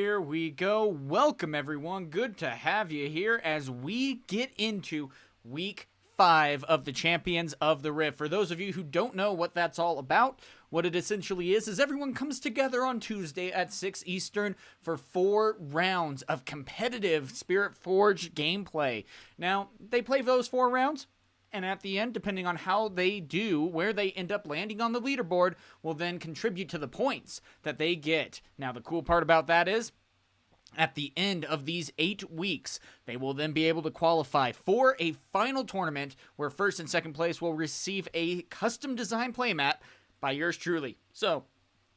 here we go. Welcome, everyone. Good to have you here as we get into week 5 of the Champions of the Rift. For those of you who don't know what that's all about, what it essentially is everyone comes together on Tuesday at 6 Eastern for 4 rounds of competitive Spiritforged gameplay. Now, they play those 4 rounds, and at the end, depending on how they do, where they end up landing on the leaderboard will then contribute to the points that they get. Now, the cool part about that is, at the end of these 8 weeks, they will then be able to qualify for a final tournament where first and second place will receive a custom design playmat by yours truly. So,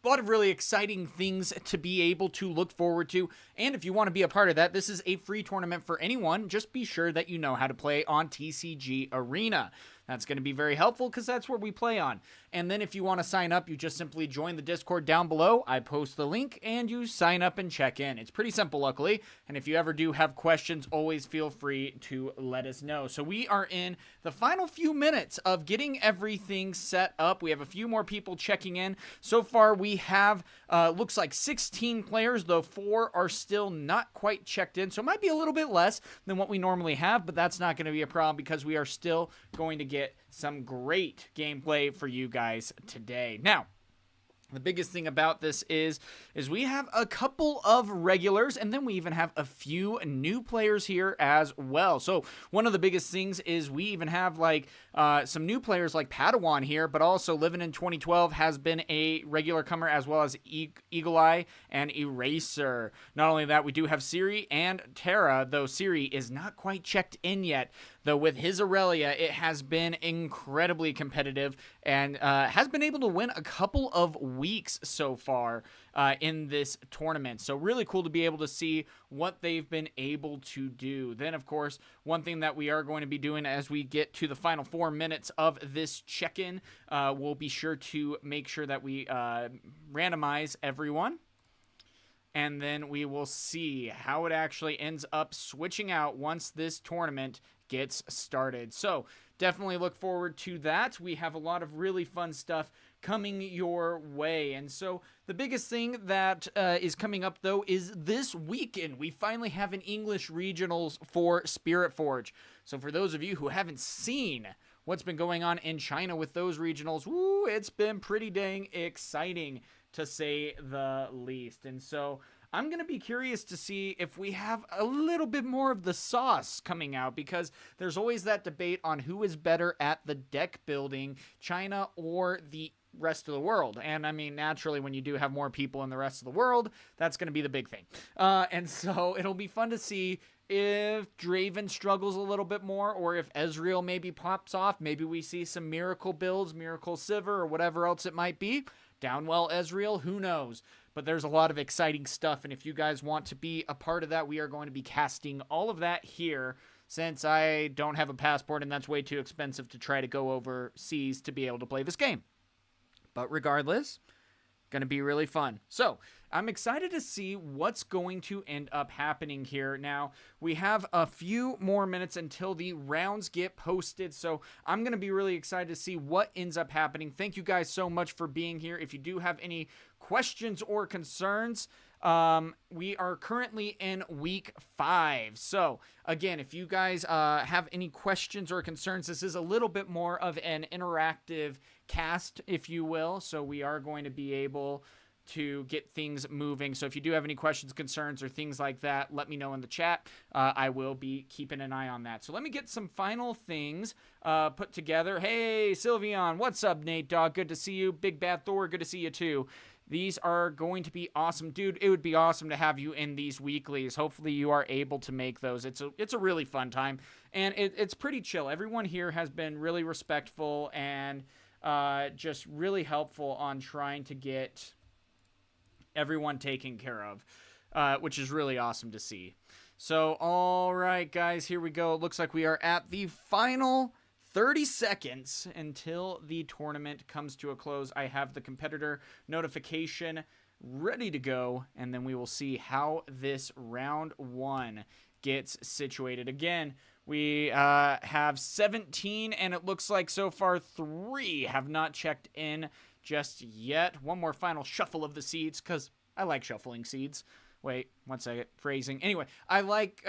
a lot of really exciting things to be able to look forward to. And if you want to be a part of that, this is a free tournament for anyone. Just be sure that you know how to play on TCG Arena. That's going to be very helpful because that's where we play on. And then if you want to sign up, you just simply join the Discord down below. I post the link and you sign up and check in. It's pretty simple, luckily. And if you ever do have questions, always feel free to let us know. So we are in the final few minutes of getting everything set up. We have a few more people checking in. So far, we have, looks like 16 players, though 4 are still not quite checked in. So it might be a little bit less than what we normally have, but that's not going to be a problem because we are still going to get some great gameplay for you guys today. Now, the biggest thing about this is we have a couple of regulars, and then we even have a few new players here as well. So one of the biggest things is we even have like some new players like Padawan here, but also Living in 2012 has been a regular comer, as well as Eagle Eye and Eraser. Not only that, we do have Siri and Terra, though Siri is not quite checked in yet. Though with his Aurelia, it has been incredibly competitive and has been able to win a couple of weeks so far in this tournament. So really cool to be able to see what they've been able to do. Then, of course, one thing that we are going to be doing as we get to the final 4 minutes of this check-in, we'll be sure to make sure that we randomize everyone. And then we will see how it actually ends up switching out once this tournament gets started. So definitely look forward to that. We have a lot of really fun stuff coming your way. And so the biggest thing that is coming up, though, is this weekend. We finally have an English regionals for Spiritforged. So for those of you who haven't seen what's been going on in China with those regionals, woo, it's been pretty dang exciting, to say the least. And so I'm going to be curious to see if we have a little bit more of the sauce coming out, because there's always that debate on who is better at the deck building, China or the rest of the world. And I mean, naturally, when you do have more people in the rest of the world, that's going to be the big thing. And so it'll be fun to see if Draven struggles a little bit more, or if Ezreal maybe pops off. Maybe we see some miracle builds, miracle Civer, or whatever else it might be. Downwell Ezreal, who knows? But there's a lot of exciting stuff, and if you guys want to be a part of that, we are going to be casting all of that here, since I don't have a passport, and that's way too expensive to try to go overseas to be able to play this game. But regardless, going to be really fun. So I'm excited to see what's going to end up happening here. Now, we have a few more minutes until the rounds get posted, so I'm going to be really excited to see what ends up happening. Thank you guys so much for being here. If you do have any questions or concerns, we are currently in week 5. So again, if you guys have any questions or concerns, this is a little bit more of an interactive cast, if you will. So we are going to be able to get things moving. So if you do have any questions, concerns, or things like that, let me know in the chat. I will be keeping an eye on that. So let me get some final things put together. Hey, Sylveon, what's up, Nate Dogg? Good to see you. Big Bad Thor, good to see you too. These are going to be awesome. Dude, it would be awesome to have you in these weeklies. Hopefully you are able to make those. It's a really fun time, and it's pretty chill. Everyone here has been really respectful and just really helpful on trying to get everyone taken care of, which is really awesome to see. So, all right, guys, here we go. It looks like we are at the final 30 seconds until the tournament comes to a close. I have the competitor notification ready to go, and then we will see how this round 1 gets situated. Again, we have 17, and it looks like so far 3 have not checked in just yet. One more final shuffle of the seeds, because I like shuffling seeds. Wait, one second. Phrasing. Anyway, I like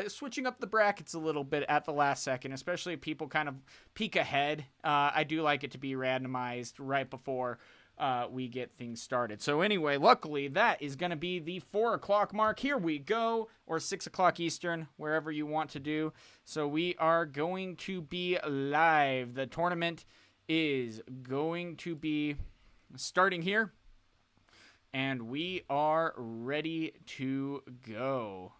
switching up the brackets a little bit at the last second, especially if people kind of peek ahead. I do like it to be randomized right before we get things started. So anyway, luckily, that is going to be the 4 o'clock mark. Here we go. Or 6 o'clock Eastern, wherever you want to do. So we are going to be live. The tournament is going to be starting here. And we are ready to go.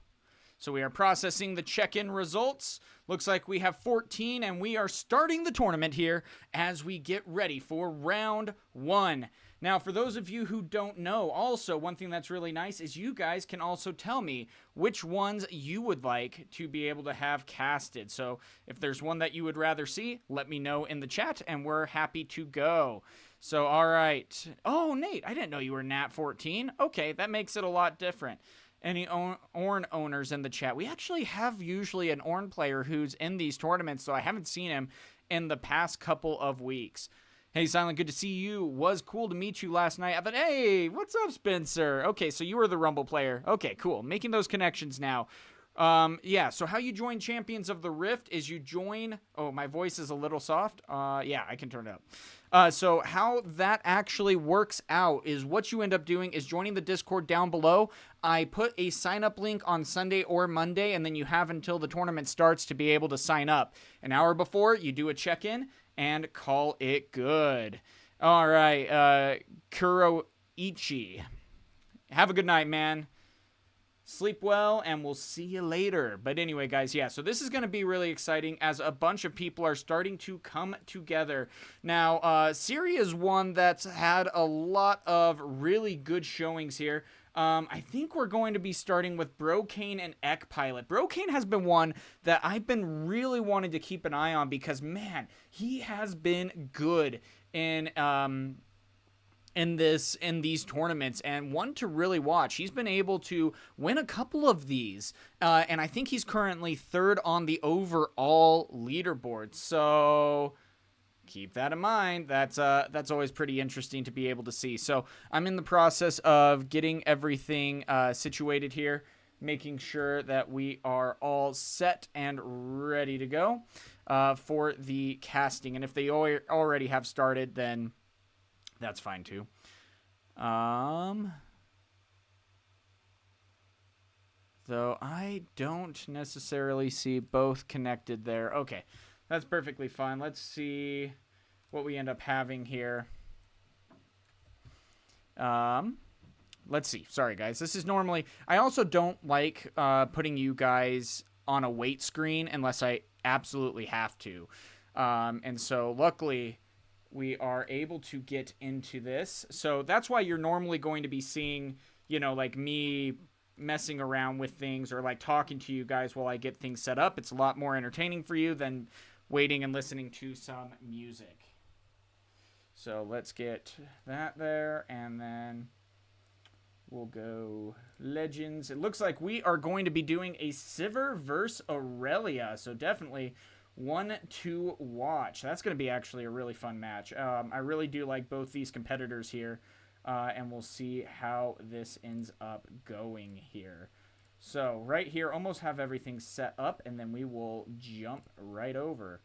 So we are processing the check-in results. Looks like we have 14, and we are starting the tournament here as we get ready for round 1. Now, for those of you who don't know, also, one thing that's really nice is you guys can also tell me which ones you would like to be able to have casted. So if there's one that you would rather see, let me know in the chat, and we're happy to go. So, all right. Oh, Nate, I didn't know you were Nat 14. Okay, that makes it a lot different. Any Ornn owners in the chat? We actually have usually an Ornn player who's in these tournaments, so I haven't seen him in the past couple of weeks. Hey, Silent, good to see you. Was cool to meet you last night. I thought, hey, what's up, Spencer? Okay, so you were the Rumble player. Okay, cool. Making those connections now. Yeah, so how you join Champions of the Rift is you join... Oh, my voice is a little soft. Yeah, I can turn it up. So how that actually works out is what you end up doing is joining the Discord down below. I put a sign-up link on Sunday or Monday, and then you have until the tournament starts to be able to sign up. An hour before, you do a check-in and call it good. All right, Kuroichi. Have a good night, man. Sleep well, and we'll see you later. But anyway, guys, yeah, so this is going to be really exciting as a bunch of people are starting to come together. Now, Syria is one that's had a lot of really good showings here. I think we're going to be starting with Brocane and Ekpilot. Brocane has been one that I've been really wanting to keep an eye on because, man, he has been good in these tournaments, and one to really watch. He's been able to win a couple of these, and I think he's currently 3rd on the overall leaderboard. So keep that in mind. That's always pretty interesting to be able to see. So I'm in the process of getting everything situated here, making sure that we are all set and ready to go for the casting. And if they already have started, then that's fine too. Though I don't necessarily see both connected there. Okay, that's perfectly fine. Let's see what we end up having here. Let's see. Sorry, guys. This is normally... I also don't like putting you guys on a wait screen unless I absolutely have to. And so, luckily... we are able to get into this. So that's why you're normally going to be seeing, you know, like me messing around with things or like talking to you guys while I get things set up. It's a lot more entertaining for you than waiting and listening to some music. So let's get that there, and then we'll go Legends. It looks like we are going to be doing a Civer versus Aurelia. So definitely... one to watch. That's going to be actually a really fun match. I really do like both these competitors here, and we'll see how this ends up going here. So right here, almost have everything set up, and then we will jump right over.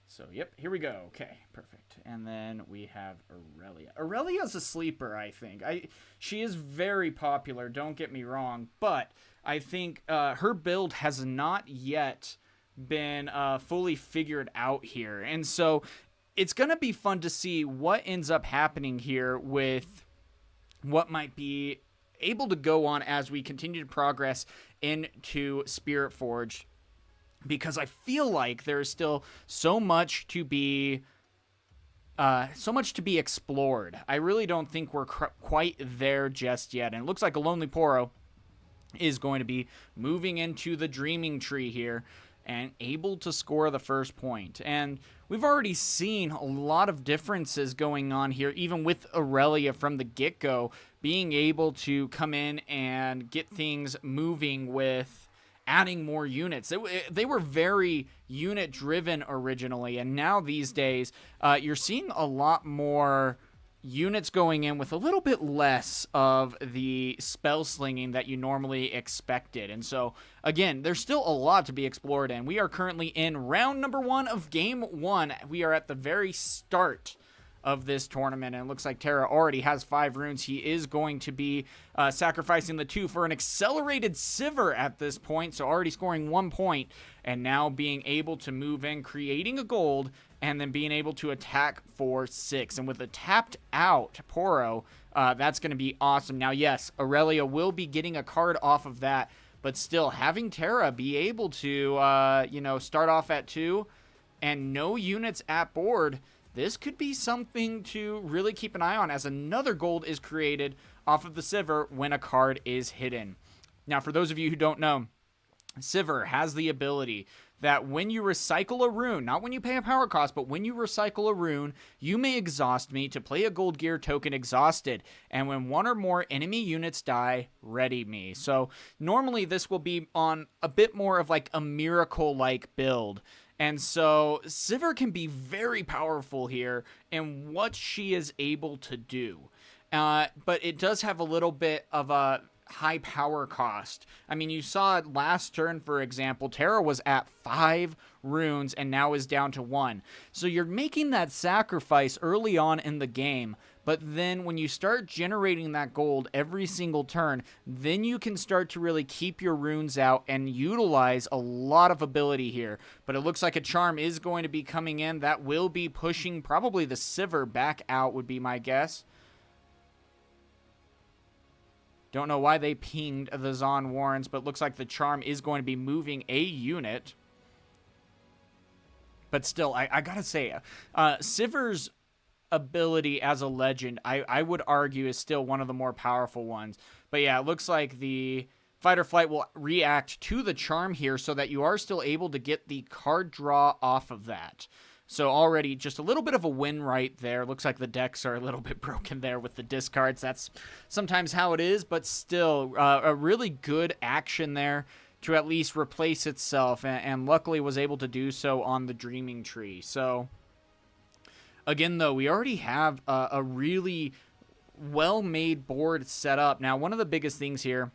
So, yep, here we go. Okay, perfect. And then we have Aurelia. Aurelia's a sleeper, I think. She is very popular, don't get me wrong, but I think her build has not yet been fully figured out here. And so it's going to be fun to see what ends up happening here with what might be able to go on as we continue to progress into Spiritforged. Because I feel like there is still so much to be explored. I really don't think we're quite there just yet. And it looks like a Lonely Poro is going to be moving into the Dreaming Tree here and able to score the first point. And we've already seen a lot of differences going on here, even with Aurelia from the get-go, being able to come in and get things moving with adding more units. They were very unit driven originally, and now these days you're seeing a lot more units going in with a little bit less of the spell slinging that you normally expected. And so again, there's still a lot to be explored, and we are currently in round number 1 of game 1. We are at the very start of this tournament, and it looks like Terra already has 5 runes. He is going to be sacrificing the 2 for an accelerated Civer at this point, so already scoring 1 point, and now being able to move in, creating a gold, and then being able to attack for 6. And with a tapped out Poro, that's going to be awesome. Now, yes, Aurelia will be getting a card off of that, but still, having Terra be able to, start off at 2 and no units at board, this could be something to really keep an eye on, as another gold is created off of the Civer when a card is hidden. Now, for those of you who don't know, Civer has the ability that when you recycle a rune, not when you pay a power cost, but when you recycle a rune, you may exhaust me to play a gold gear token exhausted, and when 1 or more enemy units die, ready me. So normally this will be on a bit more of like a miracle-like build. And so Civer can be very powerful here in what she is able to do. But it does have a little bit of a high power cost. I mean, you saw it last turn, for example, Terra was at 5 runes and now is down to 1. So you're making that sacrifice early on in the game, but then when you start generating that gold every single turn, then you can start to really keep your runes out and utilize a lot of ability here. But it looks like a charm is going to be coming in. That will be pushing probably the Civer back out, would be my guess. Don't know why they pinged the Zon Warrens, but looks like the charm is going to be moving a unit. But still, I gotta say, Civer's ability as a legend, I would argue, is still one of the more powerful ones. But yeah, it looks like the Fight or Flight will react to the charm here so that you are still able to get the card draw off of that. So already just a little bit of a win right there. Looks like the decks are a little bit broken there with the discards. That's sometimes how it is, but still a really good action there to at least replace itself, and luckily was able to do so on the Dreaming Tree. So again, though, we already have a really well-made board set up. Now, one of the biggest things here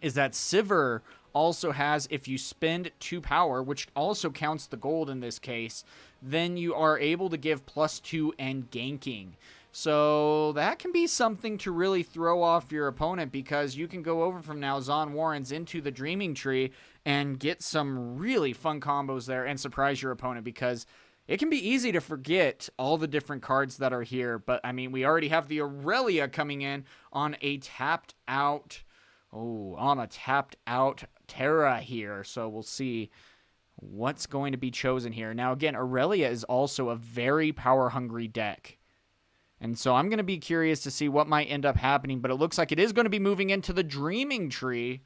is that Civer also has, if you spend 2 power, which also counts the gold in this case, then you are able to give +2 and ganking. So that can be something to really throw off your opponent, because you can go over from now Zon Warrens into the Dreaming Tree and get some really fun combos there and surprise your opponent, because it can be easy to forget all the different cards that are here. But I mean, we already have the Aurelia coming in on a tapped out Terra here. So we'll see what's going to be chosen here. Now, again, Aurelia is also a very power-hungry deck. And so I'm going to be curious to see what might end up happening. But it looks like it is going to be moving into the Dreaming Tree.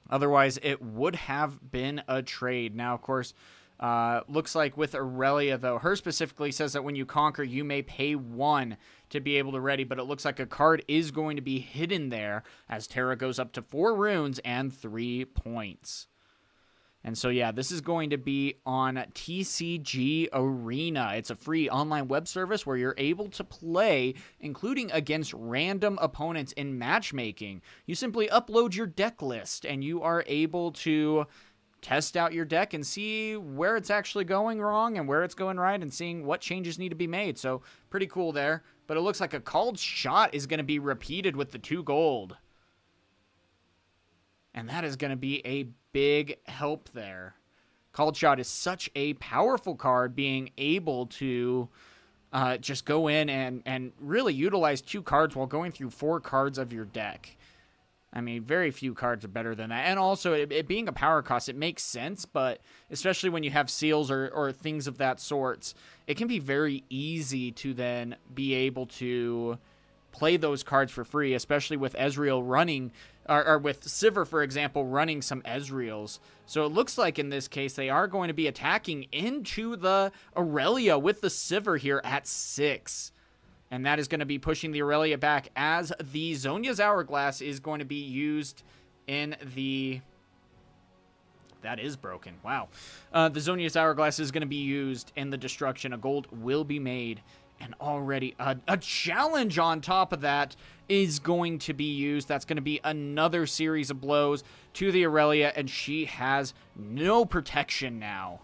Otherwise, it would have been a trade. Now, of course, looks like with Aurelia, though, her specifically says that when you conquer, you may pay 1 to be able to ready, but it looks like a card is going to be hidden there as Terra goes up to 4 runes and 3 points. And so, yeah, this is going to be on TCG Arena. It's a free online web service where you're able to play, including against random opponents in matchmaking. You simply upload your deck list, and you are able to test out your deck and see where it's actually going wrong and where it's going right, and seeing what changes need to be made. So, pretty cool there. But it looks like a called shot is going to be repeated with the 2 gold. And that is going to be a big help there. Called Shot is such a powerful card, being able to just go in and really utilize 2 cards while going through 4 cards of your deck. I mean, very few cards are better than that. And also, it being a power cost, it makes sense, but especially when you have seals or things of that sorts, it can be very easy to then be able to play those cards for free, especially with Ezreal running, or with Civer, for example, running some Ezreals. So it looks like in this case, they are going to be attacking into the Aurelia with the Civer here at 6. And that is going to be pushing the Aurelia back, as the Zhonya's Hourglass is going to be used in the... That is broken. Wow. The Zonia's Hourglass is going to be used in the destruction. A gold will be made. And already a challenge on top of that is going to be used. That's going to be another series of blows to the Aurelia, and she has no protection now.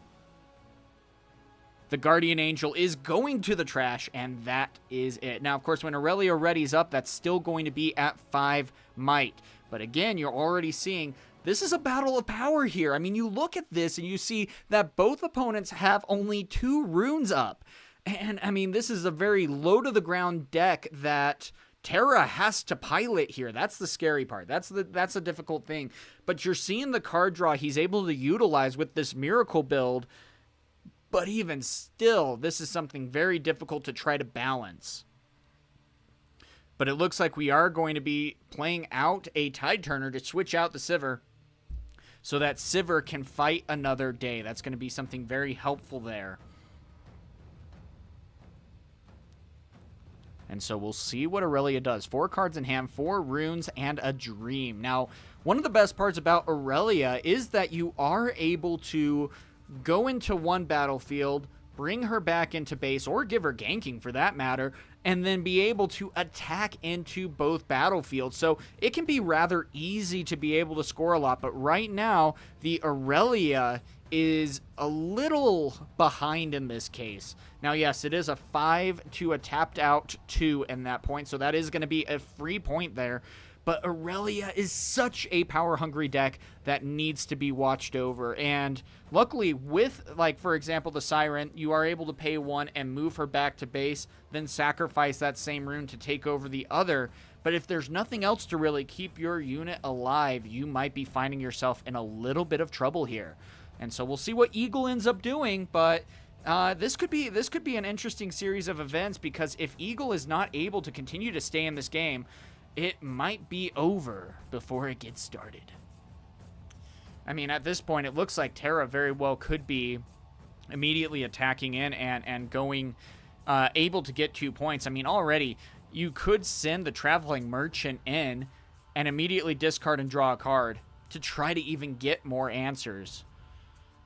The Guardian Angel is going to the trash, and that is it. Now, of course, when Aurelia readies up, that's still going to be at 5 might. But again, you're already seeing this is a battle of power here. I mean, you look at this and you see that both opponents have only 2 runes up. And, I mean, this is a very low-to-the-ground deck that Terra has to pilot here. That's the scary part. That's a difficult thing. But you're seeing the card draw he's able to utilize with this Miracle build. But even still, this is something very difficult to try to balance. But it looks like we are going to be playing out a Tide Turner to switch out the Civer so that Civer can fight another day. That's going to be something very helpful there. And so we'll see what Aurelia does. 4 cards in hand, 4 runes, and a dream. Now, one of the best parts about Aurelia is that you are able to go into one battlefield, bring her back into base, or give her ganking for that matter, and then be able to attack into both battlefields. So it can be rather easy to be able to score a lot. But right now, the Aurelia is a little behind in this case. Now, yes, it is a 5 to a tapped out 2 in that point, so that is going to be a free point there. But Aurelia is such a power-hungry deck that needs to be watched over. And luckily, with, like, for example, the Siren, you are able to pay 1 and move her back to base, then sacrifice that same rune to take over the other. But if there's nothing else to really keep your unit alive, you might be finding yourself in a little bit of trouble here. And so we'll see what Eagle ends up doing, but this could be an interesting series of events, because if Eagle is not able to continue to stay in this game, it might be over before it gets started. I mean, at this point, it looks like Terra very well could be immediately attacking in and going, able to get 2 points. I mean, already, you could send the Traveling Merchant in and immediately discard and draw a card to try to even get more answers.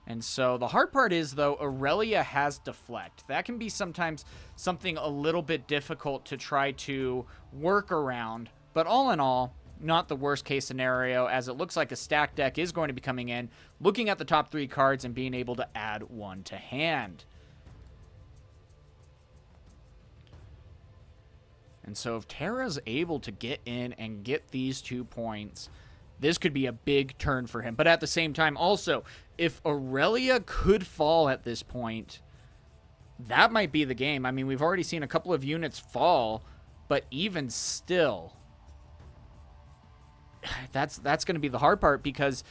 And so the hard part is, though, Aurelia has Deflect. That can be sometimes something a little bit difficult to try to work around. But all in all, not the worst case scenario, as it looks like a stack deck is going to be coming in, looking at the top 3 cards and being able to add 1 to hand. And so if Terra's able to get in and get these 2 points, this could be a big turn for him. But at the same time, also, if Aurelia could fall at this point, that might be the game. I mean, we've already seen a couple of units fall, but even still, that's going to be the hard part, because,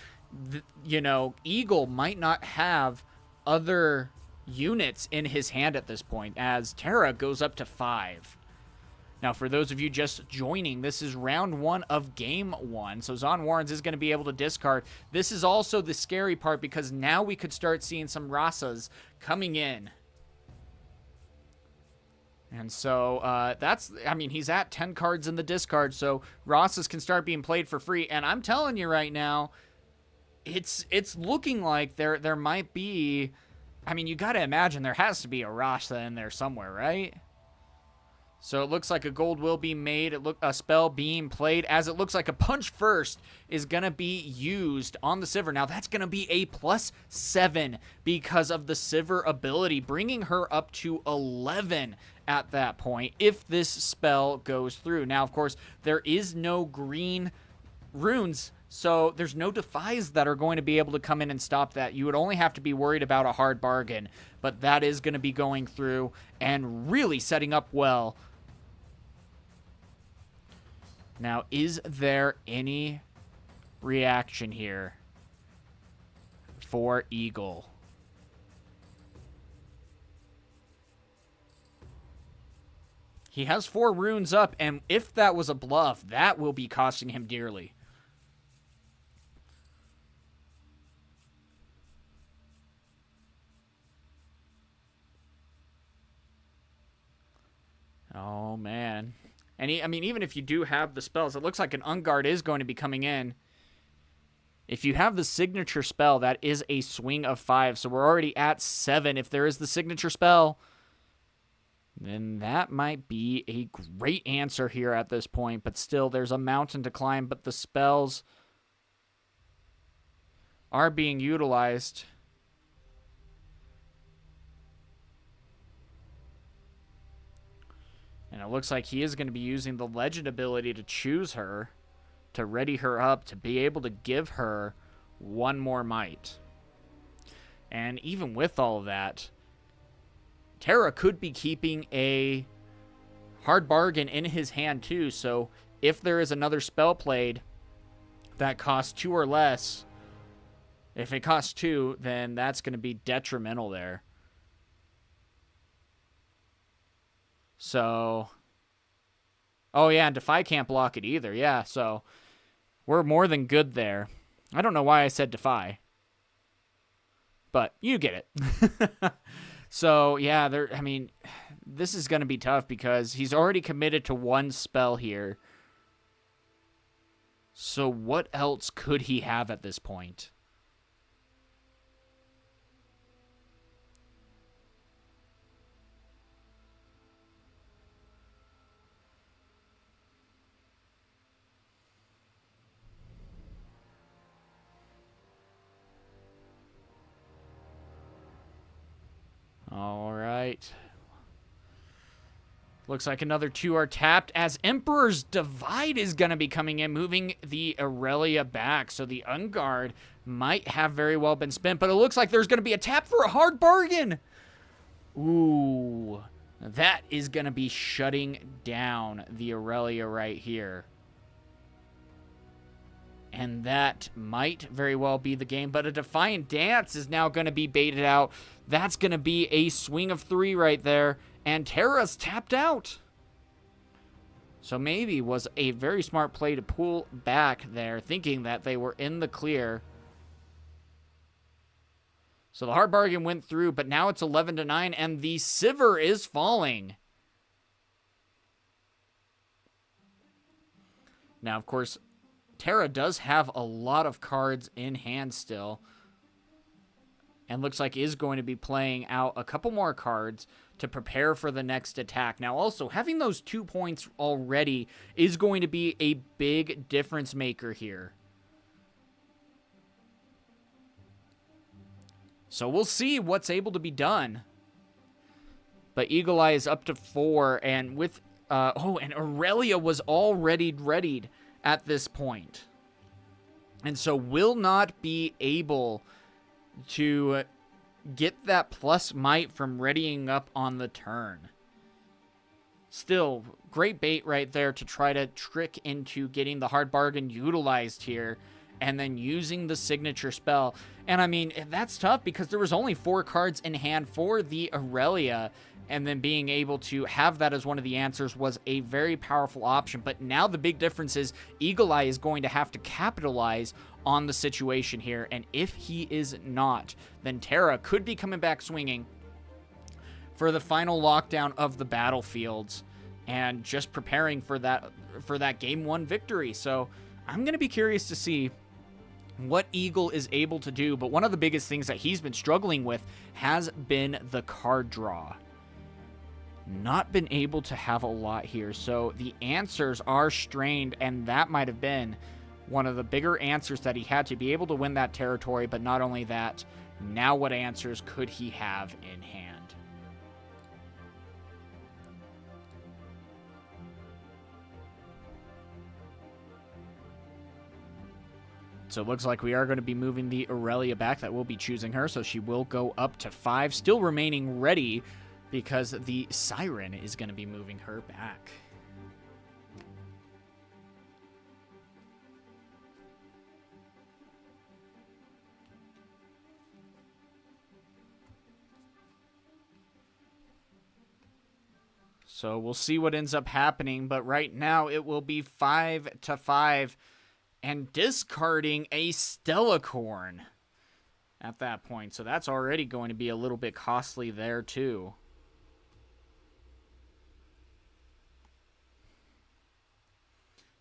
you know, Eagle might not have other units in his hand at this point, as Terra goes up to 5. Now, for those of you just joining, this is round 1 of game 1. So Zon Warrens is going to be able to discard. This is also the scary part, because now we could start seeing some Rasas coming in. And so that's, I mean, he's at 10 cards in the discard, so Rasas can start being played for free. And I'm telling you right now, it's looking like there might be, I mean, you got to imagine there has to be a Rasa in there somewhere, right? So it looks like a gold will be made. A spell being played, as it looks like a Punch First is going to be used on the Civer. Now, that's going to be a +7 because of the Civer ability, bringing her up to 11 at that point if this spell goes through. Now, of course, there is no green runes, so there's no defies that are going to be able to come in and stop that. You would only have to be worried about a hard bargain, but that is going to be going through and really setting up well. Now, is there any reaction here for Eagle? He has 4 runes up, and if that was a bluff, that will be costing him dearly. Oh, man. And I mean, even if you do have the spells, it looks like an Unguard is going to be coming in. If you have the signature spell, that is a swing of 5. So we're already at 7. If there is the signature spell, then that might be a great answer here at this point. But still, there's a mountain to climb, but the spells are being utilized. And it looks like he is going to be using the legend ability to choose her, to ready her up, to be able to give her one more might. And even with all of that, Terra could be keeping a hard bargain in his hand too. So if there is another spell played that costs 2 or less, if it costs 2, then that's going to be detrimental there. So, oh yeah, and Defy can't block it either. Yeah, so we're more than good there. I don't know why I said Defy, but you get it. So, yeah, I mean, this is going to be tough because he's already committed to 1 spell here. So what else could he have at this point? All right. Looks like another 2 are tapped as Emperor's Divide is going to be coming in, moving the Aurelia back. So the Unguard might have very well been spent, but it looks like there's going to be a tap for a hard bargain. Ooh, that is going to be shutting down the Aurelia right here. And that might very well be the game, but a Defiant Dance is now going to be baited out. That's going to be a swing of 3 right there, and Terra's tapped out. So maybe was a very smart play to pull back there, thinking that they were in the clear. So the hard bargain went through, but now it's 11-9, and the Civer is falling. Now, of course, Terra does have a lot of cards in hand still, and looks like is going to be playing out a couple more cards to prepare for the next attack. Now, also, having those 2 points already is going to be a big difference maker here. So we'll see what's able to be done. But Eagle Eye is up to 4, and with and Aurelia was already readied at this point, and so will not be able to get that plus might from readying up on the turn. Still, great bait right there to try to trick into getting the hard bargain utilized here, and then using the signature spell. And I mean, that's tough because there was only 4 cards in hand for the Aurelia, and then being able to have that as one of the answers was a very powerful option. But now the big difference is Eagle Eye is going to have to capitalize on the situation here, and if he is not, then Terra could be coming back swinging for the final lockdown of the battlefields and just preparing for that game 1 victory. So I'm going to be curious to see what Eagle is able to do, but one of the biggest things that he's been struggling with has been the card draw. Not been able to have a lot here, so the answers are strained, and that might have been one of the bigger answers that he had to be able to win that territory. But not only that, now what answers could he have in hand? So it looks like we are going to be moving the Aurelia back. That will be choosing her, so she will go up to 5, still remaining ready because the Siren is going to be moving her back. So we'll see what ends up happening, but right now it will be 5-5 and discarding a Stellacorn at that point. So that's already going to be a little bit costly there too.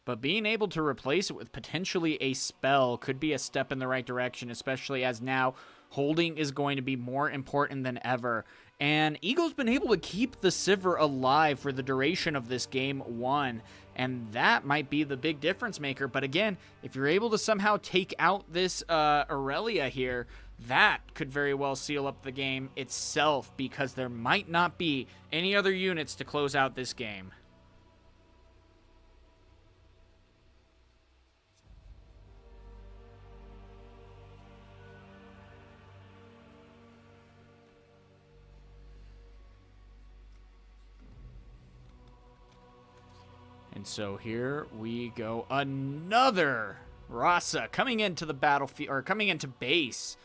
but being able to replace it with potentially a spell could be a step in the right direction, especially as now holding is going to be more important than ever. And Eagle's been able to keep the Civer alive for the duration of this game 1, and that might be the big difference maker. But again, if you're able to somehow take out this Aurelia here, that could very well seal up the game itself, because there might not be any other units to close out this game. And so here we go. Another Rasa coming into the battlefield, or coming into base,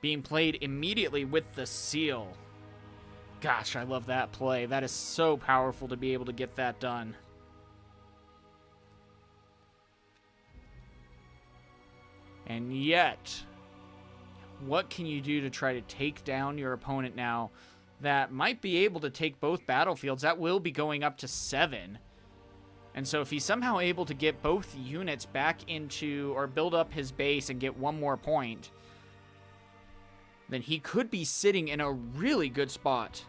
being played immediately with the seal. Gosh, I love that play. That is so powerful to be able to get that done. And yet, what can you do to try to take down your opponent now that might be able to take both battlefields? That will be going up to 7. And so if he's somehow able to get both units back into, or build up his base and get one more point, then he could be sitting in a really good spot.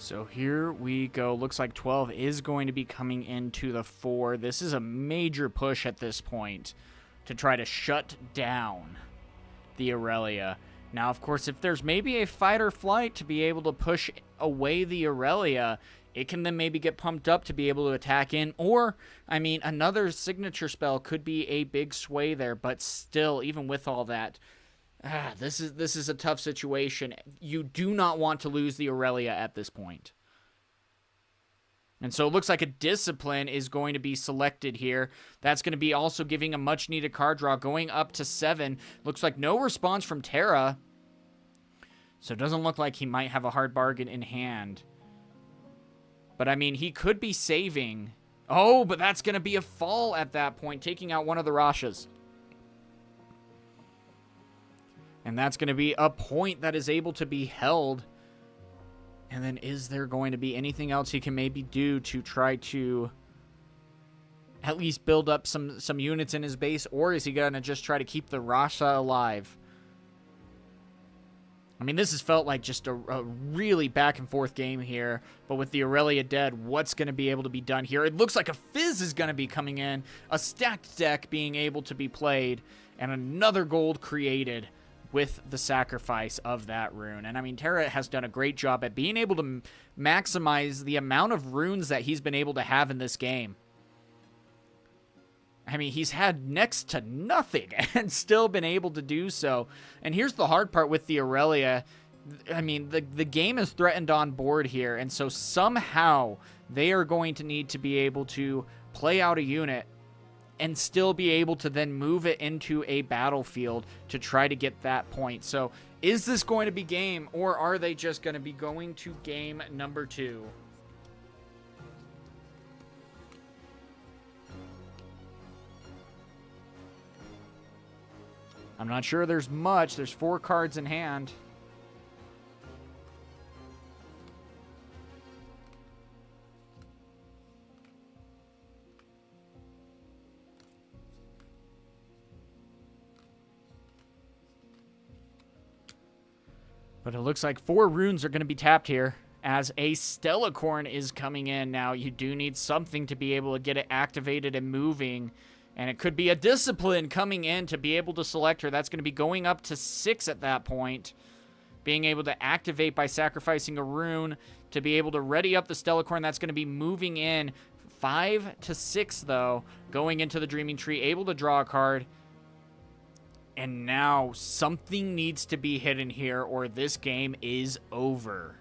So here we go. Looks like 12 is going to be coming into the 4. This is a major push at this point to try to shut down the Aurelia. Now, of course, if there's maybe a fight or flight to be able to push away the Aurelia, it can then maybe get pumped up to be able to attack in. Or, I mean, another signature spell could be a big sway there. But still, even with all that, this is a tough situation. You do not want to lose the Aurelia at this point. And so it looks like a Discipline is going to be selected here. That's going to be also giving a much-needed card draw, going up to 7. Looks like no response from Terra. So it doesn't look like he might have a hard bargain in hand. But, I mean, he could be saving. Oh, but that's going to be a fall at that point, taking out one of the Rashas. And that's going to be a point that is able to be held. And then is there going to be anything else he can maybe do to try to at least build up some units in his base? Or is he going to just try to keep the Rasha alive? I mean, this has felt like just a really back and forth game here. But with the Aurelia dead, what's going to be able to be done here? It looks like a Fizz is going to be coming in. A stacked deck being able to be played. And another gold created with the sacrifice of that rune. And I mean, Terra has done a great job at being able to maximize the amount of runes that he's been able to have in this game. I mean, he's had next to nothing and still been able to do so. And here's the hard part with the Aurelia. I mean, the game is threatened on board here, and so somehow they are going to need to be able to play out a unit and still be able to then move it into a battlefield to try to get that point. So is this going to be game, or are they just going to be going to game number 2? I'm not sure there's much. There's 4 cards in hand. But it looks like 4 runes are going to be tapped here as a Stellacorn is coming in. Now, you do need something to be able to get it activated and moving. And it could be a Discipline coming in to be able to select her. That's going to be going up to 6 at that point. Being able to activate by sacrificing a rune to be able to ready up the Stellacorn. That's going to be moving in 5 to 6, though. Going into the Dreaming Tree, able to draw a card. And now something needs to be hidden here, or this game is over.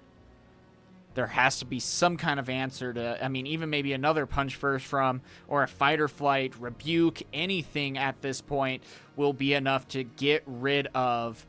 there has to be some kind of answer to, I mean, even maybe another punch first from, or a fight or flight, rebuke, anything at this point will be enough to get rid of.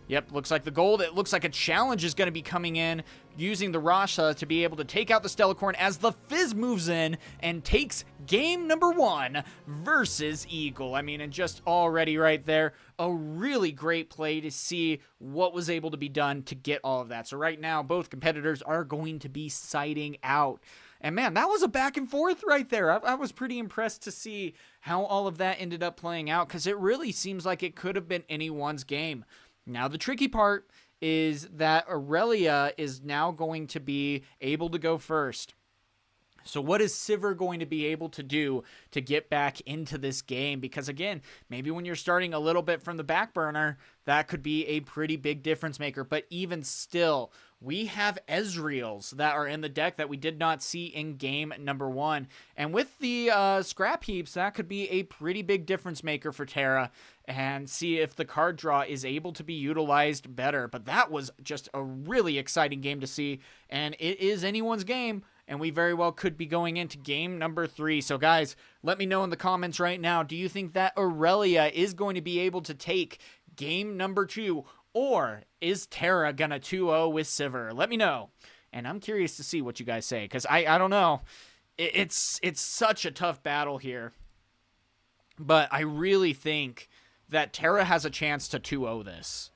Yep, looks like the gold. It looks like a challenge is going to be coming in using the Rasha to be able to take out the Stellacorn as the Fizz moves in and takes game number 1 versus Eagle. I mean, and just already right there, a really great play to see what was able to be done to get all of that. So right now, both competitors are going to be siding out. And man, that was a back and forth right there. I was pretty impressed to see how all of that ended up playing out, because it really seems like it could have been anyone's game. Now, the tricky part is that Aurelia is now going to be able to go first. So what is Civer going to be able to do to get back into this game? Because again, maybe when you're starting a little bit from the back burner, that could be a pretty big difference maker. But even still, we have Ezreals that are in the deck that we did not see in game number 1. And with the scrap heaps, that could be a pretty big difference maker for Terra, and see if the card draw is able to be utilized better. But that was just a really exciting game to see, and it is anyone's game, and we very well could be going into game number 3. So guys, let me know in the comments right now, do you think that Aurelia is going to be able to take game number 2, or is Terra gonna 2-0 with Civer? Let me know, and I'm curious to see what you guys say, because I don't know. It's such a tough battle here, but I really think that Terra has a chance to 2-0 this.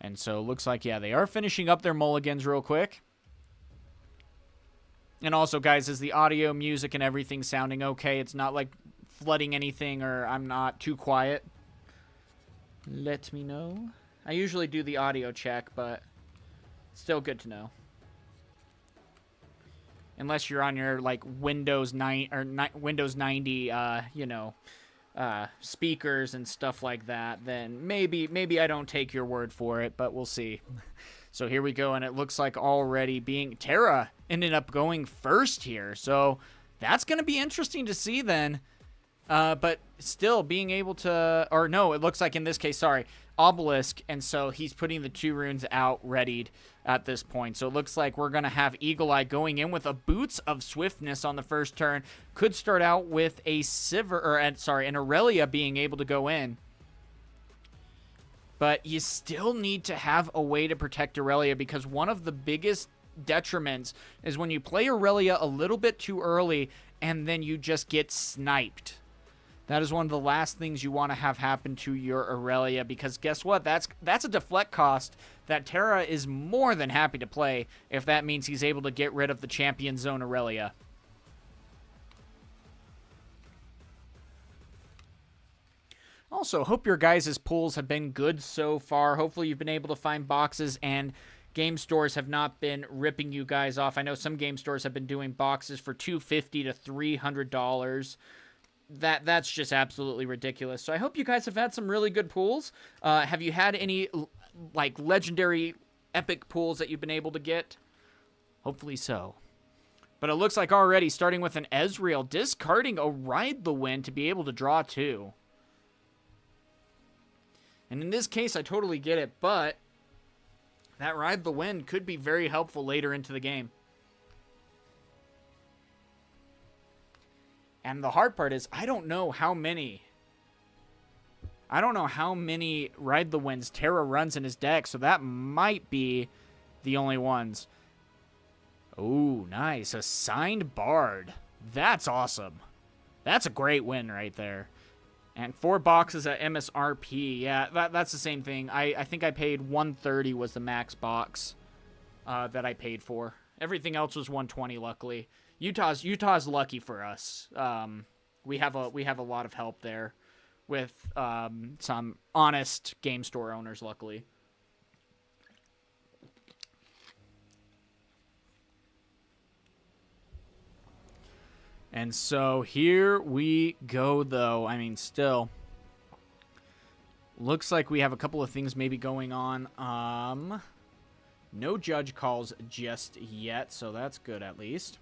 And so it looks like, yeah, they are finishing up their mulligans real quick. And also, guys, is the audio, music, and everything sounding okay? It's not like flooding anything, or I'm not too quiet? Let me know. I usually do the audio check, but still good to know. Unless you're on your like Windows 9 or Windows 90, you know, speakers and stuff like that, then maybe I don't take your word for it, but we'll see. So here we go, and it looks like already Terra ended up going first here, so that's going to be interesting to see then. But still being able to, or no, it looks like in this case, sorry, Obelisk, and so he's putting the 2 runes out readied at this point. So it looks like we're going to have Eagle Eye going in with a Boots of Swiftness on the first turn. Could start out with a Civer, or an Aurelia being able to go in. But you still need to have a way to protect Aurelia, because one of the biggest detriments is when you play Aurelia a little bit too early and then you just get sniped. That is one of the last things you want to have happen to your Aurelia, because guess what? That's a deflect cost that Terra is more than happy to play if that means he's able to get rid of the Champion Zone Aurelia. Also, hope your guys' pulls have been good so far. Hopefully you've been able to find boxes and game stores have not been ripping you guys off. I know some game stores have been doing boxes for $250 to $300. That's just absolutely ridiculous. So I hope you guys have had some really good pulls. Have you had any like legendary epic pulls that you've been able to get? Hopefully so. But it looks like already starting with an Ezreal, discarding a Ride the Wind to be able to draw 2. And in this case, I totally get it, but that Ride the Wind could be very helpful later into the game. And the hard part is, I don't know how many Ride the Winds Terra runs in his deck, so that might be the only ones. Oh, nice. A signed Bard. That's awesome. That's a great win right there. And 4 boxes at MSRP. Yeah, that's the same thing. I think I paid $130 was the max box that I paid for. Everything else was $120, luckily. Utah's lucky for us. We have a lot of help there with some honest game store owners, luckily. And so here we go, though. I mean, still looks like we have a couple of things maybe going on. No judge calls just yet, so that's good at least.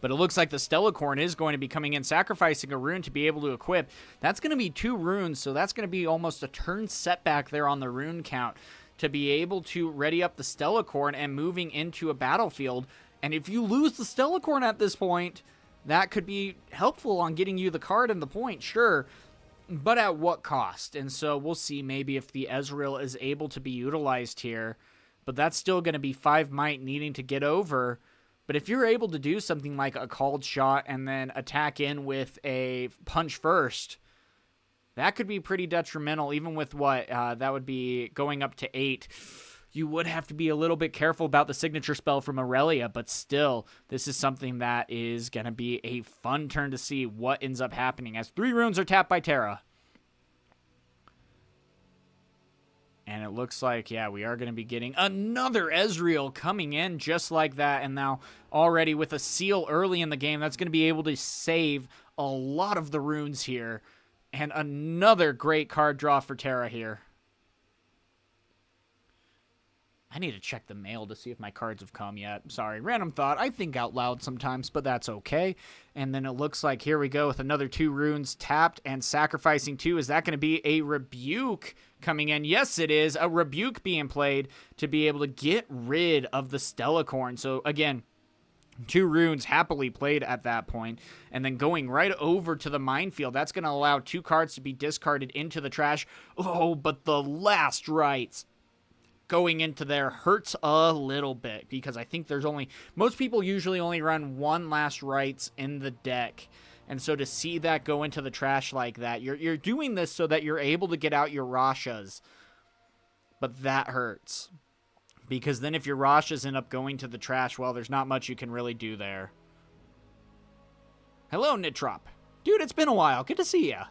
But it looks like the Stellacorn is going to be coming in, sacrificing a rune to be able to equip. That's going to be 2 runes, so that's going to be almost a turn setback there on the rune count to be able to ready up the Stellacorn and moving into a battlefield. And if you lose the Stellacorn at this point, that could be helpful on getting you the card and the point, sure. But at what cost? And so we'll see maybe if the Ezreal is able to be utilized here. But that's still going to be 5 might needing to get over. But if you're able to do something like a called shot and then attack in with a punch first, that could be pretty detrimental, even with what? That would be going up to 8. You would have to be a little bit careful about the signature spell from Aurelia, but still, this is something that is going to be a fun turn to see what ends up happening as 3 runes are tapped by Terra. And it looks like, yeah, we are going to be getting another Ezreal coming in just like that. And now already with a seal early in the game, that's going to be able to save a lot of the runes here. And another great card draw for Terra here. I need to check the mail to see if my cards have come yet. Sorry, random thought. I think out loud sometimes, but that's okay. And then it looks like here we go with another 2 runes tapped and sacrificing 2. Is that going to be a Rebuke coming in? Yes, it is. A Rebuke being played to be able to get rid of the Stellacorn. So again, 2 runes happily played at that point. And then going right over to the minefield. That's going to allow 2 cards to be discarded into the trash. Oh, but the last rites going into there hurts a little bit because I think there's most people usually only run 1 last rites in the deck. And so to see that go into the trash like that, you're doing this so that you're able to get out your Rashas. But that hurts. Because then if your Rashas end up going to the trash, well, there's not much you can really do there. Hello, Nitrop. Dude, it's been a while. Good to see ya.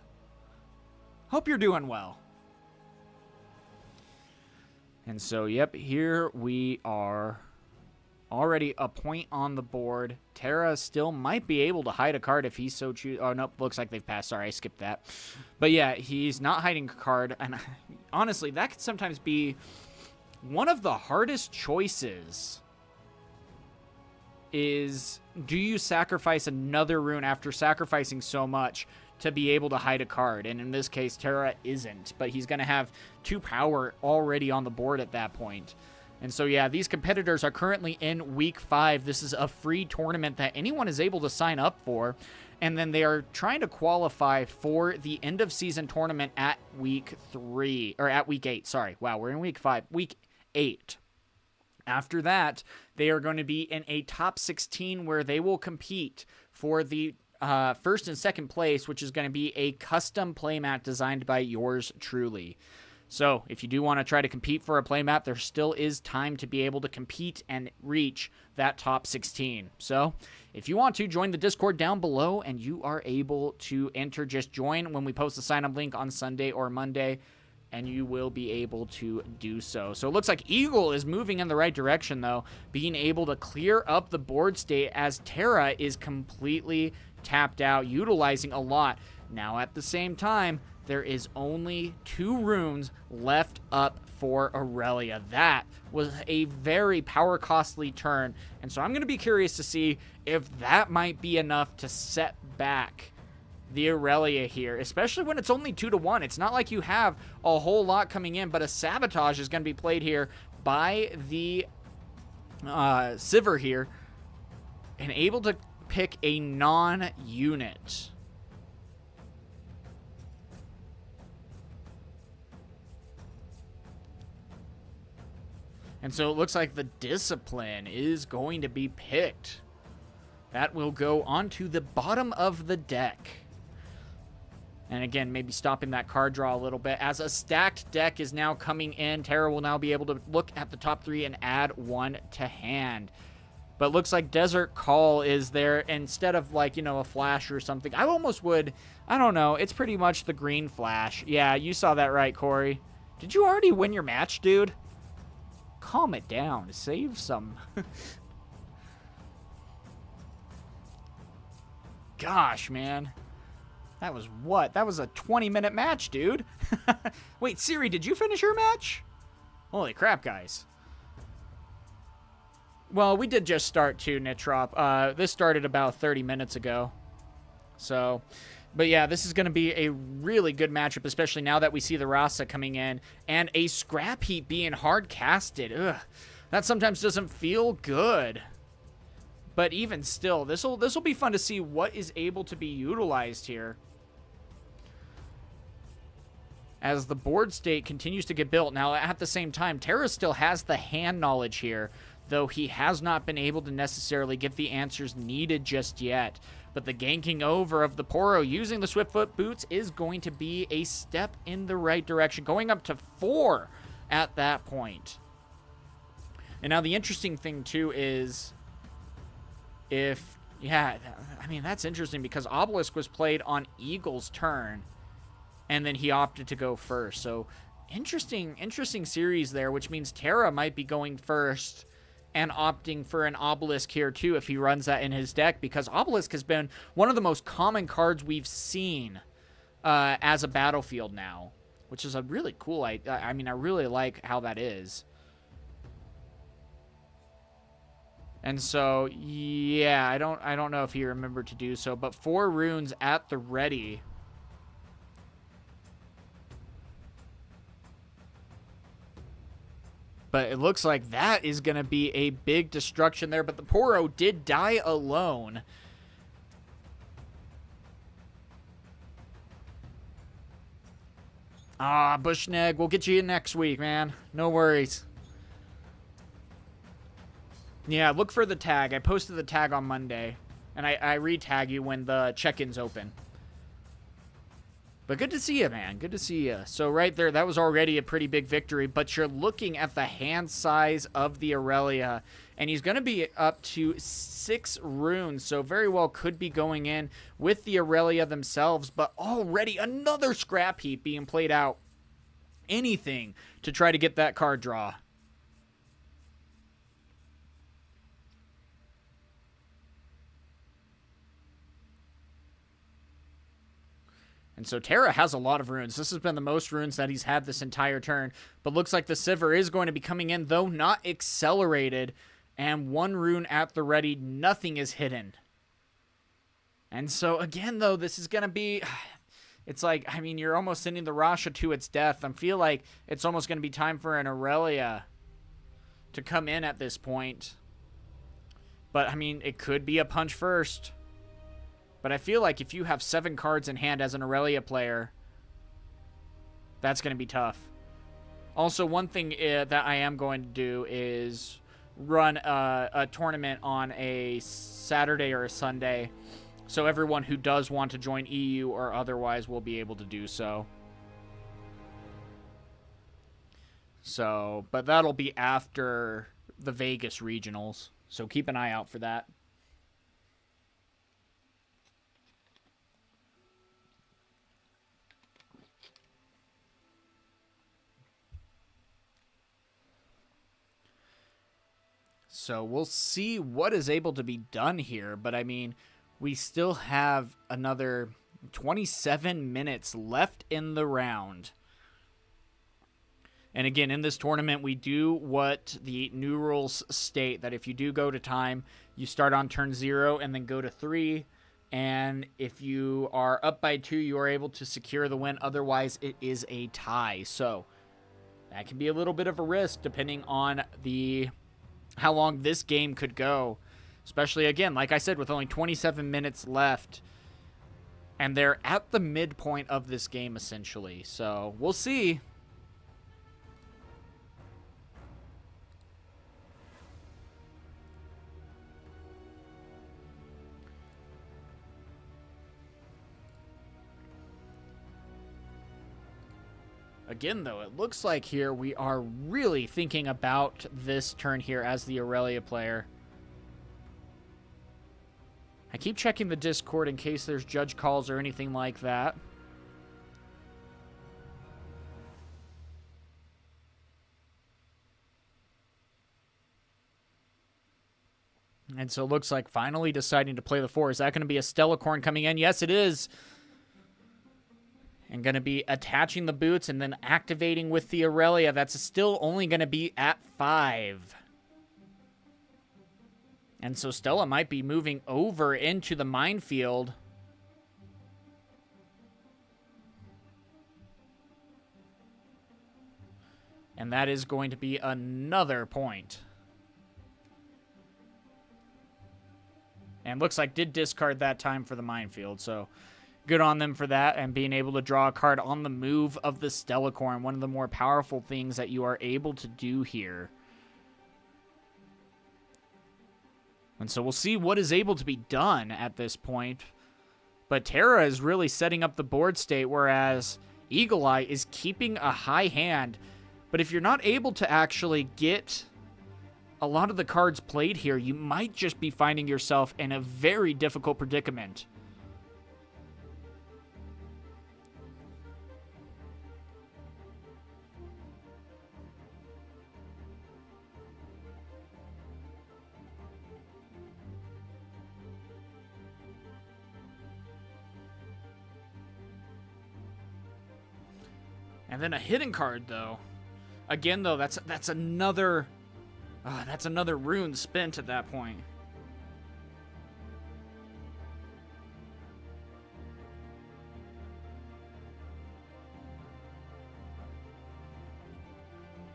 Hope you're doing well. And so, yep, here we are. Already a point on the board. Terra still might be able to hide a card if he's so choose. Oh, nope, looks like they've passed. Sorry, I skipped that. But yeah, he's not hiding a card. And honestly, that could sometimes be one of the hardest choices. Is, do you sacrifice another rune after sacrificing so much to be able to hide a card? And in this case, Terra isn't. But he's going to have 2 power already on the board at that point. And so, yeah, these competitors are currently in Week 5. This is a free tournament that anyone is able to sign up for. And then they are trying to qualify for the end-of-season tournament at Week 3. Or at Week 8, sorry. Wow, we're in Week 5. Week 8. After that, they are going to be in a top 16 where they will compete for the first and second place, which is going to be a custom playmat designed by yours truly. So if you do want to try to compete for a playmat, there still is time to be able to compete and reach that top 16. So if you want to, join the Discord down below and you are able to enter. Just join when we post the sign-up link on Sunday or Monday, and you will be able to do so. So it looks like Eagle is moving in the right direction, though, being able to clear up the board state as Terra is completely tapped out, utilizing a lot. Now, at the same time, there is only 2 runes left up for Aurelia. That was a very power costly turn, and so I'm going to be curious to see if that might be enough to set back the Aurelia here, especially when it's only 2-1. It's not like you have a whole lot coming in, but a Sabotage is going to be played here by the Civer here, and able to pick a non-unit. And so it looks like the Discipline is going to be picked. That will go onto the bottom of the deck. And again, maybe stopping that card draw a little bit. As a stacked deck is now coming in, Terra will now be able to look at the top 3 and add 1 to hand. But looks like Desert Call is there instead of, like, you know, a flash or something. I almost would, I don't know, it's pretty much the green flash. Yeah, you saw that right, Corey. Did you already win your match, dude? Calm it down. Save some. Gosh, man. That was what? That was a 20-minute match, dude. Wait, Siri, did you finish your match? Holy crap, guys. Well, we did just start too, Nitrop. This started about 30 minutes ago. So, but yeah, this is going to be a really good matchup, especially now that we see the Rasa coming in and a scrap heap being hard casted. Ugh, that sometimes doesn't feel good. But even still, this will be fun to see what is able to be utilized here. As the board state continues to get built. Now, at the same time, Terra still has the hand knowledge here, though he has not been able to necessarily get the answers needed just yet. But the ganking over of the Poro using the Swiftfoot boots is going to be a step in the right direction, going up to 4 at that point. And now the interesting thing, too, is if, yeah, I mean, that's interesting because Obelisk was played on Eagle's turn, and then he opted to go first. So interesting series there, which means Terra might be going first and opting for an Obelisk here too if he runs that in his deck, because Obelisk has been one of the most common cards we've seen as a battlefield now, which is a really cool, I mean, I really like how that is. And so, yeah, I don't know if he remembered to do so, but 4 runes at the ready. But it looks like that is going to be a big destruction there. But the Poro did die alone. Ah, Bushneg, we'll get you in next week, man. No worries. Yeah, look for the tag. I posted the tag on Monday. And I re-tag you when the check-in's open. But good to see you, man. Good to see you. So right there, that was already a pretty big victory. But you're looking at the hand size of the Aurelia. And he's going to be up to 6 runes. So very well could be going in with the Aurelia themselves. But already another scrap heap being played out. Anything to try to get that card draw. And so Terra has a lot of runes. This has been the most runes that he's had this entire turn. But looks like the Civer is going to be coming in, though not accelerated. And 1 rune at the ready. Nothing is hidden. And so, again, though, this is going to be... It's like, I mean, you're almost sending the Rasha to its death. I feel like it's almost going to be time for an Aurelia to come in at this point. But, I mean, it could be a punch first. But I feel like if you have 7 cards in hand as an Aurelia player, that's going to be tough. Also, one thing that I am going to do is run a tournament on a Saturday or a Sunday, so everyone who does want to join EU or otherwise will be able to do so. So, but that'll be after the Vegas regionals, so keep an eye out for that. So we'll see what is able to be done here. But, I mean, we still have another 27 minutes left in the round. And, again, in this tournament, we do what the new rules state, that if you do go to time, you start on turn 0 and then go to 3. And if you are up by 2, you are able to secure the win. Otherwise, it is a tie. So that can be a little bit of a risk depending on how long this game could go. Especially, again, like I said, with only 27 minutes left. And they're at the midpoint of this game, essentially. So, we'll see. Again, though, it looks like here we are really thinking about this turn here as the Aurelia player. I keep checking the Discord in case there's judge calls or anything like that. And so it looks like finally deciding to play the 4. Is that going to be a Stellacorn coming in? Yes, it is. And going to be attaching the boots and then activating with the Aurelia. That's still only going to be at 5. And so Stella might be moving over into the minefield. And that is going to be another point. And looks like did discard that time for the minefield. So good on them for that and being able to draw a card on the move of the Stellacorn. One of the more powerful things that you are able to do here. And so we'll see what is able to be done at this point. But Terra is really setting up the board state, whereas Eagle Eye is keeping a high hand. But if you're not able to actually get a lot of the cards played here, you might just be finding yourself in a very difficult predicament. And then a hidden card, though. Again, though, that's another rune spent at that point.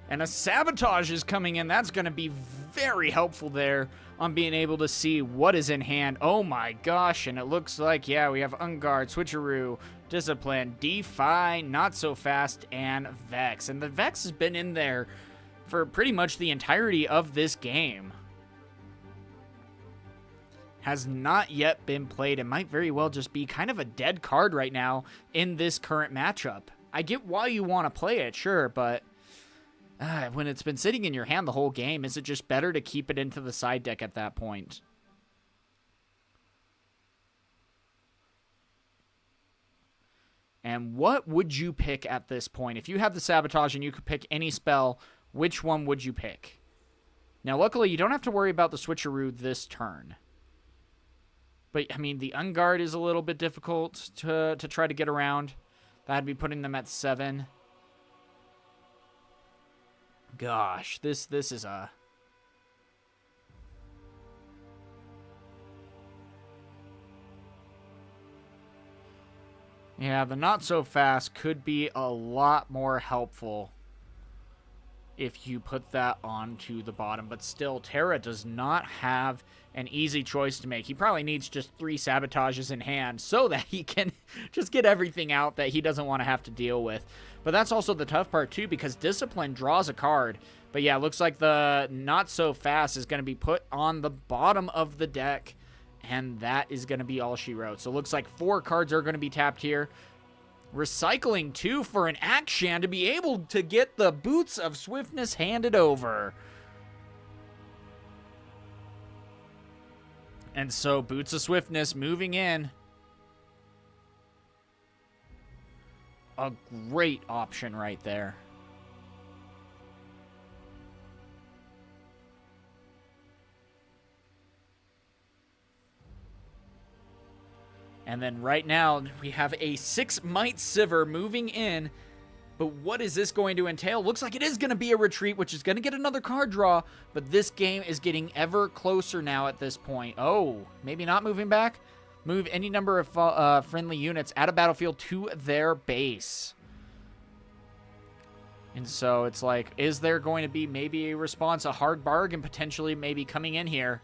And a sabotage is coming in. That's going to be very helpful there on being able to see what is in hand. Oh my gosh, and it looks like, yeah, we have Unguard, Switcheroo, Discipline, Defy, Not So Fast, and Vex. And the Vex has been in there for pretty much the entirety of this game. Has not yet been played and might very well just be kind of a dead card right now in this current matchup. I get why you want to play it, sure, but when it's been sitting in your hand the whole game, is it just better to keep it into the side deck at that point? And what would you pick at this point? If you have the Sabotage and you could pick any spell, which one would you pick? Now, luckily, you don't have to worry about the Switcheroo this turn. But, I mean, the Unguard is a little bit difficult to try to get around. That'd be putting them at 7. Gosh, this is a... Yeah, the Not So Fast could be a lot more helpful if you put that onto the bottom. But still, Terra does not have an easy choice to make. He probably needs just 3 Sabotages in hand so that he can just get everything out that he doesn't want to have to deal with. But that's also the tough part, too, because Discipline draws a card. But yeah, looks like the Not So Fast is going to be put on the bottom of the deck, and that is going to be all she wrote. So it looks like 4 cards are going to be tapped here. Recycling 2 for an Akshan to be able to get the Boots of Swiftness handed over. And so Boots of Swiftness moving in. A great option right there. And then right now, we have a 6 Might Civer moving in. But what is this going to entail? Looks like it is going to be a retreat, which is going to get another card draw. But this game is getting ever closer now at this point. Oh, maybe not moving back? Move any number of friendly units out of battlefield to their base. And so it's like, is there going to be maybe a response, a hard bargain potentially maybe coming in here?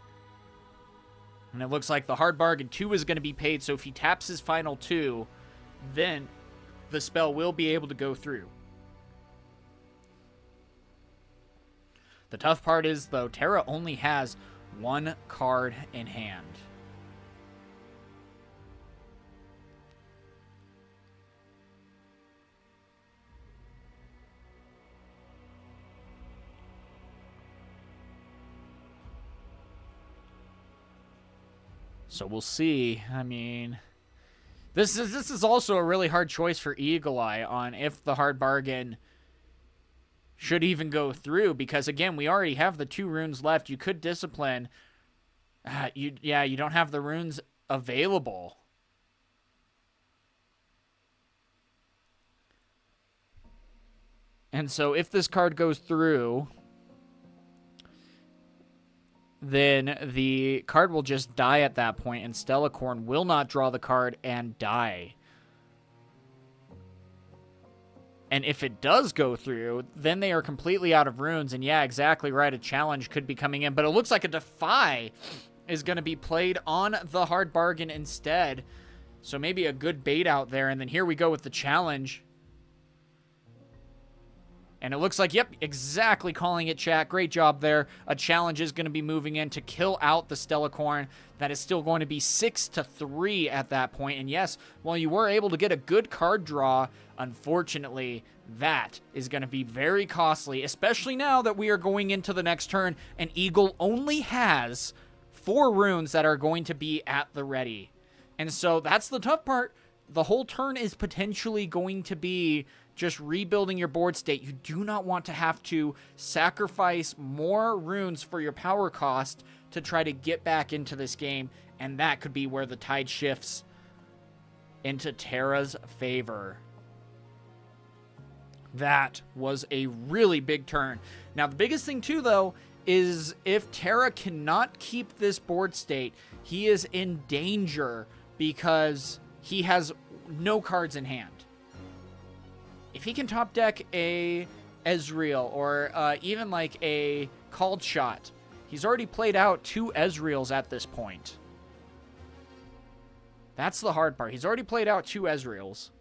And it looks like the hard bargain 2 is going to be paid, so if he taps his final 2, then the spell will be able to go through. The tough part is, though, Terra only has 1 card in hand. So we'll see. I mean, this is also a really hard choice for Eagle Eye on if the hard bargain should even go through, because again, we already have the 2 runes left. You could Discipline. You don't have the runes available. And so if this card goes through, then the card will just die at that point, and Stellacorn will not draw the card and die. And if it does go through, then they are completely out of runes. And yeah, exactly right, a challenge could be coming in. But it looks like a Defy is going to be played on the Hard Bargain instead. So maybe a good bait out there. And then here we go with the challenge. And it looks like, yep, exactly calling it, chat. Great job there. A challenge is going to be moving in to kill out the Stellacorn. That is still going to be 6-3 at that point. And yes, while you were able to get a good card draw, unfortunately, that is going to be very costly, especially now that we are going into the next turn, and Eagle only has 4 runes that are going to be at the ready. And so that's the tough part. The whole turn is potentially going to be just rebuilding your board state. You do not want to have to sacrifice more runes for your power cost to try to get back into this game, and that could be where the tide shifts into Terra's favor. That was a really big turn. Now, the biggest thing, too, though, is if Terra cannot keep this board state, he is in danger because he has no cards in hand. If he can top deck a Ezreal or even like a Called Shot, he's already played out 2 Ezreals at this point. That's the hard part. He's already played out 2 Ezreals.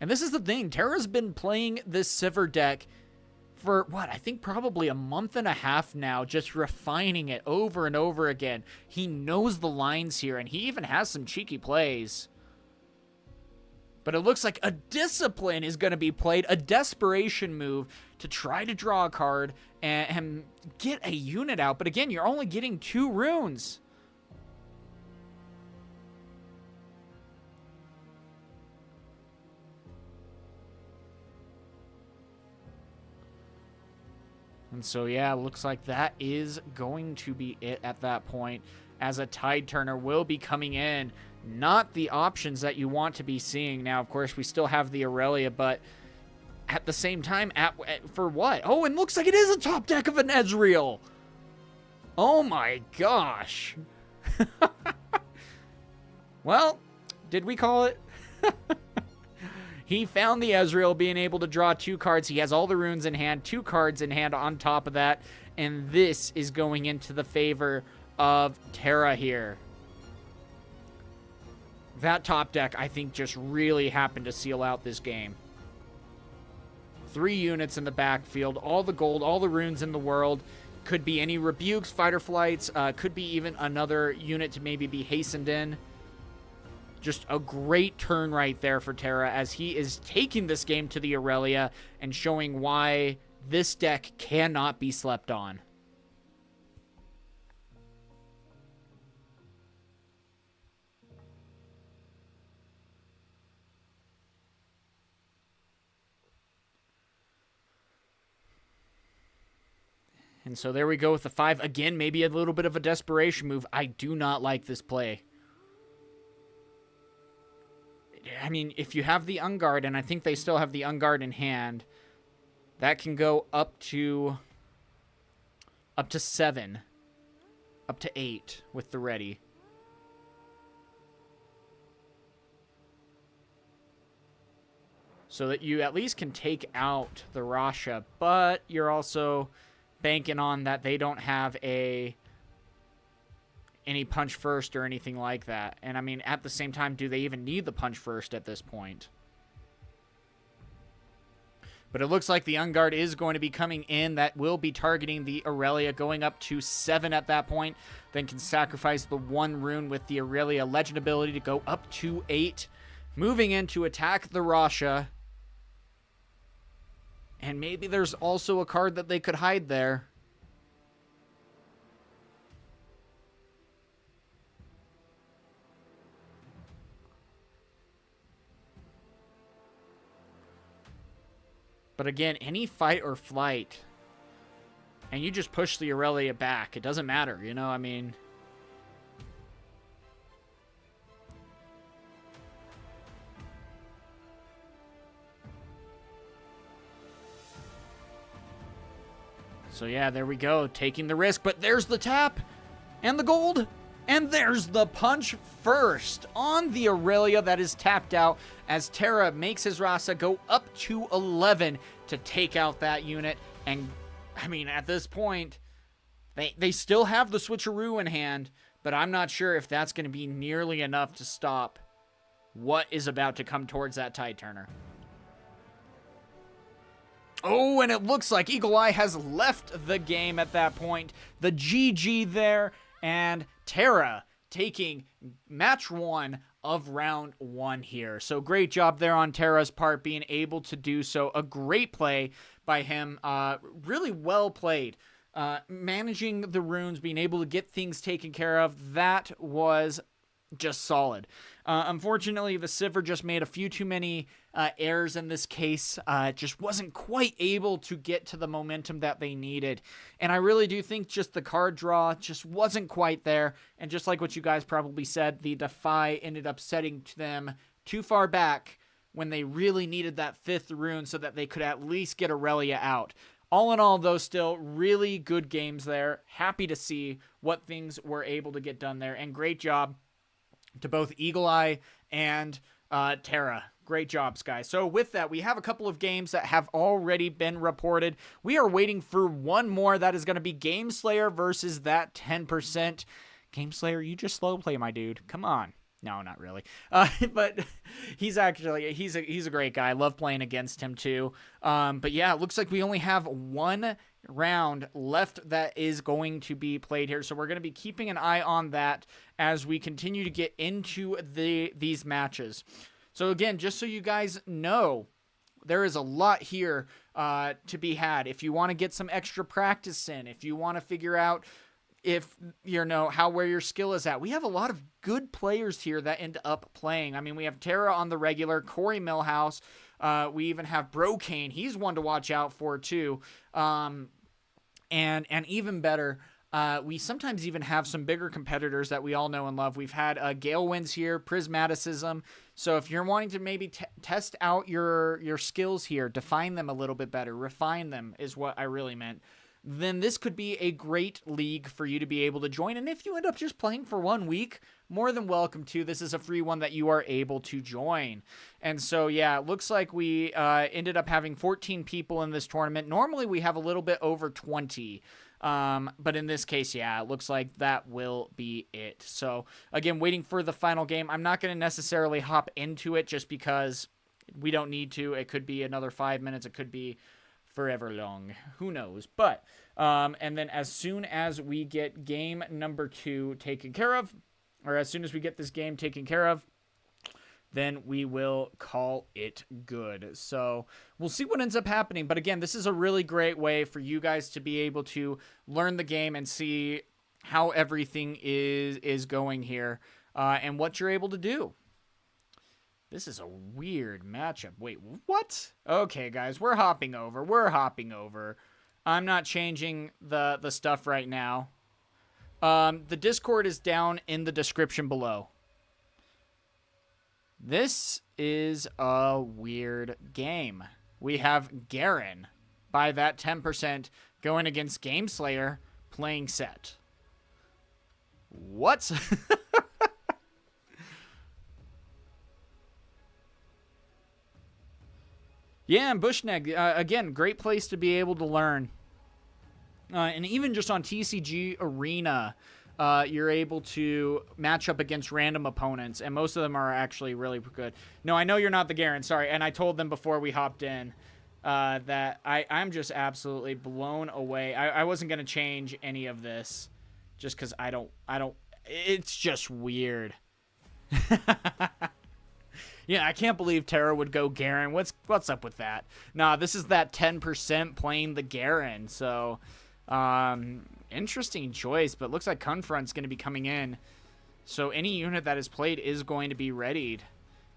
And this is the thing. Terra's been playing this Civer deck for, what, I think probably a month and a half now, just refining it over and over again. He knows the lines here, and he even has some cheeky plays. But it looks like a Discipline is going to be played, a desperation move to try to draw a card and get a unit out. But again, you're only getting 2 runes. And so, yeah, looks like that is going to be it at that point, as a Tide Turner will be coming in. Not the options that you want to be seeing. Now, of course, we still have the Aurelia, but at the same time, for what? Oh, and looks like it is a top deck of an Ezreal. Oh my gosh. Well, did we call it? He found the Ezreal, being able to draw 2 cards. He has all the runes in hand, 2 cards in hand on top of that. And this is going into the favor of Terra here. That top deck, I think, just really happened to seal out this game. 3 units in the backfield, all the gold, all the runes in the world. Could be any rebukes, fighter flights, could be even another unit to maybe be hastened in. Just a great turn right there for Terra, as he is taking this game to the Aurelia and showing why this deck cannot be slept on. And so there we go with the 5. Again, maybe a little bit of a desperation move. I do not like this play. I mean, if you have the Unguard, and I think they still have the Unguard in hand, that can go up to 7, up to 8 with the ready. So that you at least can take out the Rasha, but you're also banking on that they don't have any punch first or anything like that. And I mean, at the same time, do they even need the punch first at this point? But it looks like the Unguard is going to be coming in. That will be targeting the Aurelia, going up to 7 at that point. Then can sacrifice the 1 rune with the Aurelia legend ability to go up to 8. Moving in to attack the Rasha. And maybe there's also a card that they could hide there. But again, any fight or flight, and you just push the Aurelia back. It doesn't matter, you know, I mean. So yeah, there we go, taking the risk, but there's the tap, and the gold, and there's the punch first on the Aurelia that is tapped out as Terra makes his Rasa go up to 11 to take out that unit. And, I mean, at this point, they still have the switcheroo in hand, but I'm not sure if that's going to be nearly enough to stop what is about to come towards that Tide Turner. Oh, and it looks like Eagle Eye has left the game at that point. The GG there, and Terra taking match 1 of round 1 here. So great job there on Terra's part, being able to do so. A great play by him. Really well played. Managing the runes, being able to get things taken care of, that was just solid. Unfortunately, the Civer just made a few too many errors in this case. Just wasn't quite able to get to the momentum that they needed. And I really do think just the card draw just wasn't quite there. And just like what you guys probably said, the Defy ended up setting them too far back when they really needed that 5th rune so that they could at least get Aurelia out. All in all, though, still really good games there. Happy to see what things were able to get done there. And great job to both Eagle Eye and Terra. Great jobs, guys. So with that, we have a couple of games that have already been reported. We are waiting for one more. That is going to be Game Slayer versus that 10%. Game Slayer, you just slow play, my dude. Come on. No, not really. But he's actually, he's a great guy. I love playing against him too. But yeah, it looks like we only have one round left that is going to be played here. So we're going to be keeping an eye on that as we continue to get into these matches. So again, just so you guys know, there is a lot here to be had. If you want to get some extra practice in, if you want to figure out if you know where your skill is at. We have a lot of good players here that end up playing. I mean, we have Terra on the regular, Corey Millhouse. We even have Brocane. He's one to watch out for too. And even better, we sometimes even have some bigger competitors that we all know and love. We've had Galewinds here, Prismaticism. So if you're wanting to maybe test out your skills here, define them a little bit better, refine them is what I really meant, then this could be a great league for you to be able to join. And if you end up just playing for 1 week, more than welcome to. This is a free one that you are able to join. And so, yeah, it looks like we ended up having 14 people in this tournament. Normally, we have a little bit over 20. But in this case, yeah, it looks like that will be it. So, again, waiting for the final game. I'm not going to necessarily hop into it just because we don't need to. It could be another 5 minutes. It could be forever long. Who knows? But, and then as soon as we get game number 2 taken care of, or as soon as we get this game taken care of, then we will call it good. So we'll see what ends up happening. But again, this is a really great way for you guys to be able to learn the game and see how everything is going here, and what you're able to do. This is a weird matchup. Wait, what? Okay, guys, we're hopping over. I'm not changing the stuff right now. The Discord is down in the description below. This is a weird game. We have Garen by that 10% going against Game Slayer playing Set. What? Yeah, and Bushneg, again, great place to be able to learn. And even just on TCG Arena, you're able to match up against random opponents, and most of them are actually really good. No, I know you're not the Garen, sorry, and I told them before we hopped in that I'm just absolutely blown away. I wasn't going to change any of this just because I don't, it's just weird. Yeah, I can't believe Terra would go Garen. What's up with that? Nah, this is that 10% playing the Garen. So, interesting choice, but looks like Confront's going to be coming in. So any unit that is played is going to be readied.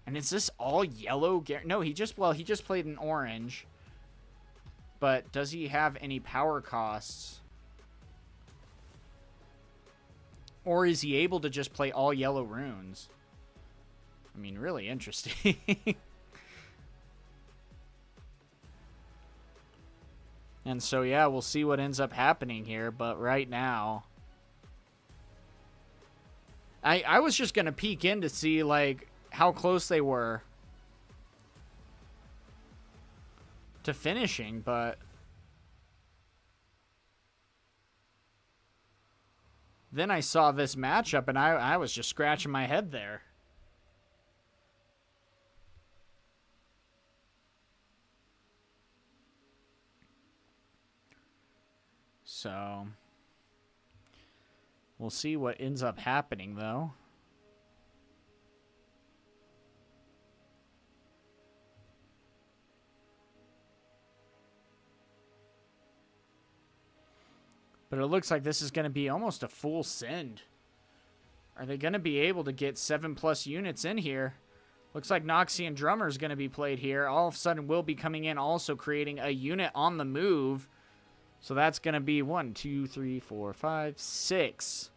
And is this all yellow Garen? No, he just played an orange. But does he have any power costs? Or is he able to just play all yellow runes? I mean, really interesting. And so, yeah, we'll see what ends up happening here. But right now, I was just going to peek in to see, like, how close they were to finishing, but then I saw this matchup, and I was just scratching my head there. So, we'll see what ends up happening, though. But it looks like this is going to be almost a full send. Are they going to be able to get 7+ units in here? Looks like Noxian Drummer is going to be played here. All of a sudden, will be coming in, also creating a unit on the move. So that's going to be 1, 2, 3, 4, 5, 6.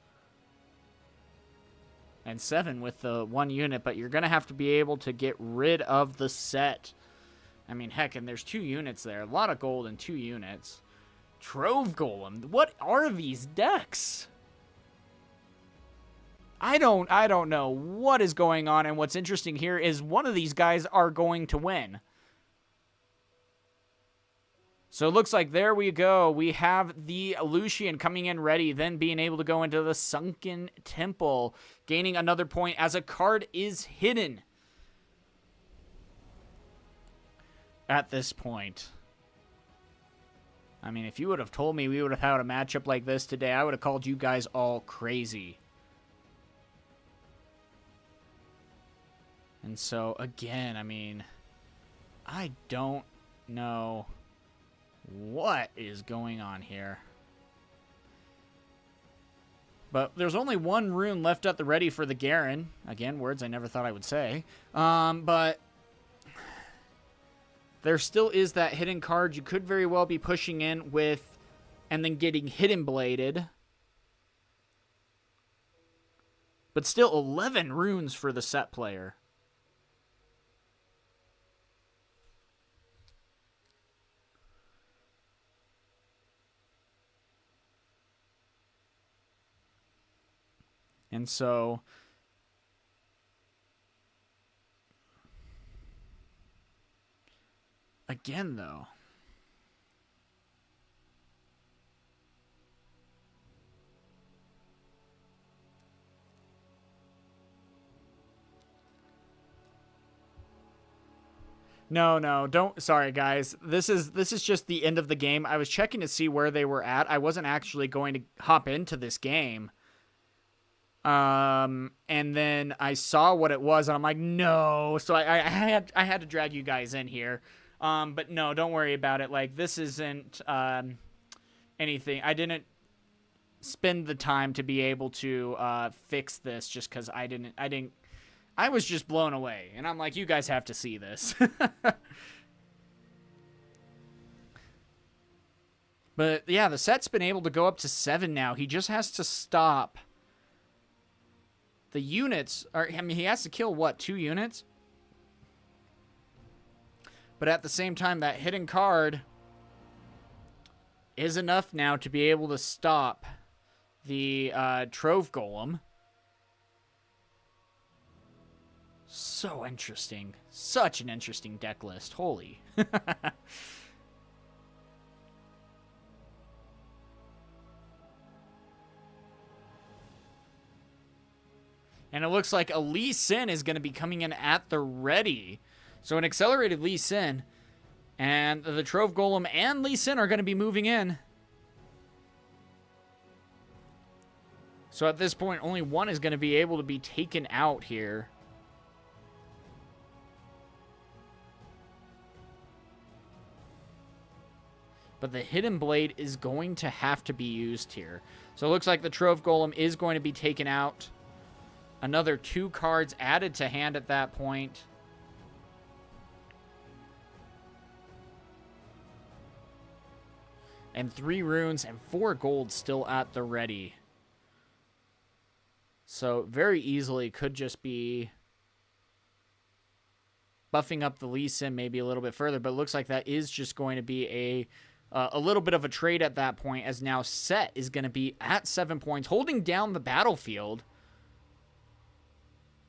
And 7 with the 1 unit. But you're going to have to be able to get rid of the set. I mean, heck, and there's 2 units there. A lot of gold in 2 units. Trove Golem. What are these decks? I don't know what is going on. And what's interesting here is one of these guys are going to win. So it looks like there we go. We have the Lucian coming in ready, then being able to go into the Sunken Temple, gaining another point as a card is hidden at this point. I mean, if you would have told me we would have had a matchup like this today, I would have called you guys all crazy. And so, again, I mean, I don't know what is going on here. But there's only 1 rune left at the ready for the Garen. Again, words I never thought I would say. But there still is that hidden card you could very well be pushing in with and then getting hidden bladed. But still 11 runes for the set player. And so, again, though, no, don't. Sorry, guys. This is just the end of the game. I was checking to see where they were at. I wasn't actually going to hop into this game. And then I saw what it was, and I'm like, no. So I had to drag you guys in here. But no, don't worry about it. Like, this isn't anything. I didn't spend the time to be able to fix this just because I was just blown away. And I'm like, you guys have to see this. But yeah, the set's been able to go up to 7 now. He just has to stop. The units are, I mean, he has to kill, what, 2 units? But at the same time, that hidden card is enough now to be able to stop the Trove Golem. So interesting. Such an interesting deck list. Holy. And it looks like a Lee Sin is going to be coming in at the ready. So an accelerated Lee Sin. And the Trove Golem and Lee Sin are going to be moving in. So at this point, only one is going to be able to be taken out here. But the Hidden Blade is going to have to be used here. So it looks like the Trove Golem is going to be taken out. Another 2 cards added to hand at that point. And 3 runes and 4 gold still at the ready. So very easily could just be buffing up the Lee Sin maybe a little bit further. But it looks like that is just going to be a little bit of a trade at that point, as now Set is going to be at 7 points, holding down the battlefield.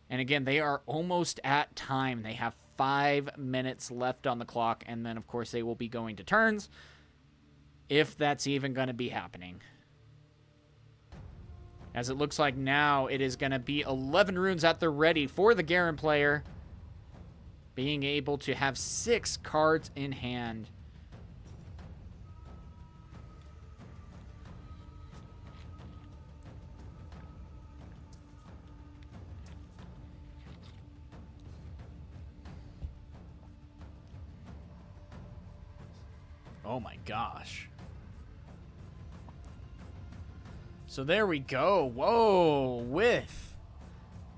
And again, they are almost at time. They have 5 minutes left on the clock, and then, of course, they will be going to turns, if that's even going to be happening. As it looks like now it is going to be 11 runes at the ready for the Garen player, being able to have 6 cards in hand. Oh my gosh. So there we go. Whoa, with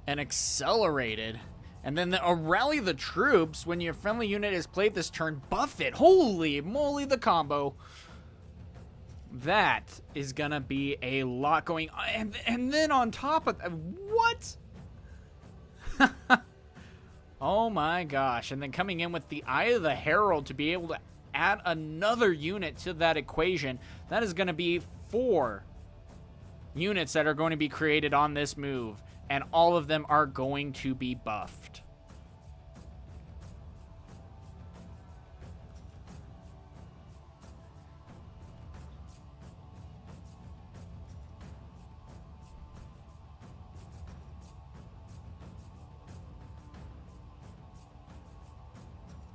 an accelerated. And then a rally the troops when your friendly unit is played this turn. Buff it. Holy moly, the combo. That is going to be a lot going on. And then on top of that, what? Oh my gosh. And then coming in with the Eye of the Herald to be able to add another unit to that equation. That is going to be 4 units that are going to be created on this move, and all of them are going to be buffed.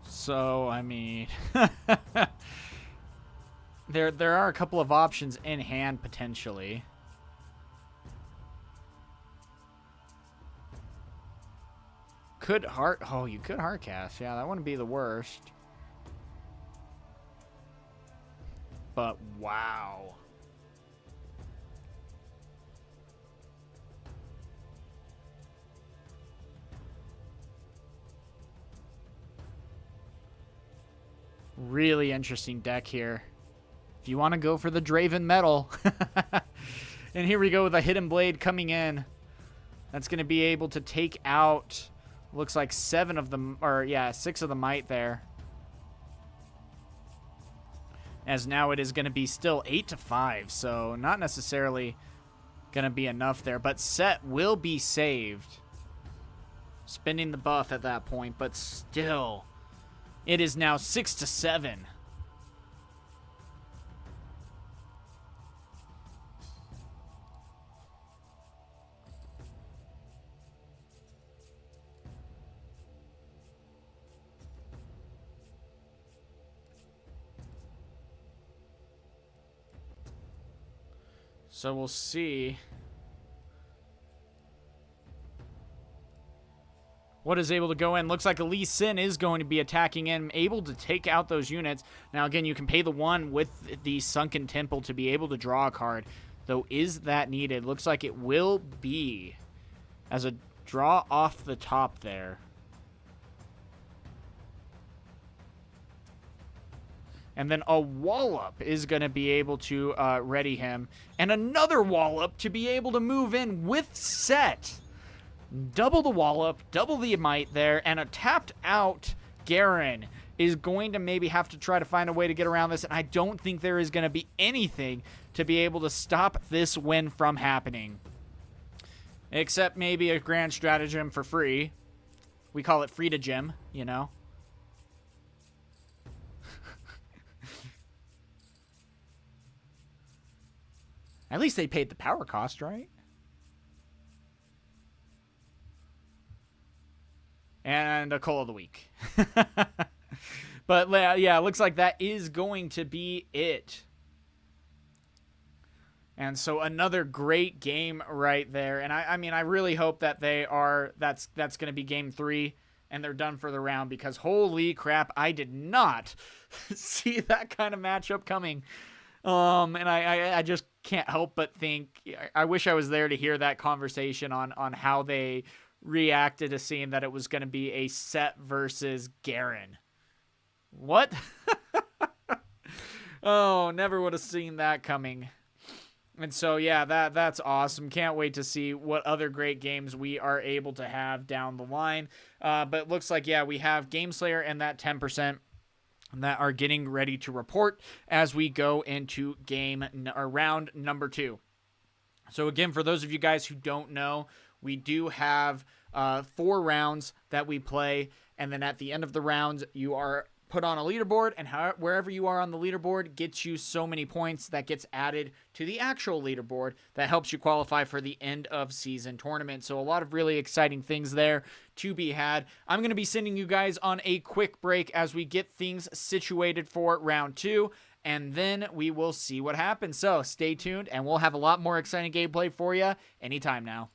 So, I mean, there are a couple of options in hand, potentially. Could heart... Oh, you could heart cast. Yeah, that wouldn't be the worst. But, wow. Really interesting deck here. If you want to go for the Draven metal. And here we go with a Hidden Blade coming in. That's going to be able to take out, looks like 7 of them, or yeah, 6 of the might there. As now it is going to be still 8-5, so not necessarily going to be enough there. But Set will be saved. Spending the buff at that point, but still... It is now 6-7. So we'll see what is able to go in. Looks like Lee Sin is going to be attacking in, able to take out those units. Now, again, you can pay the 1 with the Sunken Temple to be able to draw a card. Though, is that needed? Looks like it will be as a draw off the top there. And then a Wallop is going to be able to ready him. And another Wallop to be able to move in with Set. Double the Wallop, double the might there, and a tapped out Garen is going to maybe have to try to find a way to get around this, and I don't think there is going to be anything to be able to stop this win from happening. Except maybe a grand stratagem for free. We call it free to gem, you know. At least they paid the power cost, right? And a Call of the Week. But, yeah, it looks like that is going to be it. And so another great game right there. And, I mean, I really hope that that's going to be game 3, and they're done for the round, because holy crap, I did not see that kind of matchup coming. And I just can't help but think, I wish I was there to hear that conversation on how they reacted to seeing that it was going to be a Set versus Garen. What? Oh, never would have seen that coming. And so, yeah, that's awesome. Can't wait to see what other great games we are able to have down the line. But it looks like, yeah, we have Game Slayer and that 10%. that are getting ready to report as we go into round number 2. So again, for those of you guys who don't know, we do have 4 rounds that we play, and then at the end of the rounds, you are put on a leaderboard, and wherever you are on the leaderboard gets you so many points that gets added to the actual leaderboard that helps you qualify for the end of season tournament. So a lot of really exciting things there to be had. I'm going to be sending you guys on a quick break as we get things situated for round 2, and then we will see what happens. So stay tuned, and we'll have a lot more exciting gameplay for you anytime now.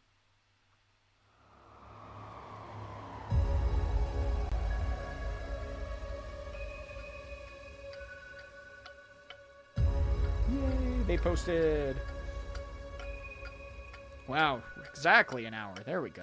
They posted. Wow, exactly an hour. There we go.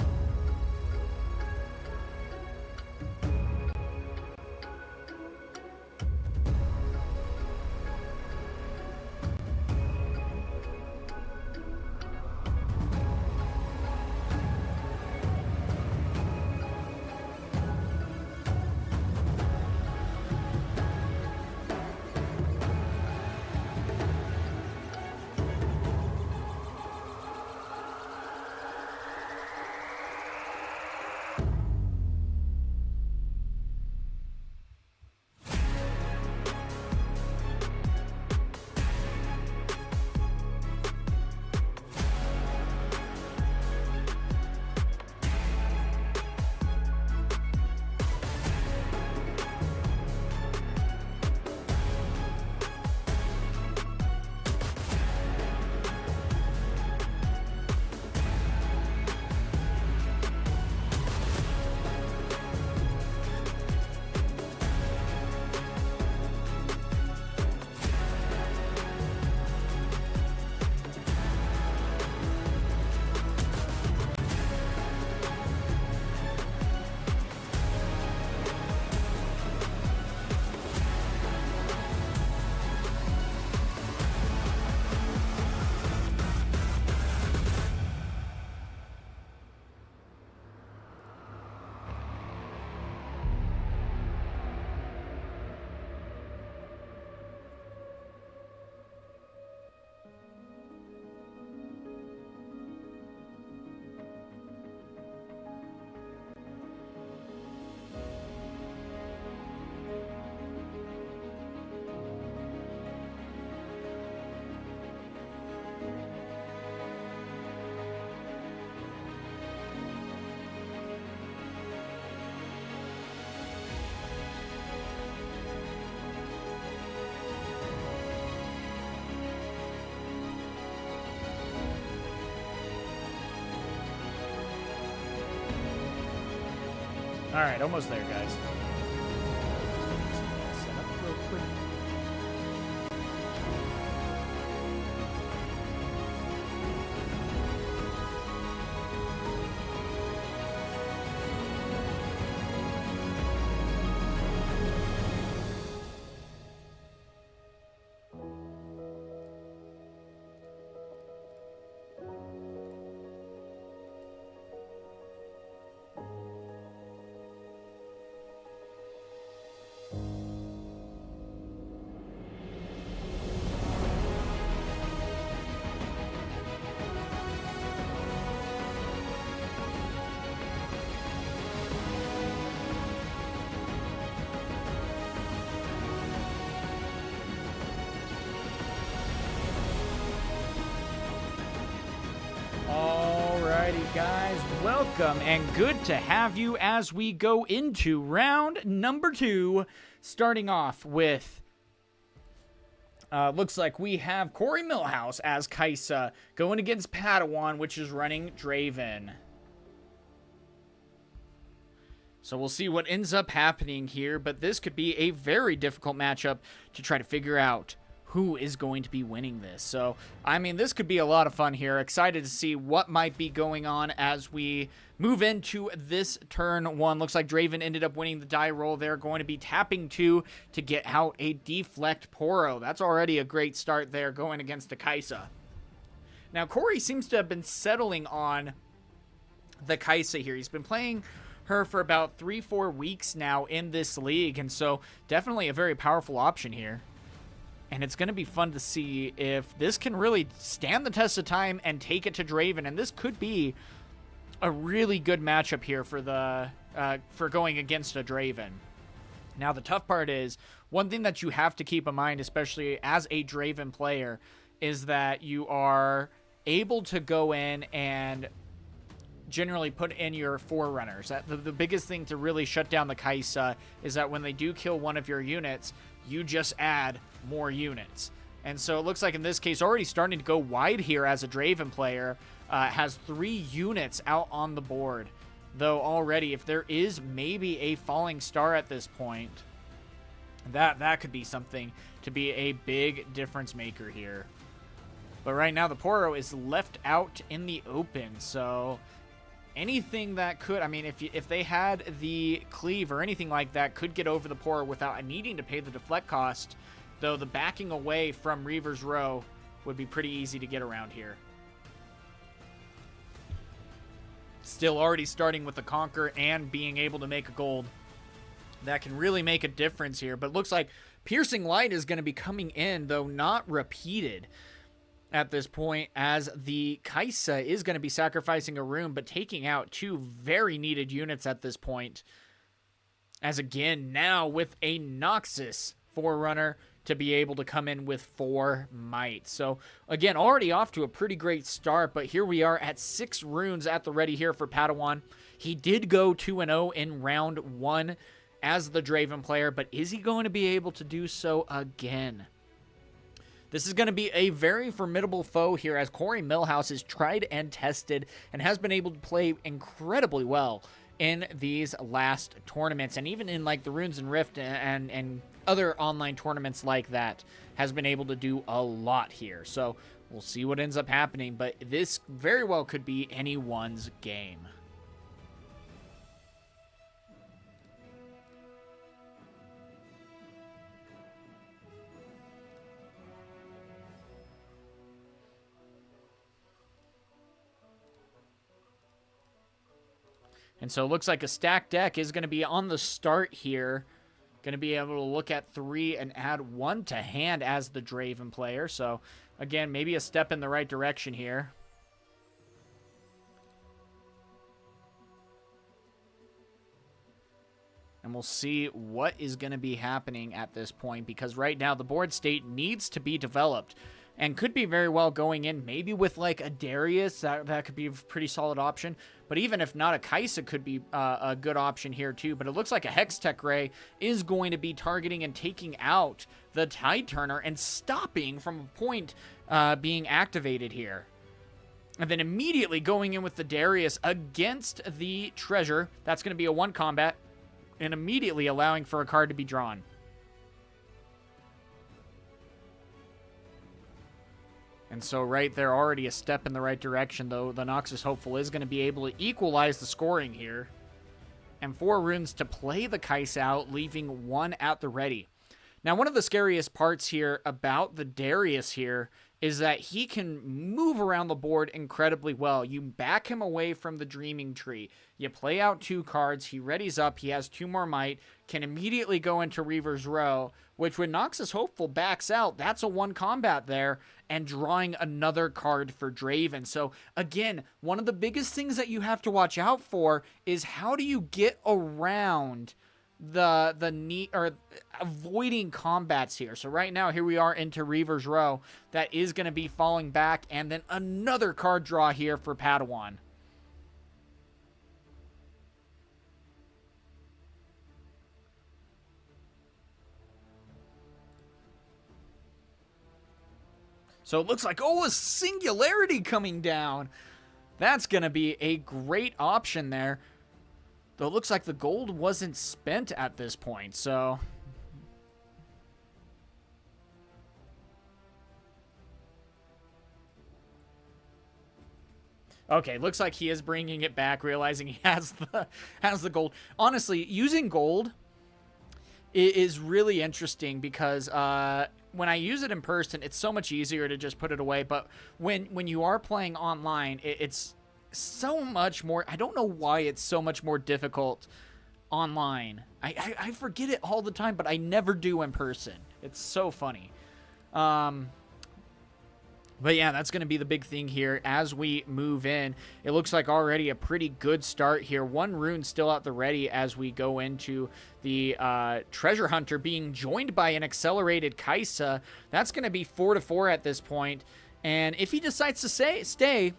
All right, almost there, guys. Set up real quick. Guys, welcome and good to have you as we go into round number 2, starting off with looks like we have Corey Millhouse as Kaisa going against Padawan, which is running Draven. So we'll see what ends up happening here, but this could be a very difficult matchup to try to figure out who is going to be winning this. So, I mean, this could be a lot of fun here. Excited to see what might be going on as we move into this turn 1. Looks like Draven ended up winning the die roll. They're going to be tapping 2 to get out a Deflect Poro. That's already a great start there going against the Kaisa. Now, Corey seems to have been settling on the Kaisa here. He's been playing her for about 3-4 weeks now in this league, and so definitely a very powerful option here. And it's going to be fun to see if this can really stand the test of time and take it to Draven, and this could be a really good matchup here for the for going against a Draven. Now, the tough part is, one thing that you have to keep in mind, especially as a Draven player, is that you are able to go in and generally put in your Forerunners. The biggest thing to really shut down the Kai'Sa is that when they do kill one of your units, you just add more units. And so it looks like in this case, already starting to go wide here as a Draven player, has 3 units out on the board. Though already, if there is maybe a falling star at this point, that could be something to be a big difference maker here. But right now, the Poro is left out in the open, so anything that could, I mean, if they had the cleave or anything like that, could get over the Poro without needing to pay the deflect cost, though the backing away from Reaver's Row would be pretty easy to get around here. Still already starting with the Conquer and being able to make a gold. That can really make a difference here. But it looks like Piercing Light is going to be coming in, though not repeated at this point, as the Kai'Sa is going to be sacrificing a rune, but taking out 2 very needed units at this point. As again, now with a Noxus Forerunner to be able to come in with 4 might. So again, already off to a pretty great start, but here we are at 6 runes at the ready here for Padawan. He did go 2-0 in round 1 as the Draven player, but is he going to be able to do so again? This is going to be a very formidable foe here, as Corey Millhouse is tried and tested and has been able to play incredibly well in these last tournaments, and even in like the Runes and Rift and other online tournaments like that, has been able to do a lot here. So we'll see what ends up happening, but this very well could be anyone's game. And so it looks like a stacked deck is going to be on the start here. Going to be able to look at 3 and add 1 to hand as the Draven player. So, again, maybe a step in the right direction here. And we'll see what is going to be happening at this point, because right now the board state needs to be developed. And could be very well going in maybe with like a Darius. That could be a pretty solid option. But even if not, a Kai'Sa could be a good option here too. But it looks like a Hextech Ray is going to be targeting and taking out the Tide Turner and stopping from a point being activated here. And then immediately going in with the Darius against the Treasure. That's going to be a 1 combat. And immediately allowing for a card to be drawn. And so right there, already a step in the right direction, though. The Noxus Hopeful is going to be able to equalize the scoring here. And 4 runes to play the Kai'Sa out, leaving 1 at the ready. Now, one of the scariest parts here about the Darius here is that he can move around the board incredibly well. You back him away from the Dreaming Tree. You play out 2 cards. He readies up. He has 2 more might. Can immediately go into Reaver's Row, which when Noxus Hopeful backs out, that's a 1 combat there, and drawing another card for Draven. So again, one of the biggest things that you have to watch out for is how do you get around the need, or avoiding combats here. So right now, here we are into Reaver's Row. That is going to be falling back, and then another card draw here for Padawan. So it looks like, oh, a Singularity coming down. That's going to be a great option there. Though it looks like the gold wasn't spent at this point, so... Okay, looks like he is bringing it back, realizing he has the gold. Honestly, using gold is really interesting because when I use it in person, it's so much easier to just put it away. But when you are playing online, it's so much more. I don't know why it's so much more difficult online. I forget it all the time, but I never do in person. It's so funny. But yeah, that's going to be the big thing here as we move in. It looks like already a pretty good start here. One rune still at the ready as we go into the Treasure Hunter being joined by an accelerated Kaisa. That's going to be 4-4 at this point. And if he decides to stay...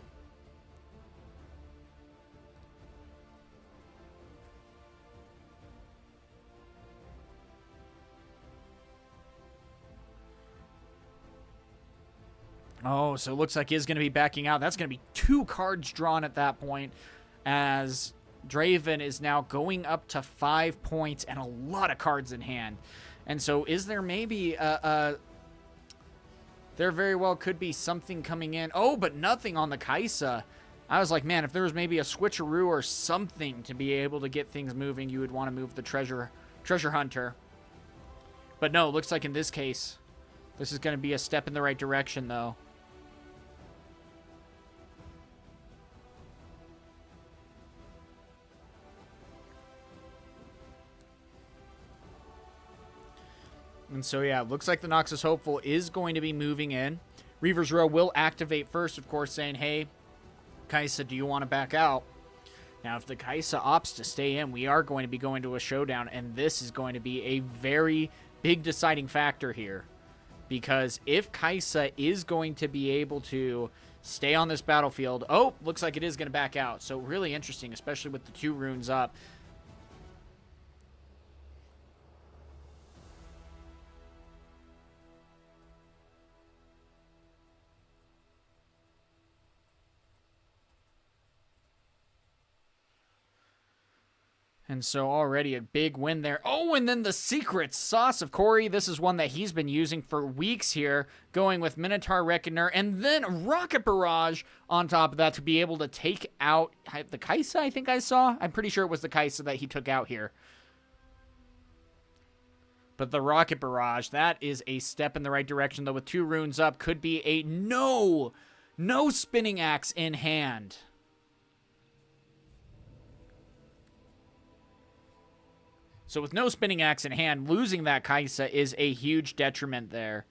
Oh, so it looks like he's going to be backing out. That's going to be 2 cards drawn at that point as Draven is now going up to 5 points and a lot of cards in hand. And so is there maybe there very well could be something coming in. Oh, but nothing on the Kaisa. I was like, man, if there was maybe a switcheroo or something to be able to get things moving, you would want to move the treasure hunter. But no, looks like in this case, this is going to be a step in the right direction, though. And so, yeah, it looks like the Noxus Hopeful is going to be moving in. Reaver's Row will activate first, of course, saying, hey, Kaisa, do you want to back out? Now, if the Kaisa opts to stay in, we are going to be going to a showdown, and this is going to be a very big deciding factor here. Because if Kaisa is going to be able to stay on this battlefield... Oh, looks like it is going to back out. So, really interesting, especially with the 2 runes up. And so already a big win there. Oh, and then the secret sauce of Corey. This is one that he's been using for weeks here, going with Minotaur Reckoner and then Rocket Barrage on top of that to be able to take out the Kaisa, I think I saw. I'm pretty sure it was the Kaisa that he took out here. But the Rocket Barrage, that is a step in the right direction, though with 2 runes up, could be a no spinning axe in hand. So with no spinning axe in hand, losing that Kaisa is a huge detriment there.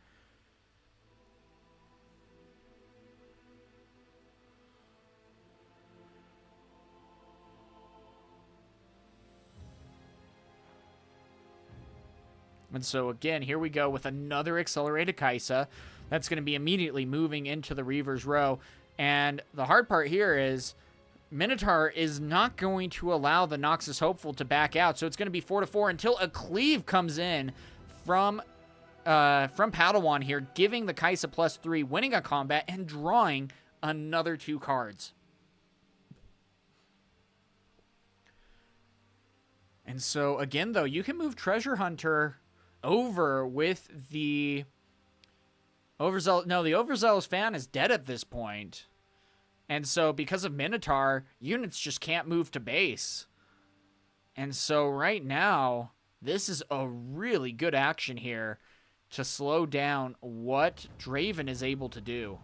And so again, here we go with another accelerated Kaisa. That's going to be immediately moving into the Reaver's Row. And the hard part here is Minotaur is not going to allow the Noxus Hopeful to back out. So it's going to be 4-4 until a cleave comes in from Padawan here, giving the Kaisa +3, winning a combat, and drawing another 2 cards. And so, again, though, you can move Treasure Hunter over with the Overzealous. No, the Overzealous fan is dead at this point. And so, because of Minotaur, units just can't move to base. And so, right now, this is a really good action here to slow down what Draven is able to do.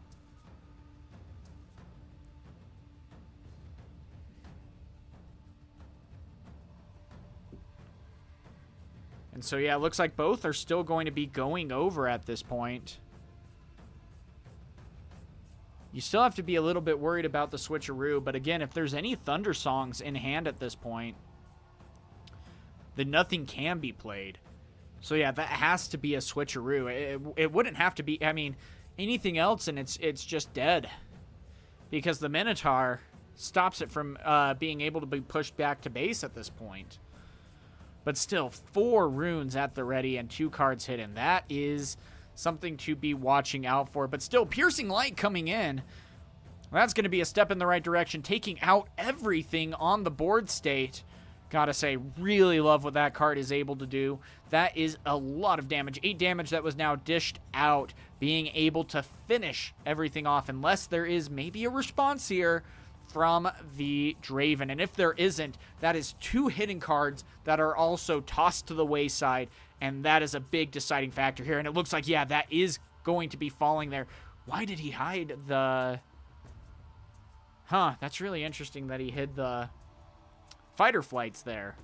And so, yeah, it looks like both are still going to be going over at this point. You still have to be a little bit worried about the switcheroo, but again, if there's any Thunder Songs in hand at this point, then nothing can be played. So yeah, that has to be a switcheroo. It wouldn't have to be, I mean, anything else and it's just dead. Because the Minotaur stops it from being able to be pushed back to base at this point. But still, 4 runes at the ready and 2 cards hidden. That is something to be watching out for. But still, Piercing Light coming in. That's going to be a step in the right direction, taking out everything on the board state. Gotta say, really love what that card is able to do. That is a lot of damage. 8 damage that was now dished out, being able to finish everything off, unless there is maybe a response here from the Draven. And if there isn't, that is 2 hidden cards that are also tossed to the wayside, and that is a big deciding factor here. And it looks like, yeah, that is going to be falling there. Why did he hide the... Huh, that's really interesting that he hid the fighter flights there.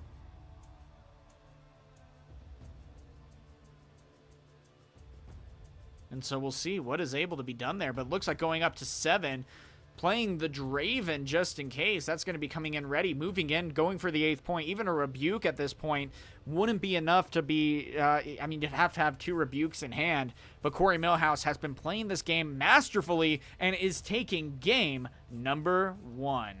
And so we'll see what is able to be done there. But it looks like going up to 7, playing the Draven just in case. That's going to be coming in ready, moving in, going for the 8th point. Even a rebuke at this point wouldn't be enough to be, I mean, you'd have to have 2 rebukes in hand. But Corey Millhouse has been playing this game masterfully and is taking game number 1.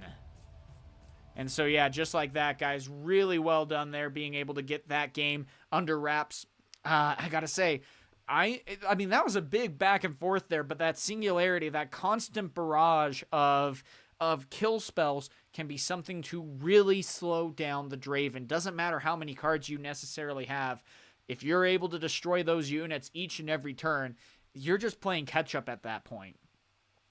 And so, yeah, just like that, guys, really well done there, being able to get that game under wraps. I got to say, I mean, that was a big back and forth there, but that singularity, that constant barrage of kill spells can be something to really slow down the Draven. Doesn't matter how many cards you necessarily have. If you're able to destroy those units each and every turn, you're just playing catch up at that point.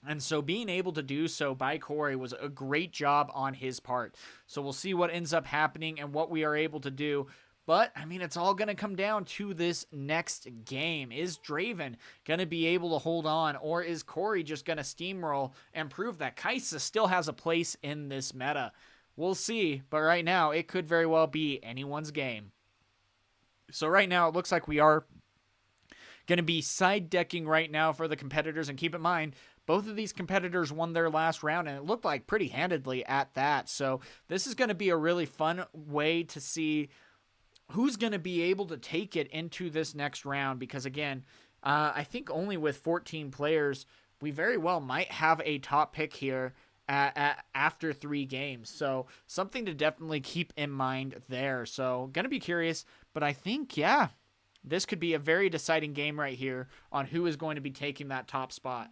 And so being able to do so by Corey was a great job on his part. So we'll see what ends up happening and what we are able to do. But, I mean, it's all going to come down to this next game. Is Draven going to be able to hold on, or is Corey just going to steamroll and prove that Kai'Sa still has a place in this meta? We'll see, but right now, it could very well be anyone's game. So right now, it looks like we are going to be side decking right now for the competitors, and keep in mind, both of these competitors won their last round, and it looked like pretty handedly at that. So this is going to be a really fun way to see who's going to be able to take it into this next round, because again, I think only with 14 players, we very well might have a top pick here after 3 games. So something to definitely keep in mind there. So going to be curious, but I think, yeah, this could be a very deciding game right here on who is going to be taking that top spot.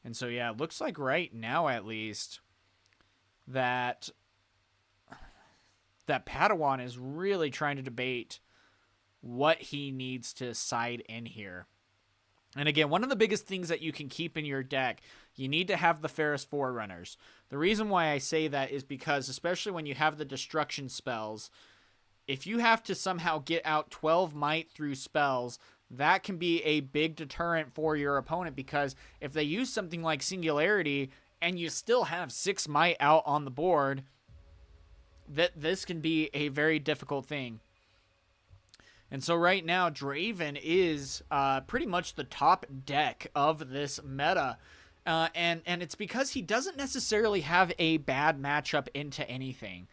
And so, yeah, it looks like right now, at least, that Padawan is really trying to debate what he needs to side in here. And again, one of the biggest things that you can keep in your deck, you need to have the Ferris Forerunners. The reason why I say that is because, especially when you have the destruction spells, if you have to somehow get out 12 might through spells, that can be a big deterrent for your opponent, because if they use something like Singularity and you still have 6 might out on the board, this can be a very difficult thing. And so right now, Draven is pretty much the top deck of this meta. And it's because he doesn't necessarily have a bad matchup into anything.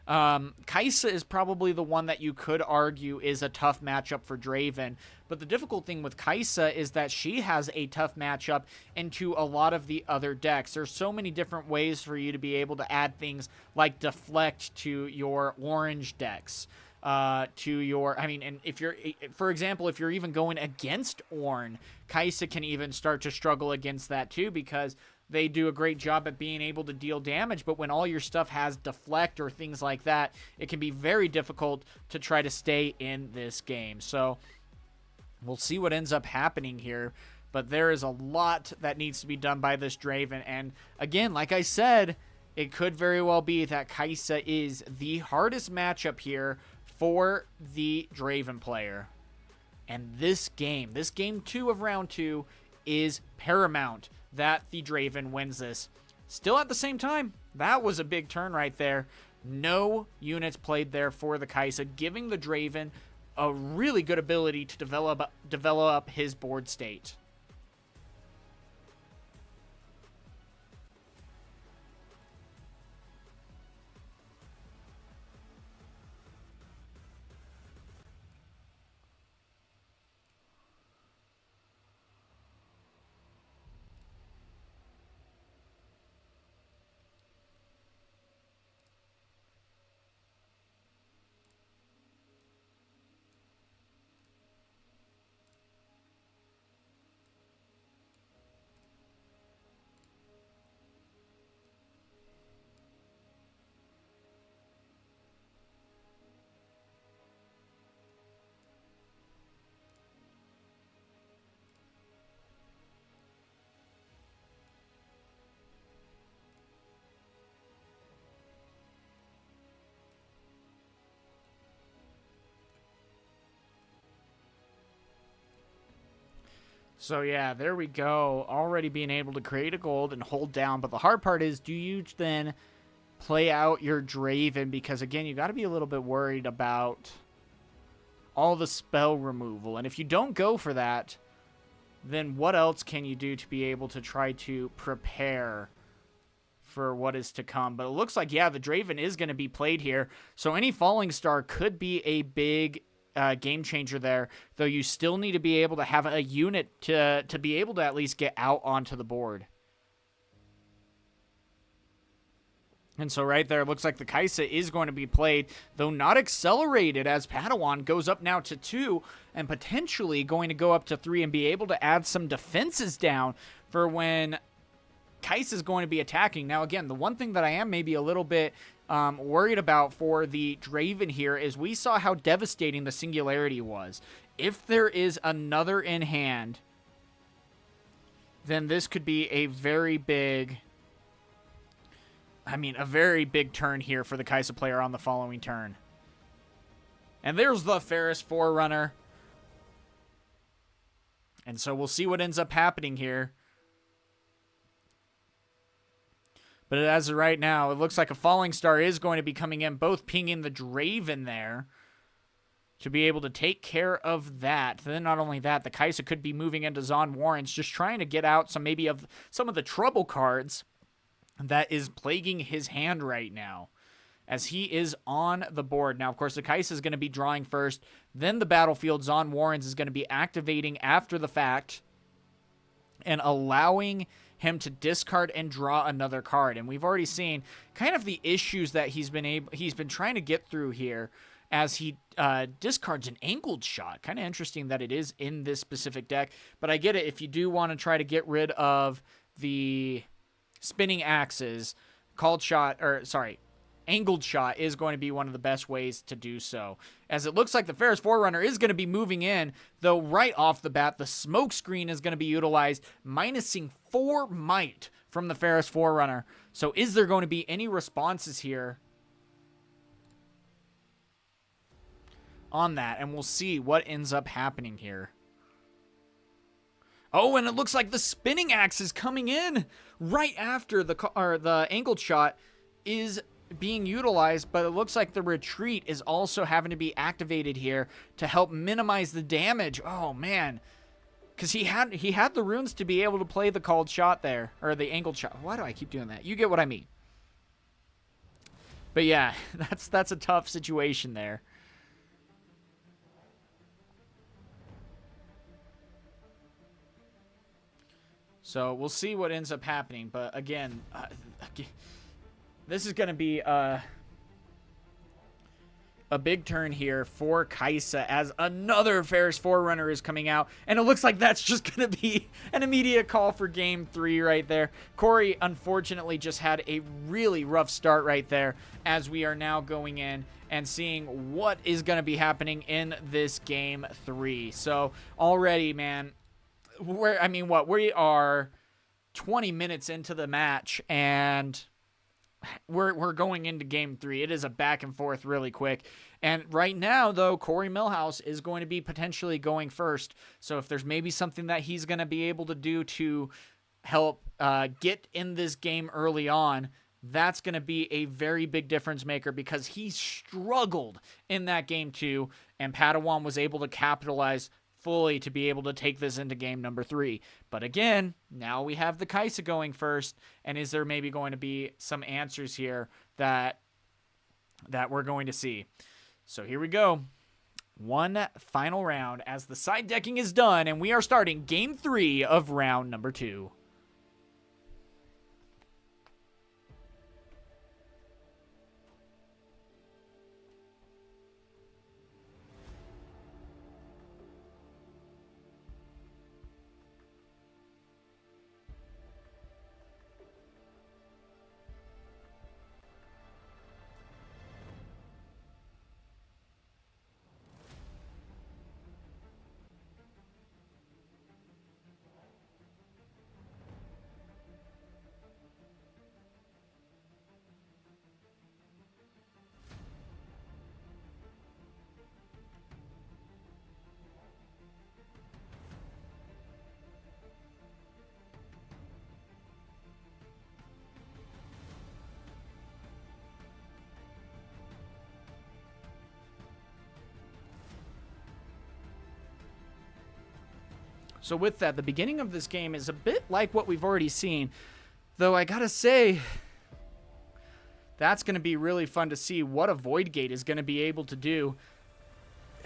Kai'Sa is probably the one that you could argue is a tough matchup for Draven, but the difficult thing with Kai'Sa is that she has a tough matchup into a lot of the other decks. There's so many different ways for you to be able to add things like Deflect to your orange decks. And if you're, for example, if you're even going against Ornn, Kai'Sa can even start to struggle against that too, because they do a great job at being able to deal damage, but when all your stuff has Deflect or things like that, it can be very difficult to try to stay in this game. So we'll see what ends up happening here, but there is a lot that needs to be done by this Draven, and again, like I said, it could very well be that Kai'Sa is the hardest matchup here for the Draven player. And this game 2 of round 2, is paramount that the Draven wins this. Still at the same time, that was a big turn right there. No units played there for the Kai'Sa, giving the Draven a really good ability to develop his board state. So yeah, there we go. Already being able to create a gold and hold down. But the hard part is, do you then play out your Draven? Because again, you got to be a little bit worried about all the spell removal. And if you don't go for that, then what else can you do to be able to try to prepare for what is to come? But it looks like, yeah, the Draven is going to be played here. So any Falling Star could be a big game changer there, though you still need to be able to have a unit to be able to at least get out onto the board. And so right there, it looks like the Kai'Sa is going to be played, though not accelerated, as Padawan goes up now to 2 and potentially going to go up to 3 and be able to add some defenses down for when Kai'Sa is going to be attacking. Now, again, the one thing that I am maybe a little bit worried about for the Draven here is we saw how devastating the Singularity was. If there is another in hand, then this could be a very big... a very big turn here for the Kai'Sa player on the following turn. And there's the Ferris Forerunner. And so we'll see what ends up happening here. But as of right now, it looks like a Falling Star is going to be coming in, both pinging the Draven there to be able to take care of that. Then not only that, the Kai'Sa could be moving into Zon Warrens, just trying to get out some of the trouble cards that is plaguing his hand right now, as he is on the board. Now, of course, the Kai'Sa is going to be drawing first. Then the battlefield, Zon Warrens is going to be activating after the fact and allowing him to discard and draw another card. And we've already seen kind of the issues that he's been trying to get through here as he discards an angled shot. Kind of interesting that it is in this specific deck, but I get it. If you do want to try to get rid of the spinning axes, angled shot is going to be one of the best ways to do so. As it looks like the Ferris Forerunner is going to be moving in, though right off the bat, the smoke screen is going to be utilized, minusing 4 might from the Ferris Forerunner. So is there going to be any responses here on that? And we'll see what ends up happening here. Oh, and it looks like the spinning axe is coming in right after the angled shot is being utilized, but it looks like the retreat is also having to be activated here to help minimize the damage. Oh, man. Because he had the runes to be able to play the called shot there, or the angled shot. Why do I keep doing that? You get what I mean. But yeah, that's a tough situation there. So we'll see what ends up happening. But again, this is going to be a big turn here for Kai'Sa as another Ferris Forerunner is coming out. And it looks like that's just going to be an immediate call for Game 3 right there. Corey, unfortunately, just had a really rough start right there, as we are now going in and seeing what is going to be happening in this Game 3. So already, man, we are 20 minutes into the match, and we're going into Game 3. It is a back and forth really quick. And right now, though, Corey Millhouse is going to be potentially going first. So if there's maybe something that he's going to be able to do to help get in this game early on, that's going to be a very big difference maker, because he struggled in that Game 2, and Padawan was able to capitalize fully to be able to take this into game number 3. But again, now we have the Kai'Sa going first, and is there maybe going to be some answers here that we're going to see? So here we go. One final round as the side decking is done, and we are starting game 3 of round number 2. So with that, the beginning of this game is a bit like what we've already seen. Though I gotta say, that's going to be really fun to see what a Void Gate is going to be able to do.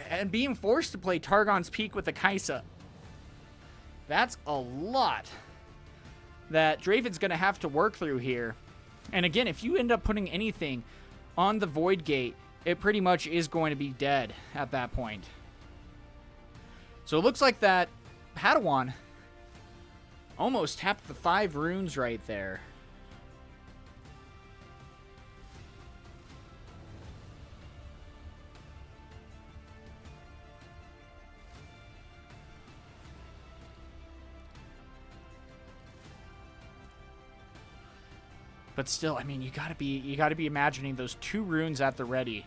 And being forced to play Targon's Peak with the Kaisa, that's a lot that Draven's going to have to work through here. And again, if you end up putting anything on the Void Gate, it pretty much is going to be dead at that point. So it looks like that Padawan almost tapped the 5 runes right there. But still, I mean, you gotta be imagining those 2 runes at the ready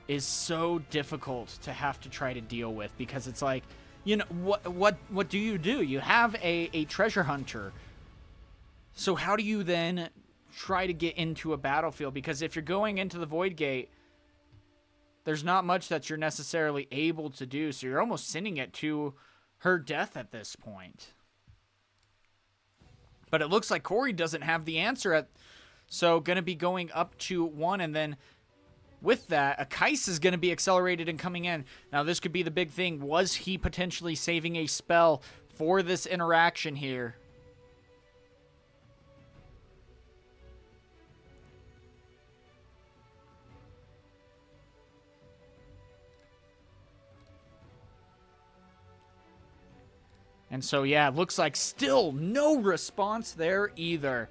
is so difficult to have to try to deal with, because it's like, you know, what do? You have a treasure hunter. So how do you then try to get into a battlefield? Because if you're going into the Void Gate, there's not much that you're necessarily able to do. So you're almost sending it to her death at this point. But it looks like Corey doesn't have the answer. So going to be going up to 1. And then with that, a Kais is going to be accelerated and coming in. Now, this could be the big thing. Was he potentially saving a spell for this interaction here? And so, yeah, it looks like still no response there either,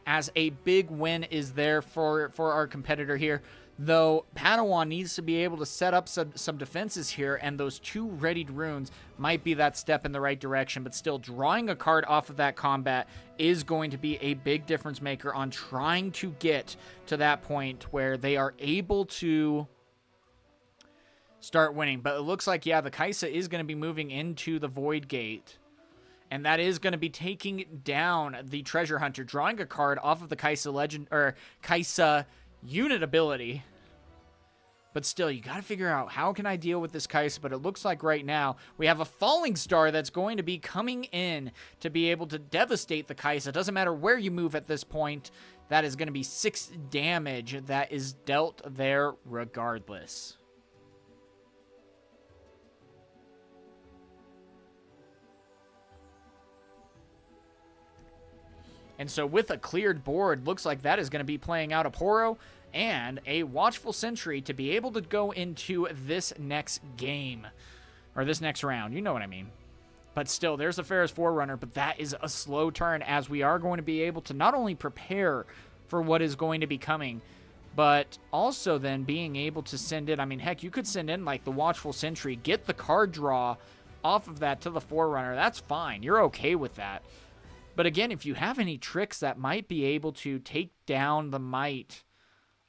as a big win is there for our competitor here. Though Padawan needs to be able to set up some defenses here, and those 2 readied runes might be that step in the right direction. But still, drawing a card off of that combat is going to be a big difference maker on trying to get to that point where they are able to start winning. But it looks like, yeah, the Kaisa is going to be moving into the Void Gate. And that is going to be taking down the Treasure Hunter, drawing a card off of the Kaisa legend or Kaisa unit ability. But still, you got to figure out, how can I deal with this Kaisa? But it looks like right now we have a Falling Star that's going to be coming in to be able to devastate the Kaisa. Doesn't matter where you move at this point. That is going to be 6 damage that is dealt there regardless. And so with a cleared board, looks like that is going to be playing out a Poro and a Watchful Sentry to be able to go into this next game. Or this next round, you know what I mean. But still, there's the Ferris Forerunner, but that is a slow turn, as we are going to be able to not only prepare for what is going to be coming, but also then being able to send in, I mean, heck, you could send in like the Watchful Sentry, get the card draw off of that to the Forerunner. That's fine. You're okay with that. But again, if you have any tricks that might be able to take down the might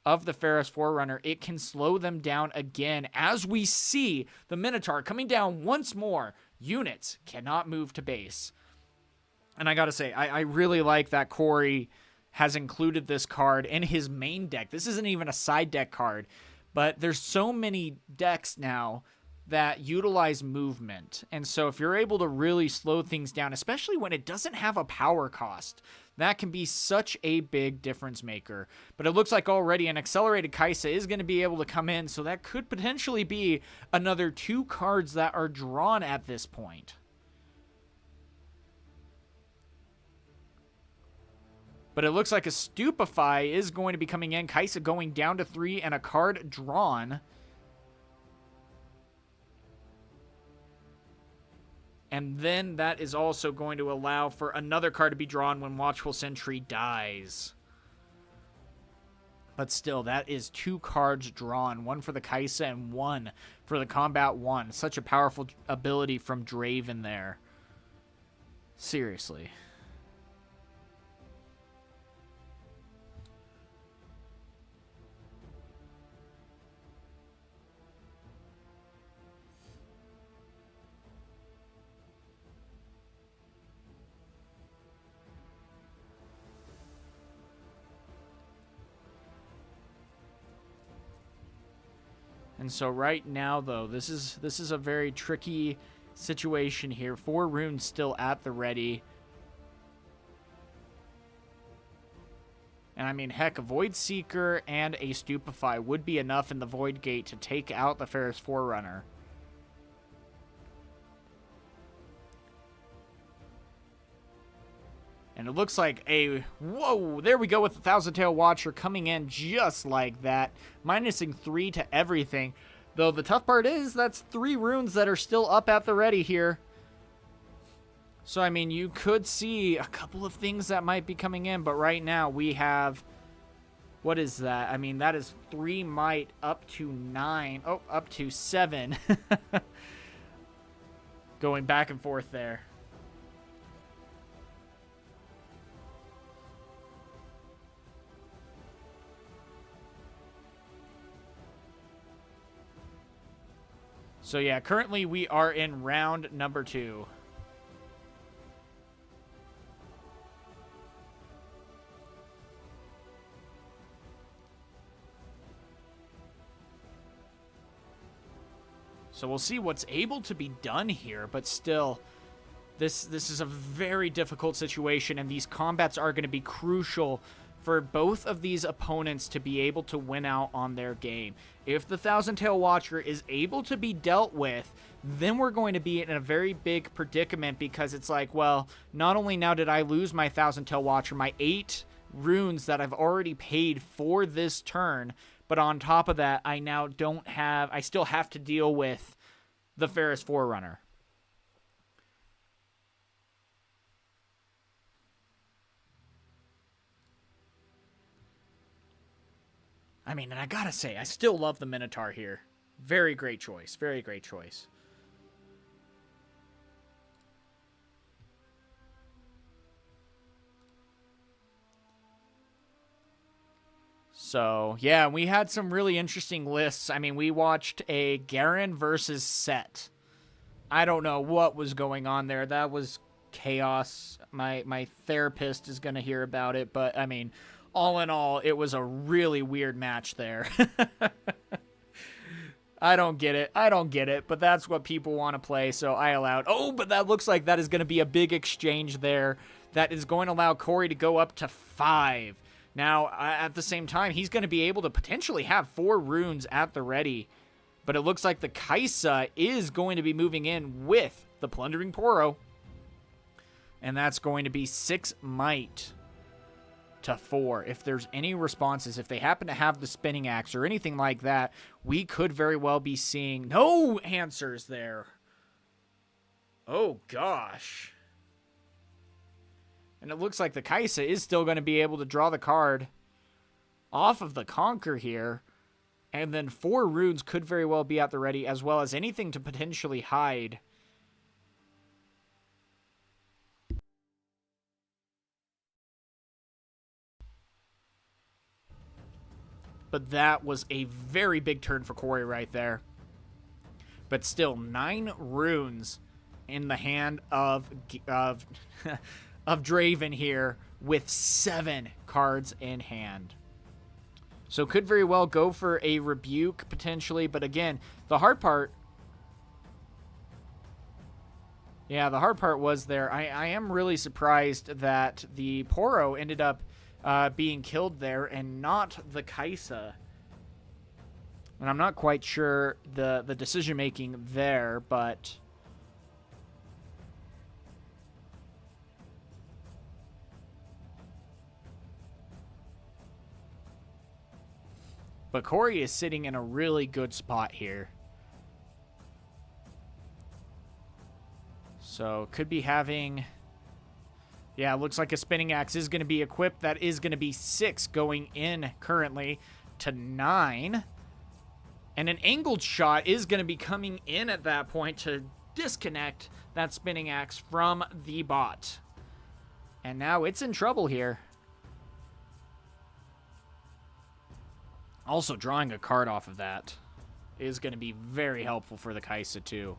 of the Ferris Forerunner, it can slow them down again. As we see the Minotaur coming down once more, units cannot move to base. And I gotta say, I really like that Corey has included this card in his main deck. This isn't even a side deck card, but there's so many decks now that utilize movement. And so if you're able to really slow things down, especially when it doesn't have a power cost, that can be such a big difference maker. But it looks like already an accelerated Kaisa is going to be able to come in, so that could potentially be another 2 cards that are drawn at this point. But it looks like a Stupefy is going to be coming in. Kaisa going down to 3 and a card drawn. And then that is also going to allow for another card to be drawn when Watchful Sentry dies. But still, that is 2 cards drawn. 1 for the Kaisa and 1 for the Combat 1. Such a powerful ability from Draven there. Seriously. And so right now, though, this is a very tricky situation here. 4 runes still at the ready. And I mean, heck, a Void Seeker and a Stupefy would be enough in the Void Gate to take out the Ferris Forerunner. And it looks like a... Whoa! There we go with the Thousand Tail Watcher coming in just like that. Minusing 3 to everything. Though the tough part is, that's 3 runes that are still up at the ready here. So, I mean, you could see a couple of things that might be coming in. But right now, we have... What is that? I mean, that is 3 might up to 9. Oh, up to 7. Going back and forth there. So yeah, currently we are in round number 2. So we'll see what's able to be done here, but still, this is a very difficult situation, and these combats are going to be crucial for both of these opponents to be able to win out on their game. If the Thousand Tail Watcher is able to be dealt with, then we're going to be in a very big predicament, because it's like, well, not only now did I lose my Thousand Tail Watcher, my 8 runes that I've already paid for this turn, but on top of that, I now don't have, I still have to deal with the Ferris Forerunner. I mean, and I gotta say, I still love the Minotaur here. Very great choice. Very great choice. So, yeah, we had some really interesting lists. I mean, we watched a Garen versus Set. I don't know what was going on there. That was chaos. My therapist is going to hear about it, but, I mean, all in all, it was a really weird match there. I don't get it. I don't get it, but that's what people want to play, so I allowed. Oh, but that looks like that is going to be a big exchange there. That is going to allow Corey to go up to 5. Now, at the same time, he's going to be able to potentially have 4 runes at the ready. But it looks like the Kaisa is going to be moving in with the Plundering Poro. And that's going to be 6 might to 4. If there's any responses, if they happen to have the Spinning Axe or anything like that, we could very well be seeing no answers there. Oh, gosh. And it looks like the Kaisa is still going to be able to draw the card off of the Conquer here. And then 4 runes could very well be at the ready, as well as anything to potentially hide. But that was a very big turn for Corey right there. But still, 9 runes in the hand of Draven here with 7 cards in hand. So could very well go for a Rebuke potentially, but again, the hard part... Yeah, the hard part was there. I am really surprised that the Poro ended up being killed there and not the Kaisa. And I'm not quite sure the decision-making there, but... But Corey is sitting in a really good spot here. So, could be having... Yeah, looks like a Spinning Axe is going to be equipped. That is going to be 6 going in currently to 9. And an Angled Shot is going to be coming in at that point to disconnect that Spinning Axe from the bot. And now it's in trouble here. Also, drawing a card off of that is going to be very helpful for the Kaisa, too.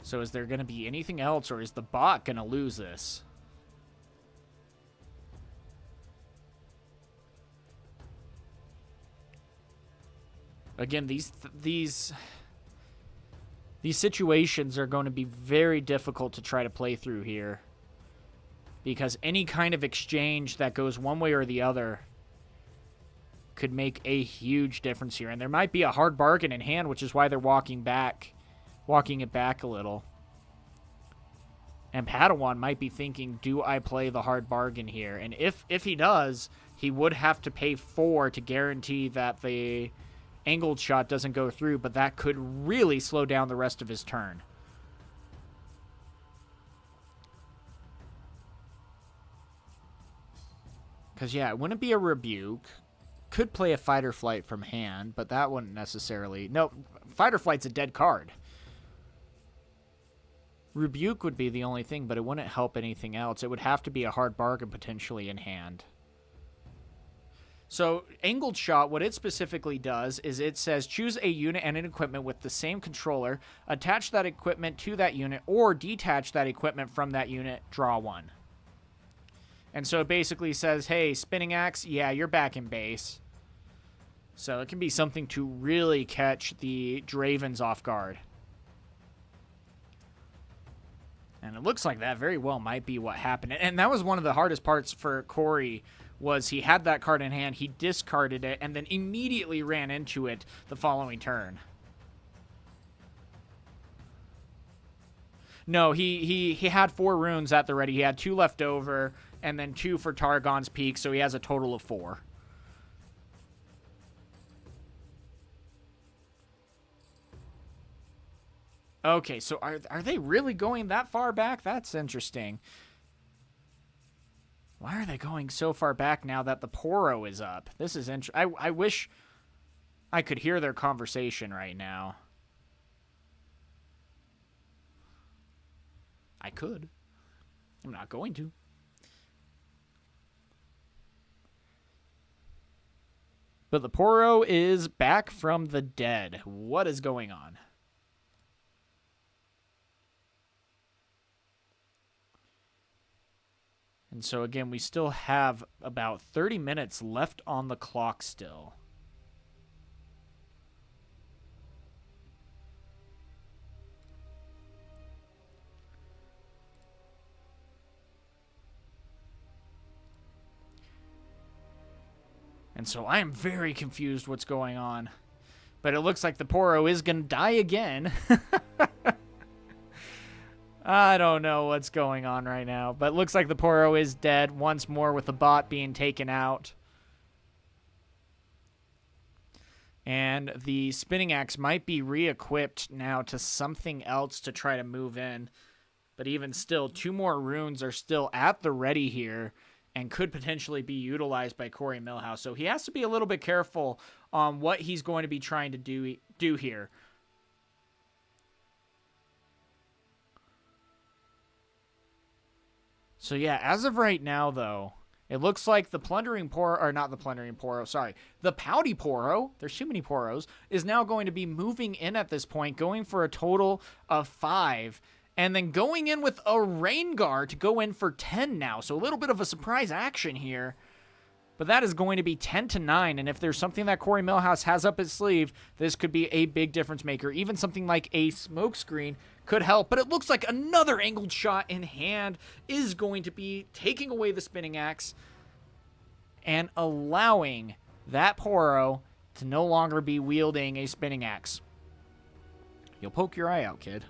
So is there going to be anything else, or is the bot going to lose this? Again, these These situations are going to be very difficult to try to play through here, because any kind of exchange that goes one way or the other could make a huge difference here. And there might be a hard bargain in hand, which is why they're walking it back a little. And Padawan might be thinking, do I play the hard bargain here? And if he does, he would have to pay 4 to guarantee that the angled shot doesn't go through, but that could really slow down the rest of his turn. Because, yeah, it wouldn't be a rebuke. Could play a fight or flight from hand, but that wouldn't necessarily... No, fight or flight's a dead card. Rebuke would be the only thing, but it wouldn't help anything else. It would have to be a hard bargain potentially in hand. So, angled shot, what it specifically does is it says choose a unit and an equipment with the same controller, attach that equipment to that unit, or detach that equipment from that unit, draw 1. And so it basically says, hey, spinning axe, yeah, you're back in base. So it can be something to really catch the Dravens off guard. And it looks like that very well might be what happened. And that was one of the hardest parts for Corey, was he had that card in hand, he discarded it, and then immediately ran into it the following turn. No, he had 4 runes at the ready. He had 2 left over, and then 2 for Targon's Peak, so he has a total of 4. Okay, so are they really going that far back? That's interesting. Why are they going so far back now that the Poro is up? This is interesting. I wish I could hear their conversation right now. I could. I'm not going to. But the Poro is back from the dead. What is going on? And so, again, we still have about 30 minutes left on the clock still. And so I am very confused what's going on. But it looks like the Poro is going to die again. I don't know what's going on right now. But it looks like the Poro is dead once more with the bot being taken out. And the spinning axe might be re-equipped now to something else to try to move in. But even still, 2 more runes are still at the ready here and could potentially be utilized by Corey Millhouse. So he has to be a little bit careful on what he's going to be trying to do here. So yeah, as of right now, though, it looks like the Plundering Poro, or not the Plundering Poro, sorry, the Pouty Poro, there's too many Poros, is now going to be moving in at this point, going for a total of 5, and then going in with a Rainguard to go in for 10 now. So a little bit of a surprise action here. But that is going to be 10-9, and if there's something that Corey Millhouse has up his sleeve, this could be a big difference maker. Even something like a smoke screen could help, but it looks like another angled shot in hand is going to be taking away the spinning axe and allowing that Poro to no longer be wielding a spinning axe. You'll poke your eye out, kid.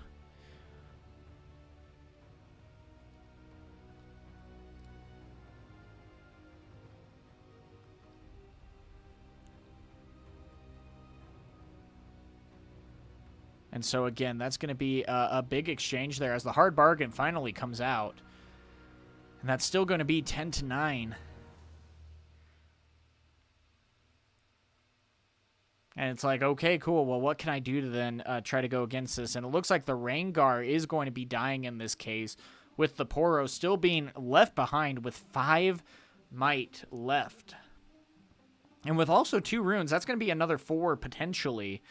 And so, again, that's going to be a big exchange there as the hard bargain finally comes out. And that's still going to be 10-9. And it's like, okay, cool. Well, what can I do to then try to go against this? And it looks like the Raingar is going to be dying in this case, with the Poro still being left behind with 5 might left. And with also 2 runes, that's going to be another 4 potentially.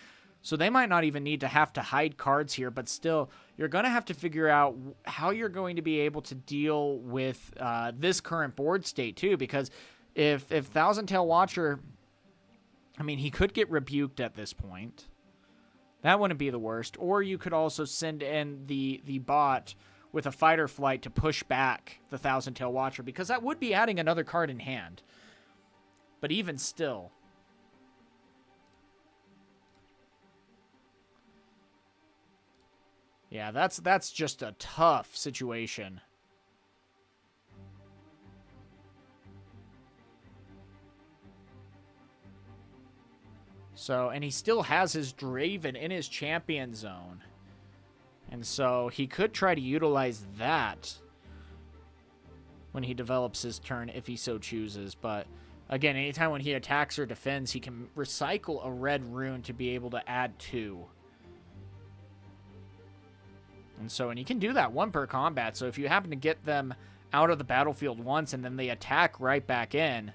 So they might not even need to have to hide cards here, but still, you're going to have to figure out how you're going to be able to deal with this current board state, too, because if Thousand Tail Watcher, I mean, he could get rebuked at this point. That wouldn't be the worst. Or you could also send in the bot with a fighter flight to push back the Thousand Tail Watcher, because that would be adding another card in hand. But even still... yeah, that's just a tough situation. So, and he still has his Draven in his champion zone. And so he could try to utilize that when he develops his turn if he so chooses. But again, anytime when he attacks or defends, he can recycle a red rune to be able to add 2. And he can do that 1 per combat. So if you happen to get them out of the battlefield once and then they attack right back in,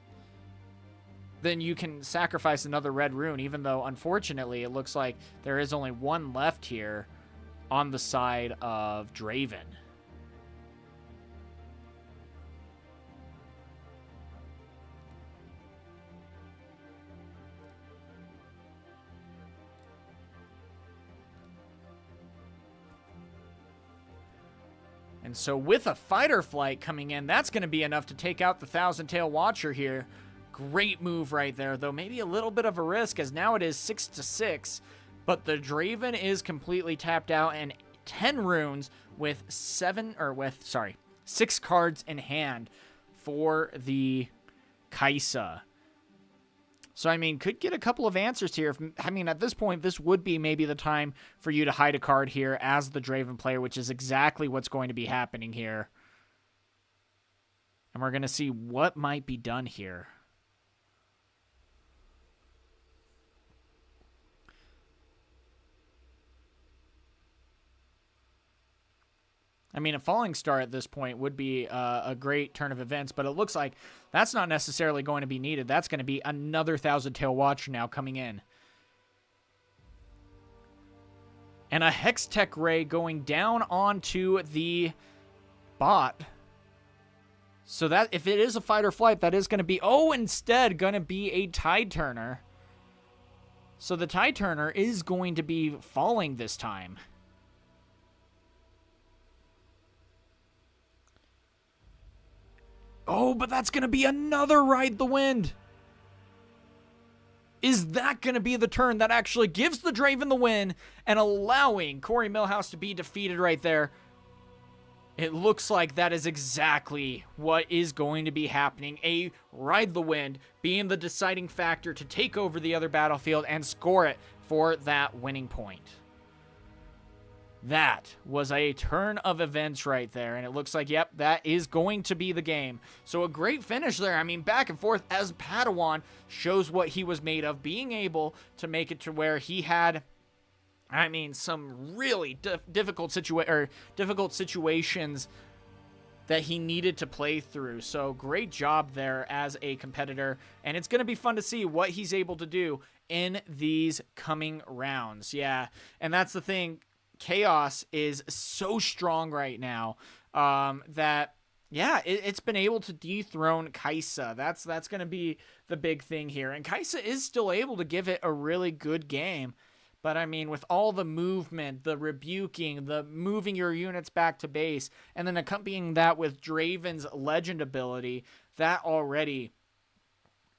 then you can sacrifice another red rune, even though, unfortunately, it looks like there is only 1 left here on the side of Draven. And so with a fighter flight coming in, that's going to be enough to take out the Thousand Tail Watcher here. Great move right there, though maybe a little bit of a risk, as now it is 6-6, but the Draven is completely tapped out, and 10 runes with 6 cards in hand for the Kaisa. So, I mean, could get a couple of answers here. I mean, at this point, this would be maybe the time for you to hide a card here as the Draven player, which is exactly what's going to be happening here. And we're going to see what might be done here. I mean, a falling star at this point would be a great turn of events, but it looks like that's not necessarily going to be needed. That's going to be another Thousand Tail Watcher now coming in. And a Hextech Ray going down onto the bot. So that, if it is a fight or flight, that is going to be, instead going to be a Tide Turner. So the Tide Turner is going to be falling this time. Oh, but that's going to be another Ride the Wind. Is that going to be the turn that actually gives the Draven the win and allowing Corey Millhouse to be defeated right there? It looks like that is exactly what is going to be happening. A Ride the Wind being the deciding factor to take over the other battlefield and score it for that winning point. That was a turn of events right there, and it looks like, yep, that is going to be the game. So a great finish there. I mean, back and forth as Padawan shows what he was made of, being able to make it to where he had, I mean, some really difficult situations that he needed to play through. So great job there as a competitor, and it's going to be fun to see what he's able to do in these coming rounds. Yeah, and that's the thing. Chaos is so strong right now that, yeah, it's been able to dethrone Kaisa. That's going to be the big thing here. And Kaisa is still able to give it a really good game. But, I mean, with all the movement, the rebuking, the moving your units back to base, and then accompanying that with Draven's legend ability, that already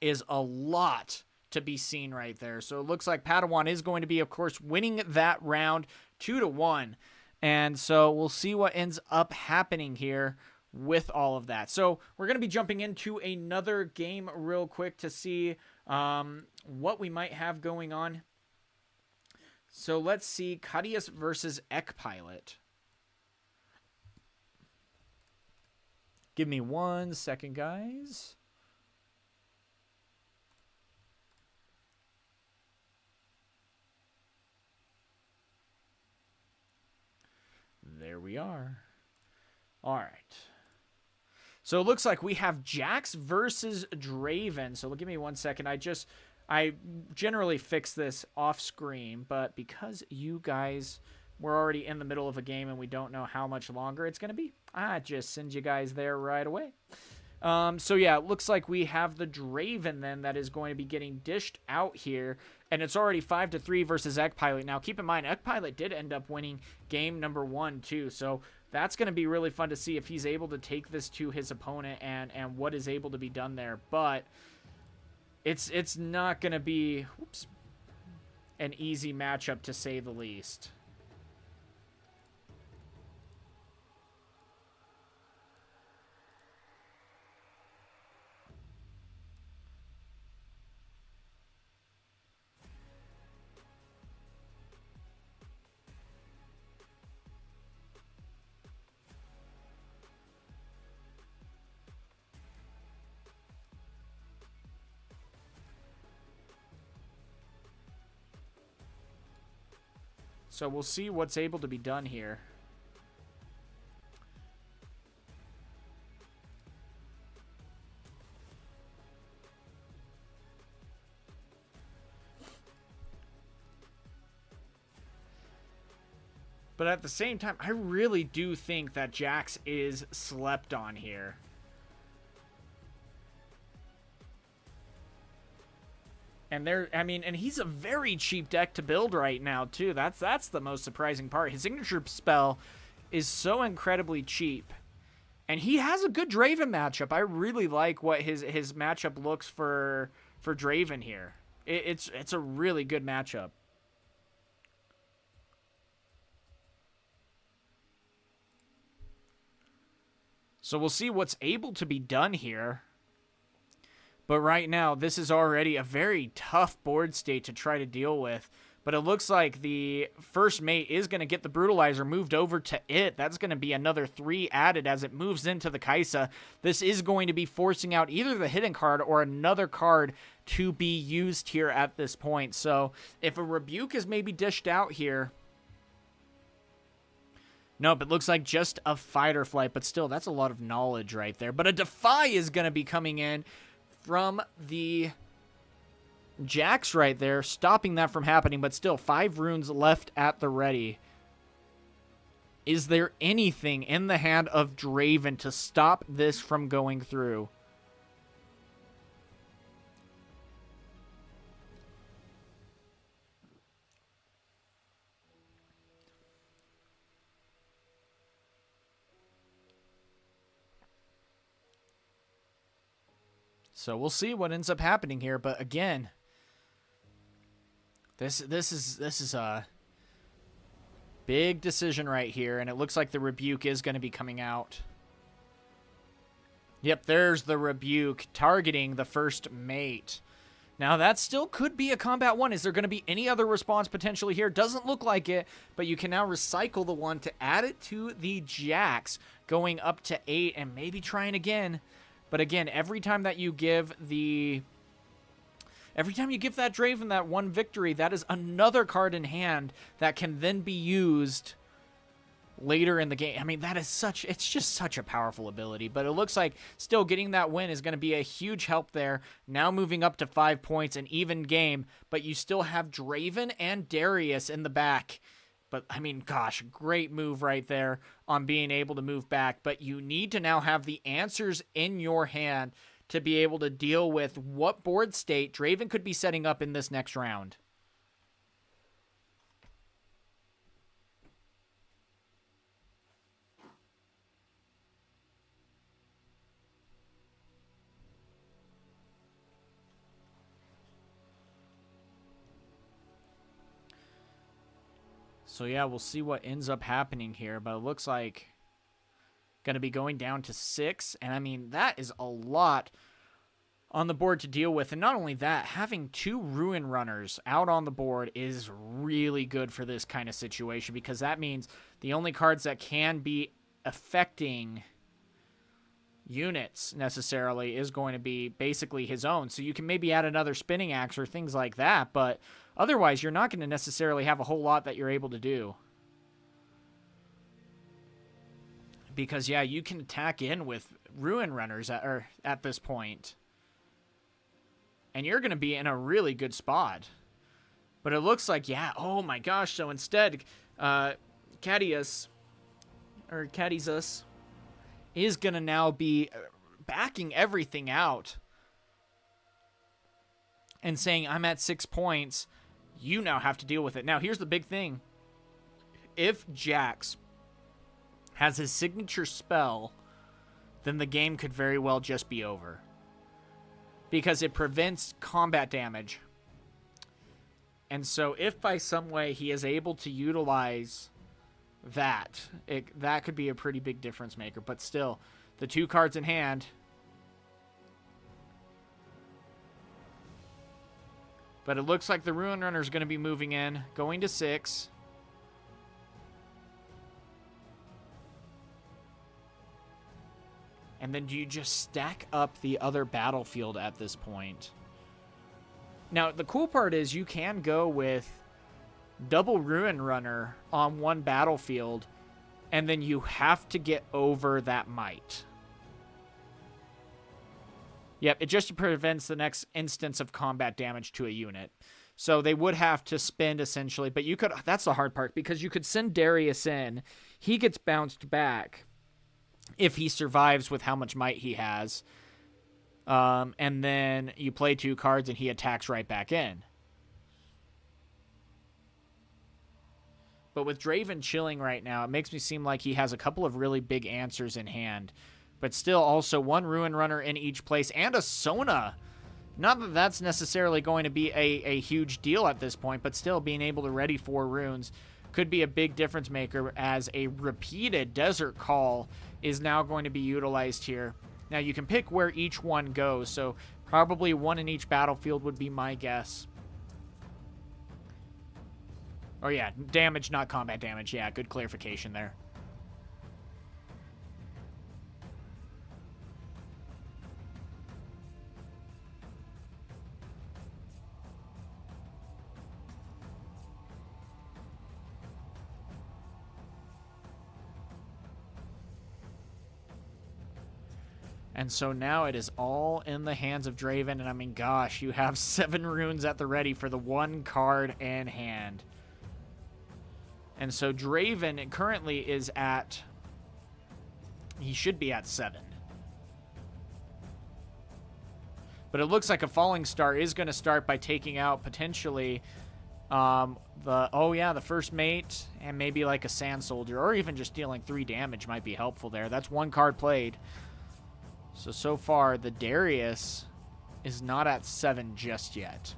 is a lot to be seen right there. So it looks like Padawan is going to be, of course, winning that round 2-1. And so we'll see what ends up happening here with all of that. So we're going to be jumping into another game real quick to see what we might have going on. So let's see, Cadius versus Ekpilot. Give me 1 second, guys. There we are. All right. So it looks like we have Jax versus Draven. So give me 1 second. I generally fix this off screen, but because you guys were already in the middle of a game and we don't know how much longer it's going to be, I just send you guys there right away. So yeah, it looks like we have the Draven then that is going to be getting dished out here And it's already 5-3 versus Ekpilot. Now, keep in mind, Ekpilot did end up winning game number 1, too. So that's going to be really fun to see if he's able to take this to his opponent and what is able to be done there. But it's not going to be an easy matchup, to say the least. So we'll see what's able to be done here. But at the same time, I really do think that Jax is slept on here. And and he's a very cheap deck to build right now, too. That's the most surprising part. His signature spell is so incredibly cheap. And he has a good Draven matchup. I really like what his matchup looks for Draven here. It's a really good matchup. So we'll see what's able to be done here. But right now, this is already a very tough board state to try to deal with. But it looks like the first mate is going to get the Brutalizer moved over to it. That's going to be another 3 added as it moves into the Kaisa. This is going to be forcing out either the hidden card or another card to be used here at this point. So if a Rebuke is maybe dished out here... Nope, it looks like just a Fight or Flight. But still, that's a lot of knowledge right there. But a Defy is going to be coming in from the Jax right there, stopping that from happening, but still 5 runes left at the ready. Is there anything in the hand of Draven to stop this from going through? So we'll see what ends up happening here, but again, this is a big decision right here, and it looks like the Rebuke is going to be coming out. Yep, there's the Rebuke targeting the first mate. Now that still could be a combat 1. Is there going to be any other response potentially here? Doesn't look like it, but you can now recycle the 1 to add it to the Jax, going up to 8 and maybe trying again. But again, every time you give that Draven that 1 victory, that is another card in hand that can then be used later in the game. I mean, it's just such a powerful ability. But it looks like still getting that win is going to be a huge help there. Now moving up to 5 points, an even game. But you still have Draven and Darius in the back. But, I mean, gosh, great move right there on being able to move back. But you need to now have the answers in your hand to be able to deal with what board state Draven could be setting up in this next round. So yeah, we'll see what ends up happening here, but it looks like going to be going down to 6, and I mean, that is a lot on the board to deal with. And not only that, having 2 Ruin Runners out on the board is really good for this kind of situation, because that means the only cards that can be affecting units necessarily is going to be basically his own. So you can maybe add another Spinning Axe or things like that, but otherwise you're not going to necessarily have a whole lot that you're able to do. Because, yeah, you can attack in with Ruin Runners at this point. And you're going to be in a really good spot. But it looks like, yeah, oh my gosh, so instead, Cadius is going to now be backing everything out and saying, I'm at 6 points, You now have to deal with it. Now, here's the big thing. If Jax has his signature spell, then the game could very well just be over. Because it prevents combat damage. And so if by some way he is able to utilize that, that could be a pretty big difference maker. But still, the 2 cards in hand. But it looks like the Ruin Runner is going to be moving in, going to 6. And then do you just stack up the other battlefield at this point? Now, the cool part is you can go with double Ruin Runner on one battlefield, and then you have to get over that might. Yep, it just prevents the next instance of combat damage to a unit. So they would have to spend essentially, but you could, that's the hard part, because you could send Darius in, he gets bounced back if he survives with how much might he has. And then you play 2 cards and he attacks right back in. But with Draven chilling right now, it makes me seem like he has a couple of really big answers in hand. But still also 1 Ruin Runner in each place and a Sona. Not that that's necessarily going to be a huge deal at this point, but still being able to ready 4 runes could be a big difference maker, as a repeated Desert Call is now going to be utilized here. Now you can pick where each one goes, so probably 1 in each battlefield would be my guess. Oh yeah, damage, not combat damage. Yeah, good clarification there. And so now it is all in the hands of Draven. And I mean, gosh, you have 7 runes at the ready for the 1 card in hand. And so Draven currently is at... he should be at 7. But it looks like a Falling Star is going to start by taking out potentially the first mate and maybe like a Sand Soldier, or even just dealing 3 damage might be helpful there. That's 1 card played. So far, the Darius is not at 7 just yet.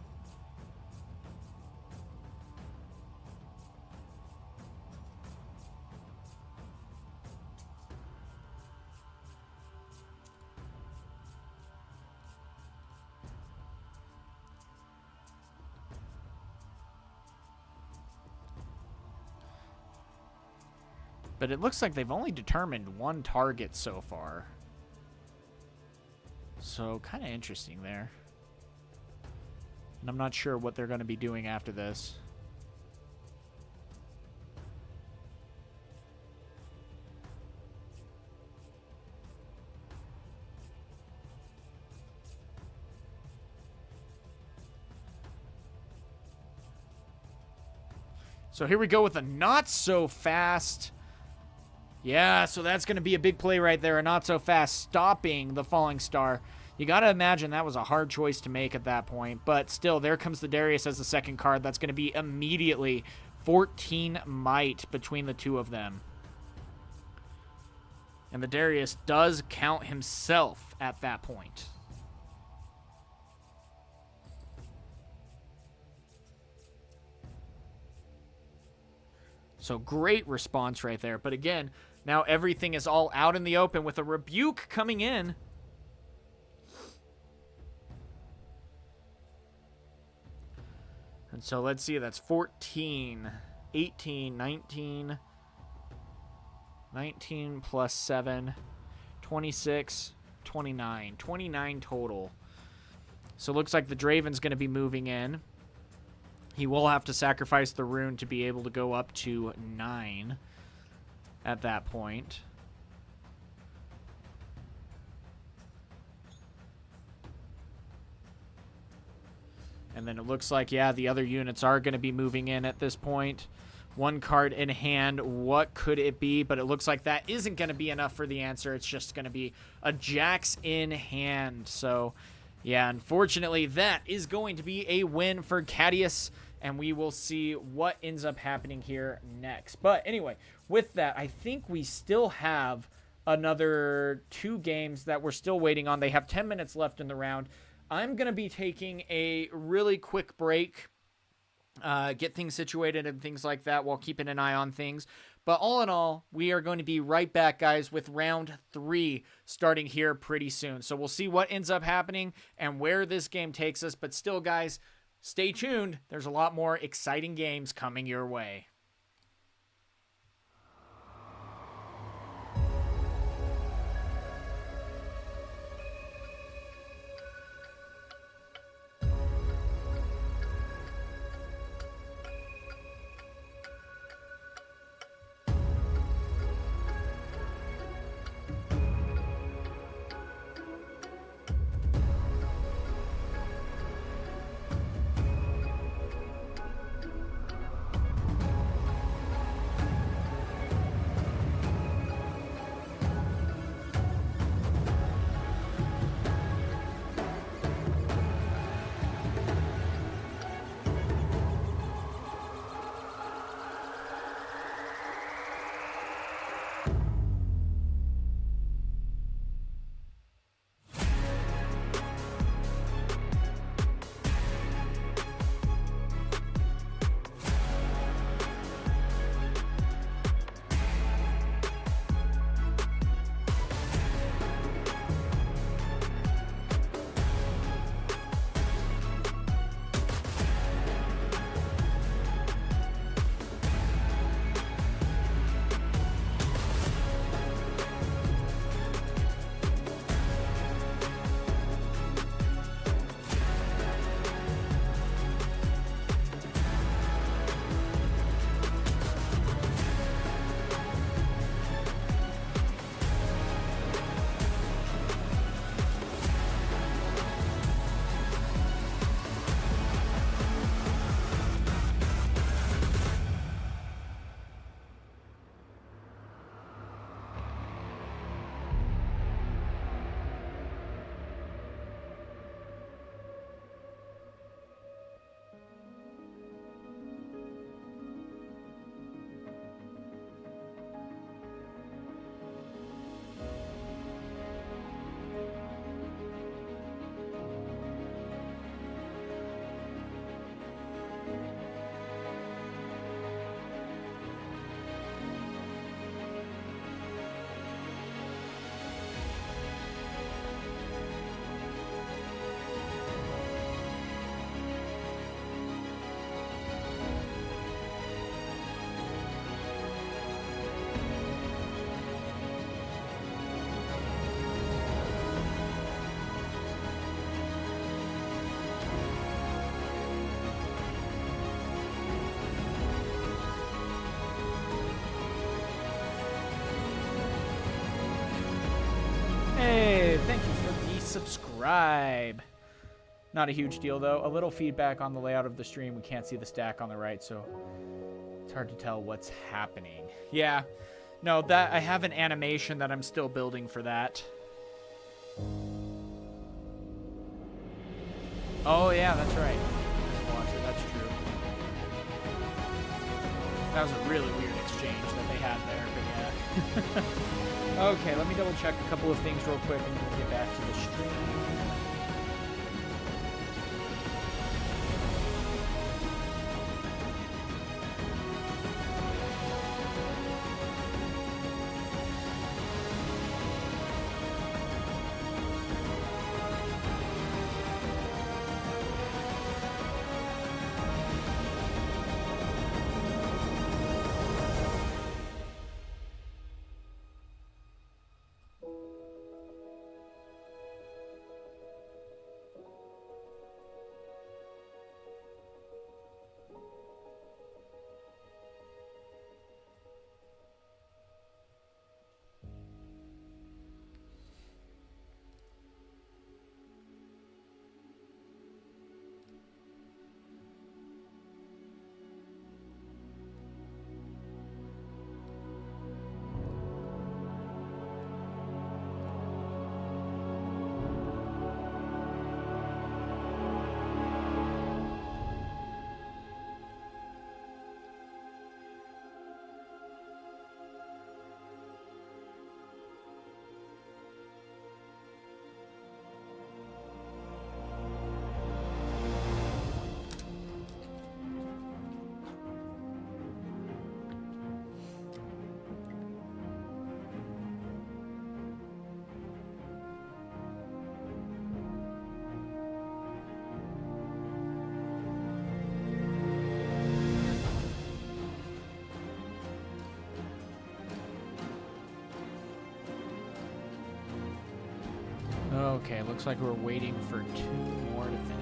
But it looks like they've only determined 1 target so far. So, kind of interesting there. And I'm not sure what they're going to be doing after this. So here we go with a not so fast. Yeah, so that's going to be a big play right there. A not so fast stopping the Falling Star. You got to imagine that was a hard choice to make at that point. But still, there comes the Darius as the second card. That's going to be immediately 14 might between the 2 of them. And the Darius does count himself at that point. So great response right there. But again, now everything is all out in the open with a Rebuke coming in. And so let's see, that's 14, 18, 19, 19 plus 7, 26, 29. 29 total. So it looks like the Draven's going to be moving in. He will have to sacrifice the rune to be able to go up to 9 at that point. And then it looks like, yeah, the other units are going to be moving in at this point. 1 card in hand. What could it be? But it looks like that isn't going to be enough for the answer. It's just going to be a Jax in hand. So, yeah, unfortunately, that is going to be a win for Cadius and we will see what ends up happening here next. But anyway, with that, I think we still have another 2 games that we're still waiting on. They have 10 minutes left in the round. I'm going to be taking a really quick break, get things situated and things like that while keeping an eye on things. But all in all, we are going to be right back, guys, with round 3 starting here pretty soon. So we'll see what ends up happening and where this game takes us. But still, guys, stay tuned. There's a lot more exciting games coming your way. Thank you for the subscribe. Not a huge deal, though. A little feedback on the layout of the stream. We can't see the stack on the right, so it's hard to tell what's happening. Yeah. No, that I have an animation that I'm still building for that. Oh, yeah, that's right. That's true. That was a really weird exchange that they had there, but yeah. Okay, let me double check a couple of things real quick and then we'll get back to the stream. Okay, looks like we're waiting for 2 more to finish.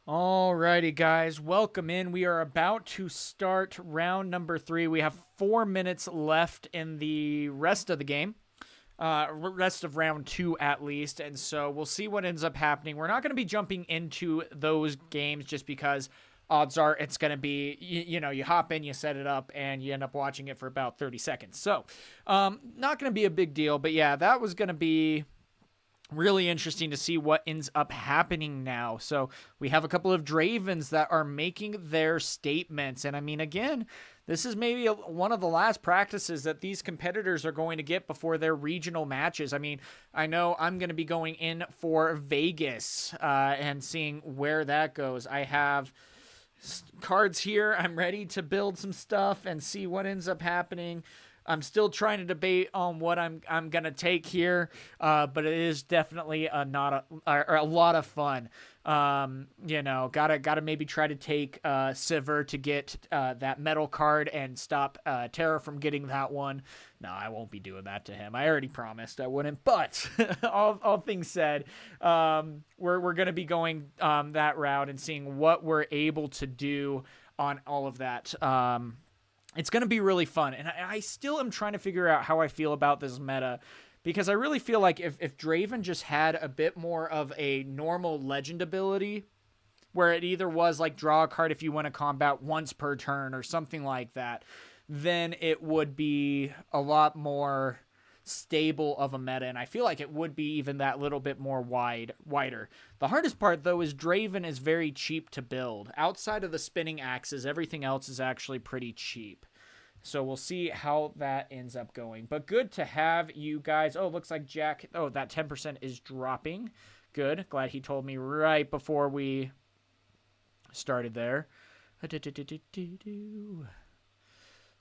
Alrighty, guys, welcome in. We are about to start round number 3. We have 4 minutes left in the rest of the game, rest of round 2 at least, and so we'll see what ends up happening. We're not going to be jumping into those games just because odds are it's going to be, you know, you hop in, you set it up, and you end up watching it for about 30 seconds. So, not going to be a big deal, but yeah, that was going to be really interesting to see what ends up happening now. So we have a couple of Dravens that are making their statements. And I mean, again, this is maybe one of the last practices that these competitors are going to get before their regional matches. I mean, I know I'm going to be going in for Vegas and seeing where that goes. I have cards here. I'm ready to build some stuff and see what ends up happening. I'm still trying to debate on what I'm gonna take here, but it is definitely a lot of fun. You know, gotta maybe try to take Civer to get that metal card and stop Terra from getting that one. No, I won't be doing that to him. I already promised I wouldn't. But all things said, we're gonna be going that route and seeing what we're able to do on all of that. It's going to be really fun, and I still am trying to figure out how I feel about this meta, because I really feel like if Draven just had a bit more of a normal legend ability, where it either was like draw a card if you win a combat once per turn or something like that, then it would be a lot more stable of a meta, and I feel like it would be even that little bit more wider. The hardest part, though, is Draven is very cheap to build. Outside of the spinning axes, everything else is actually pretty cheap. So we'll see how that ends up going. But good to have you guys. Oh, looks like Jack. Oh, that 10% is dropping. Good. Glad he told me right before we started there.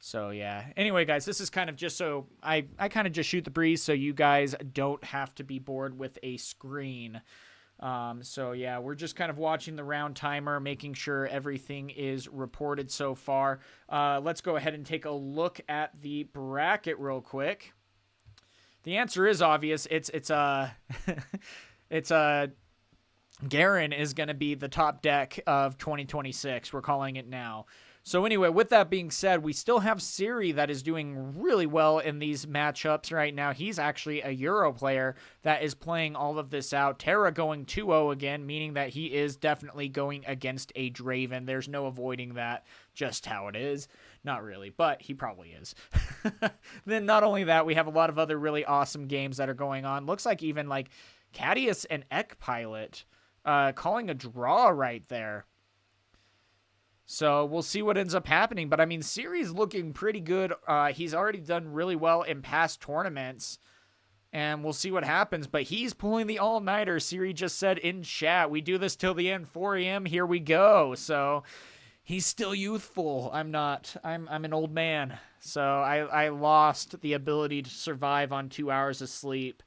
So yeah. Anyway, guys, this is kind of just so I kind of just shoot the breeze so you guys don't have to be bored with a screen. So yeah, we're just kind of watching the round timer, making sure everything is reported so far. Let's go ahead and take a look at the bracket real quick. The answer is obvious. It's Garen is going to be the top deck of 2026. We're calling it now. So anyway, with that being said, we still have Siri that is doing really well in these matchups right now. He's actually a Euro player that is playing all of this out. Terra going 2-0 again, meaning that he is definitely going against a Draven. There's no avoiding that, just how it is. Not really, but he probably is. Then not only that, we have a lot of other really awesome games that are going on. Looks like even like Cadius and Ek Pilot calling a draw right there. So we'll see what ends up happening. But, I mean, Siri's looking pretty good. He's already done really well in past tournaments. And we'll see what happens. But he's pulling the all-nighter. Siri just said in chat, we do this till the end, 4 a.m., here we go. So He's still youthful. I'm not. I'm an old man. So I lost the ability to survive on 2 hours of sleep.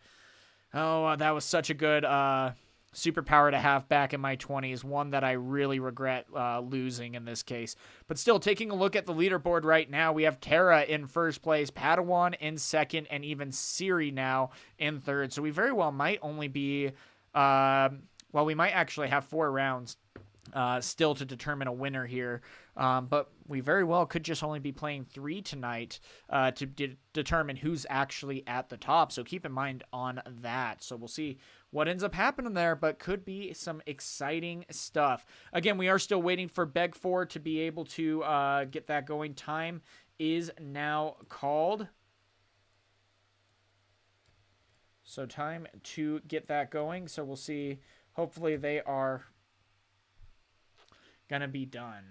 Oh, that was such a good superpower to have back in my 20s. One that I really regret losing in this case. But still, taking a look at the leaderboard right now, we have Terra in first place, Padawan in second, and even Siri now in third. So we very well might only be, well, we might actually have 4 rounds still to determine a winner here. But we very well could just only be playing 3 tonight to determine who's actually at the top. So keep in mind on that. So we'll see what ends up happening there, but could be some exciting stuff. Again, we are still waiting for Beg 4 to be able to get that going. Time is now called. So time to get that going. So we'll see. Hopefully they are gonna be done.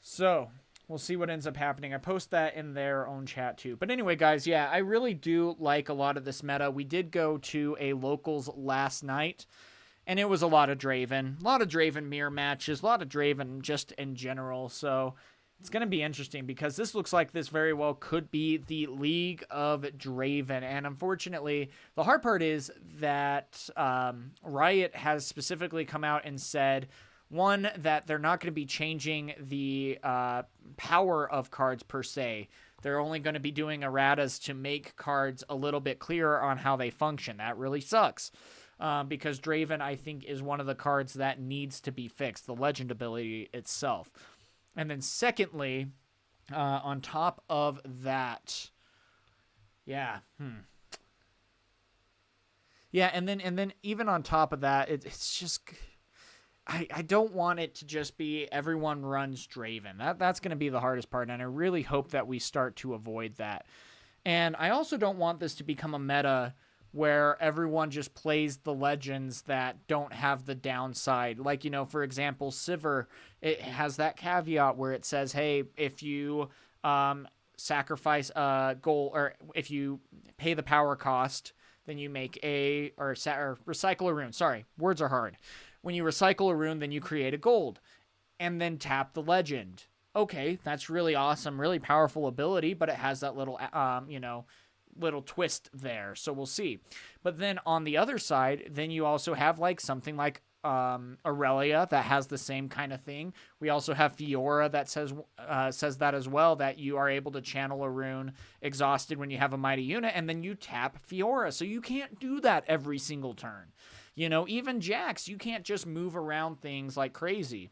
So we'll see what ends up happening. I post that in their own chat too. But anyway, guys, yeah, I really do like a lot of this meta. We did go to a locals last night, and it was a lot of Draven. A lot of Draven mirror matches, a lot of Draven just in general. So it's going to be interesting because this looks like this very well could be the League of Draven. And unfortunately, the hard part is that Riot has specifically come out and said, one, that they're not going to be changing the power of cards per se. They're only going to be doing erratas to make cards a little bit clearer on how they function. That really sucks. Because Draven, I think, is one of the cards that needs to be fixed, the legend ability itself. And then secondly, on top of that, yeah, yeah, and then even on top of that, it's just, I don't want it to just be everyone runs Draven. That's going to be the hardest part, and I really hope that we start to avoid that. And I also don't want this to become a meta where everyone just plays the legends that don't have the downside. Like, you know, for example, Civer, it has that caveat where it says, hey, if you sacrifice a gold, or if you pay the power cost, then you make or recycle a rune. Sorry, words are hard. When you recycle a rune, then you create a gold and then tap the legend. Okay, that's really awesome, really powerful ability, but it has that little, little twist there. So we'll see. But then on the other side, then you also have like something like Aurelia that has the same kind of thing. We also have Fiora that says that as well, that you are able to channel a rune exhausted when you have a mighty unit, and then you tap Fiora. So you can't do that every single turn. You know, even Jax, you can't just move around things like crazy.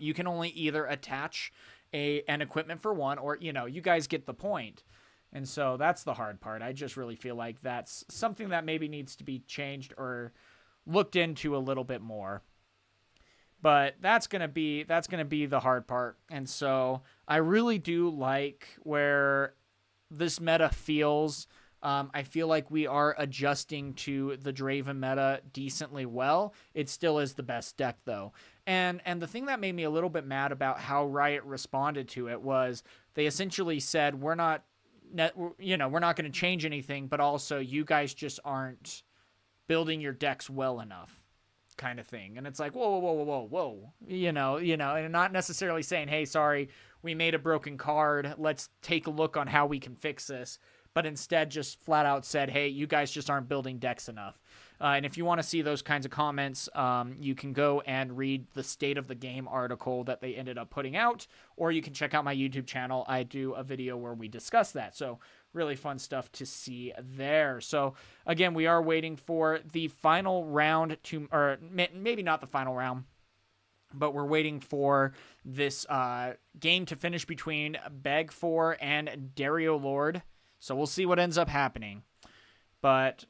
You can only either attach an equipment for one, or, you know, you guys get the point. And so that's the hard part. I just really feel like that's something that maybe needs to be changed or looked into a little bit more. But that's going to be the hard part. And so I really do like where this meta feels. I feel like we are adjusting to the Draven meta decently well. It still is the best deck, though. And the thing that made me a little bit mad about how Riot responded to it was they essentially said, we're not going to change anything, but also you guys just aren't building your decks well enough, kind of thing. And it's like, whoa. And not necessarily saying, hey, sorry, we made a broken card. Let's take a look on how we can fix this. But instead just flat out said, hey, you guys just aren't building decks enough. And if you want to see those kinds of comments, you can go and read the State of the Game article that they ended up putting out, or you can check out my YouTube channel. I do a video where we discuss that. So really fun stuff to see there. So again, we are waiting for the final round or maybe not the final round, but we're waiting for this game to finish between Beg 4 and Dario Lord. So we'll see what ends up happening. But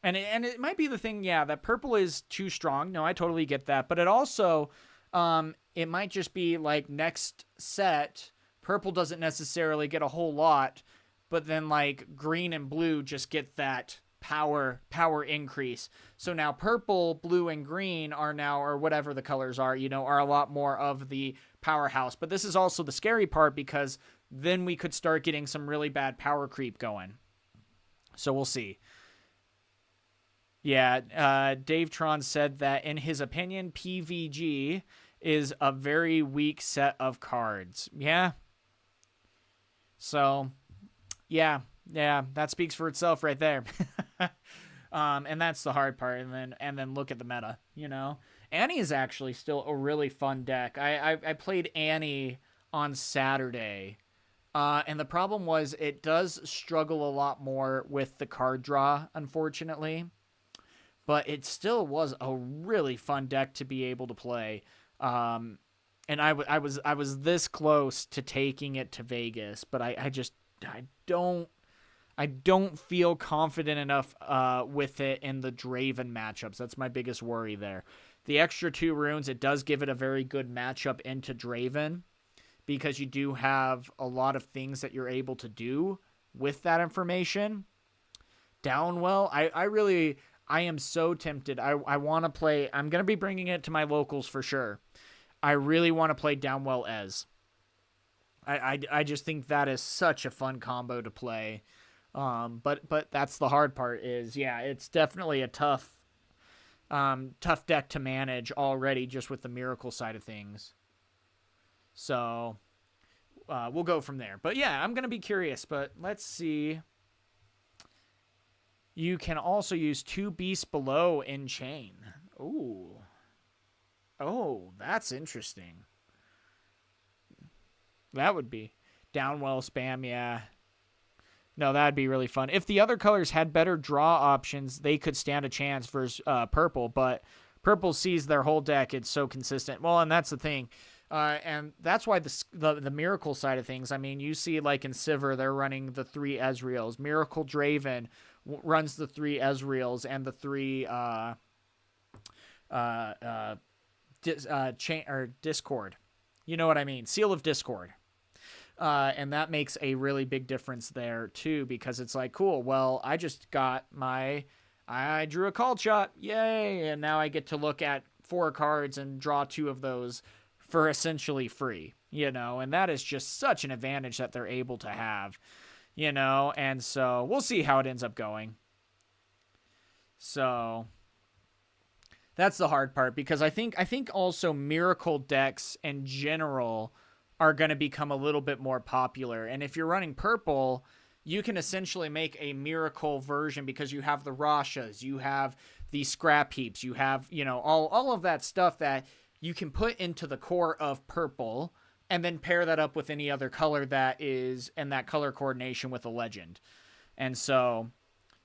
and it might be the thing, yeah, that purple is too strong. No, I totally get that. But it also, it might just be like next set, purple doesn't necessarily get a whole lot, but then like green and blue just get that power increase. So now purple, blue, and green are now, or whatever the colors are, are a lot more of the powerhouse. But this is also the scary part because then we could start getting some really bad power creep going. So we'll see. Yeah, Dave Tron said that in his opinion, PVG is a very weak set of cards. Yeah. So, yeah, that speaks for itself right there. And that's the hard part. And then look at the meta, you know. Annie is actually still a really fun deck. I played Annie on Saturday, and the problem was it does struggle a lot more with the card draw, unfortunately. But it still was a really fun deck to be able to play. And I was this close to taking it to Vegas, but I don't feel confident enough with it in the Draven matchups. That's my biggest worry there. The extra 2 runes, it does give it a very good matchup into Draven, because you do have a lot of things that you're able to do with that information. Downwell, I am so tempted. I want to play. I'm going to be bringing it to my locals for sure. I really want to play Downwell Ez. I just think that is such a fun combo to play. But that's the hard part is, yeah, it's definitely a tough deck to manage already just with the miracle side of things. So we'll go from there. But yeah, I'm going to be curious, but let's see. You can also use 2 beasts below in chain. Ooh. Oh, that's interesting. That would be Downwell spam, yeah. No, that'd be really fun. If the other colors had better draw options, they could stand a chance versus purple, but purple sees their whole deck. It's so consistent. Well, and that's the thing. And that's why the miracle side of things, I mean, you see like in Civer, they're running the 3 Ezreals. Miracle Draven runs the 3 Ezreals and the 3 Discord. You know what I mean? Seal of Discord. And that makes a really big difference there too, because it's like, cool, well, I just got I drew a call shot, yay, and now I get to look at 4 cards and draw 2 of those for essentially free, you know, and that is just such an advantage that they're able to have, you know, and so we'll see how it ends up going. So that's the hard part, because I think also miracle decks in general are going to become a little bit more popular. And if you're running purple, you can essentially make a miracle version because you have the Rashas, you have the scrap heaps, you have, you know, all of that stuff that you can put into the core of purple and then pair that up with any other color that is in that color coordination with a legend. And so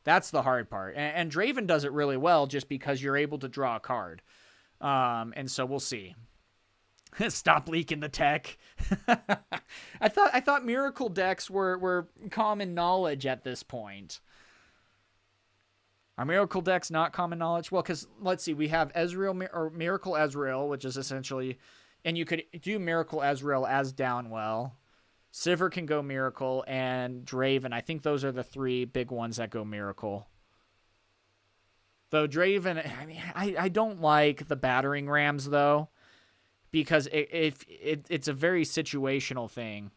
that's the hard part. And Draven does it really well just because you're able to draw a card. And so we'll see. Stop leaking the tech. I thought miracle decks were common knowledge at this point. Are miracle decks not common knowledge? Well, because let's see, we have Ezreal or Miracle Ezreal, which is essentially, and you could do Miracle Ezreal as Downwell. Civer can go Miracle, and Draven. I think those are the 3 big ones that go Miracle. Though Draven, I mean, I don't like the battering rams though, because it's a very situational thing.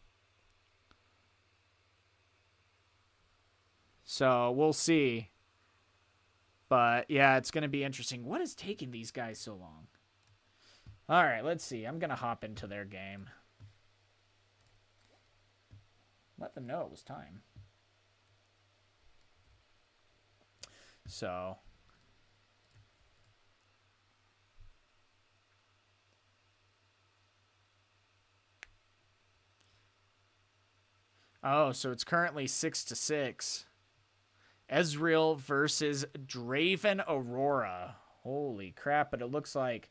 So we'll see. But yeah, it's going to be interesting. What is taking these guys so long? All right, let's see. I'm going to hop into their game. Let them know it was time. So oh, so it's currently 6-6. Ezreal versus Draven Aurora. Holy crap, but it looks like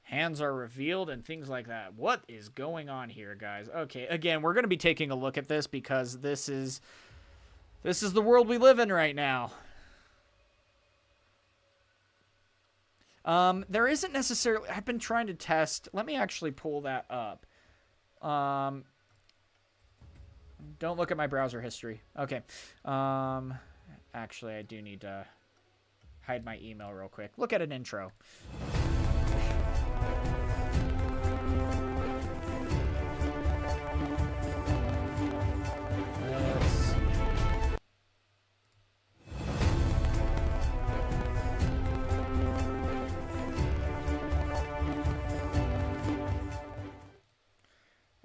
hands are revealed and things like that. What is going on here, guys? Okay, again, we're going to be taking a look at this because this is the world we live in right now. There isn't necessarily... I've been trying to test... Let me actually pull that up. Don't look at my browser history. Okay. Actually, I do need to hide my email real quick. Look at an intro.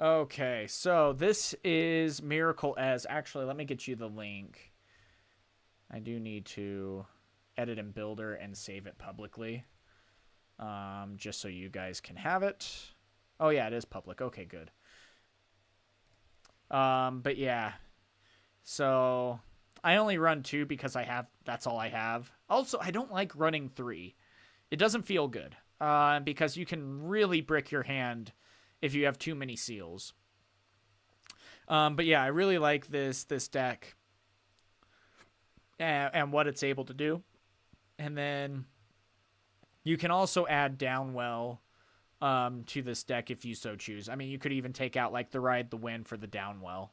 Okay, so this is Miracle as. Actually, let me get you the link. I do need to edit in Builder and save it publicly. Just so you guys can have it. Oh, yeah, it is public. Okay, good. But yeah. So I only run 2 because that's all I have. Also, I don't like running 3. It doesn't feel good. Because you can really brick your hand if you have too many seals. But yeah, I really like this deck and what it's able to do. And then you can also add Downwell to this deck if you so choose. I mean, you could even take out like the Ride the Wind for the Downwell.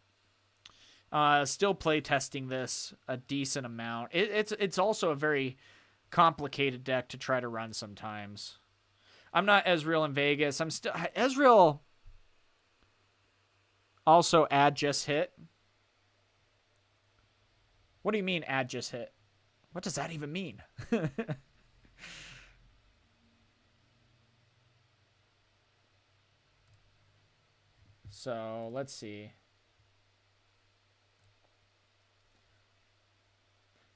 Still play testing this a decent amount. It's also a very complicated deck to try to run sometimes. I'm not Ezreal in Vegas. I'm still Ezreal. Also, add just hit. What do you mean add just hit? What does that even mean? So let's see.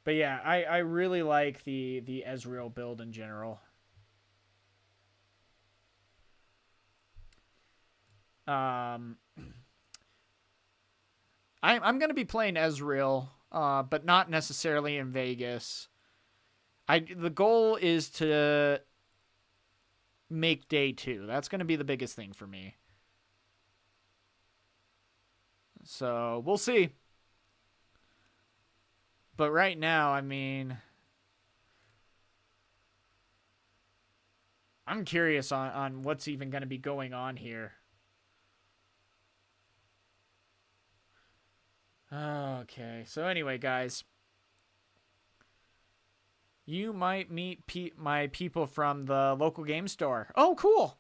But yeah, I really like the Ezreal build in general. I'm going to be playing Ezreal, but not necessarily in Vegas. The goal is to make day 2. That's going to be the biggest thing for me. So we'll see. But right now, I mean, I'm curious on what's even going to be going on here. Okay, so anyway, guys, you might meet my people from the local game store. Oh, cool.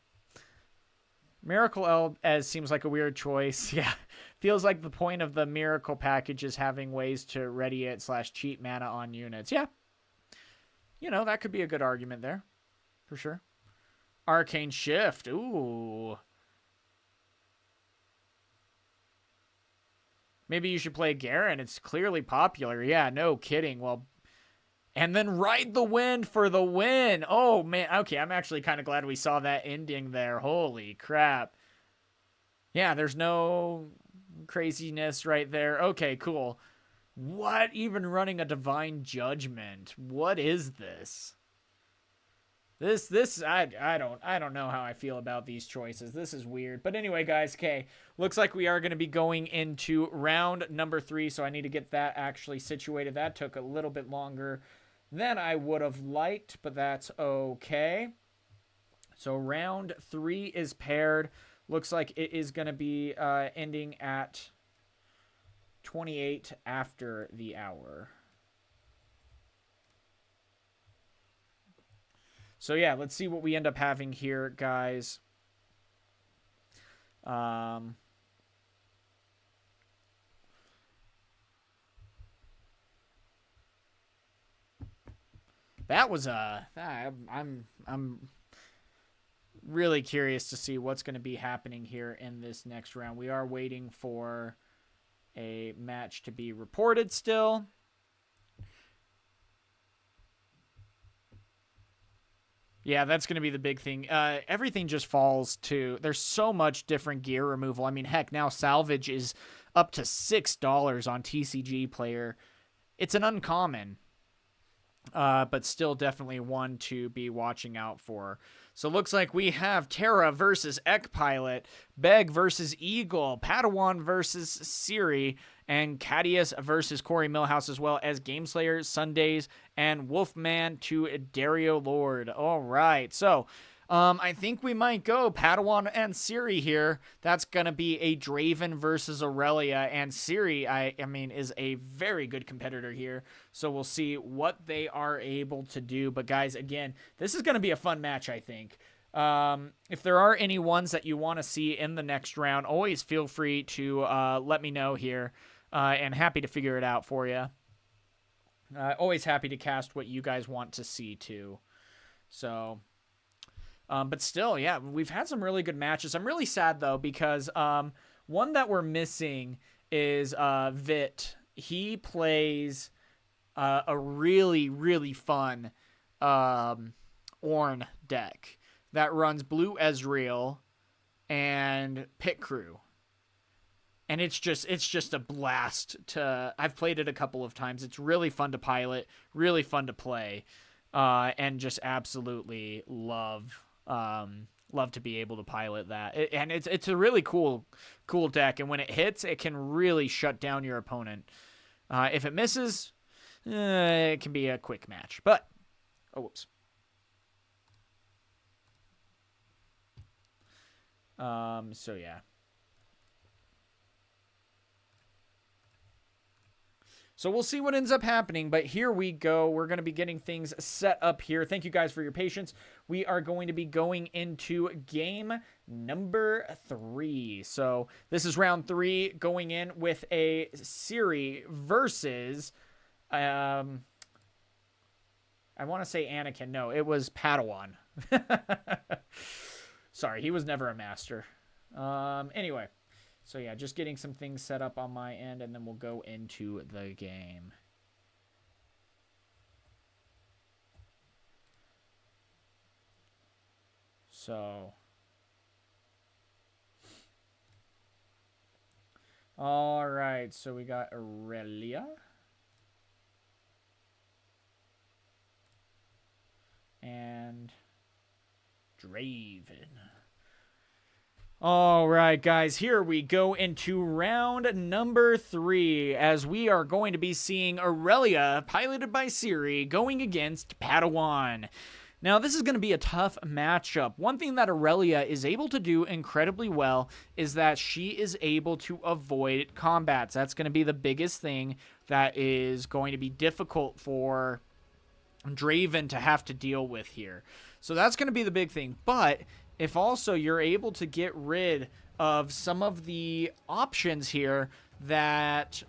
Miracle as seems like a weird choice. Yeah, feels like the point of the Miracle package is having ways to ready it / cheat mana on units. Yeah, that could be a good argument there, for sure. Arcane Shift. Ooh. Maybe you should play Garen. It's clearly popular. Yeah, no kidding. Well, and then Ride the Wind for the win. Oh, man. Okay, I'm actually kind of glad we saw that ending there. Holy crap. Yeah, there's no craziness right there. Okay, cool. What? Even running a Divine Judgment? What is this? I don't know how I feel about these choices. This is weird. But anyway, guys, okay. Looks like we are going to be going into round number 3, so I need to get that actually situated. That took a little bit longer than I would have liked, but that's okay. So round 3 is paired. Looks like it is going to be ending at 28 after the hour. So yeah, let's see what we end up having here, guys. That was I'm really curious to see what's going to be happening here in this next round. We are waiting for a match to be reported still. Yeah, that's going to be the big thing. Everything just falls to... There's so much different gear removal. I mean, heck, now salvage is up to $6 on TCG Player. It's an uncommon, but still definitely one to be watching out for. So it looks like we have Terra versus Ekpilot, Beg versus Eagle, Padawan versus Siri, and Cadius versus Corey Millhouse, as well as Gameslayer, Sundays, and Wolfman to Dario Lord. All right, so I think we might go Padawan and Siri here. That's going to be a Draven versus Aurelia, and Siri, I mean, is a very good competitor here, so we'll see what they are able to do. But guys, again, this is going to be a fun match, I think. If there are any ones that you want to see in the next round, always feel free to let me know here, and happy to figure it out for you. Always happy to cast what you guys want to see too. So... But still, yeah, we've had some really good matches. I'm really sad, though, because one that we're missing is Vit. He plays a really, really fun Ornn deck that runs Blue Ezreal and Pit Crew. And it's just a blast to... I've played it a couple of times. It's really fun to pilot, really fun to play, and just absolutely love to be able to pilot that. And it's a really cool deck, and when it hits, it can really shut down your opponent. If it misses, it can be a quick match. But, oh, whoops. So yeah. So we'll see what ends up happening, but here we go. We're going to be getting things set up here. Thank you guys for your patience. We are going to be going into game number 3. So this is round 3, going in with a Ciri versus, I want to say Anakin. No, it was Padawan. Sorry, he was never a master. Anyway. So yeah, just getting some things set up on my end, and then we'll go into the game. So, all right, so we got Aurelia. And Draven. All right, guys, here we go into round number 3, as we are going to be seeing Aurelia, piloted by Ciri, going against Padawan. Now, this is going to be a tough matchup. One thing that Aurelia is able to do incredibly well is that she is able to avoid combats. That's going to be the biggest thing that is going to be difficult for Draven to have to deal with here. So that's going to be the big thing. But if also you're able to get rid of some of the options here that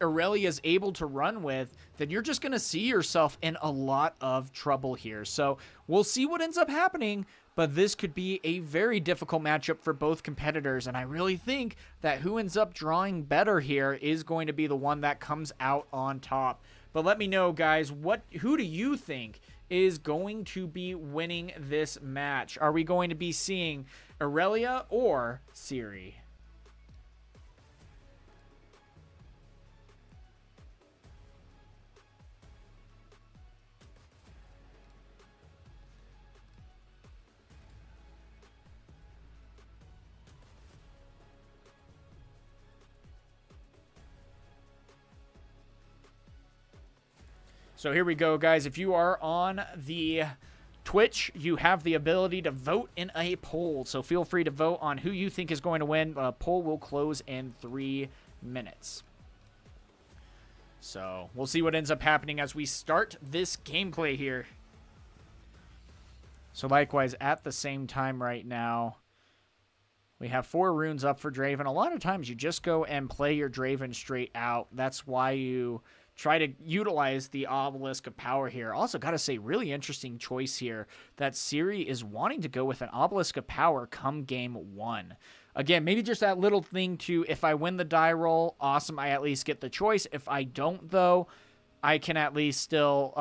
Aurelia is able to run with, then you're just going to see yourself in a lot of trouble here. So we'll see what ends up happening, but this could be a very difficult matchup for both competitors, and I really think that who ends up drawing better here is going to be the one that comes out on top. But let me know, guys, who do you think is going to be winning this match? Are we going to be seeing Aurelia or Ciri? So here we go, guys. If you are on the Twitch, you have the ability to vote in a poll. So feel free to vote on who you think is going to win. A poll will close in 3 minutes. So we'll see what ends up happening as we start this gameplay here. So likewise, at the same time right now, we have 4 runes up for Draven. A lot of times you just go and play your Draven straight out. That's why you try to utilize the Obelisk of Power here. Also, gotta say, really interesting choice here that Ciri is wanting to go with an Obelisk of Power come game 1. Again, maybe just that little thing to, if I win the die roll, awesome, I at least get the choice. If I don't, though, I can at least still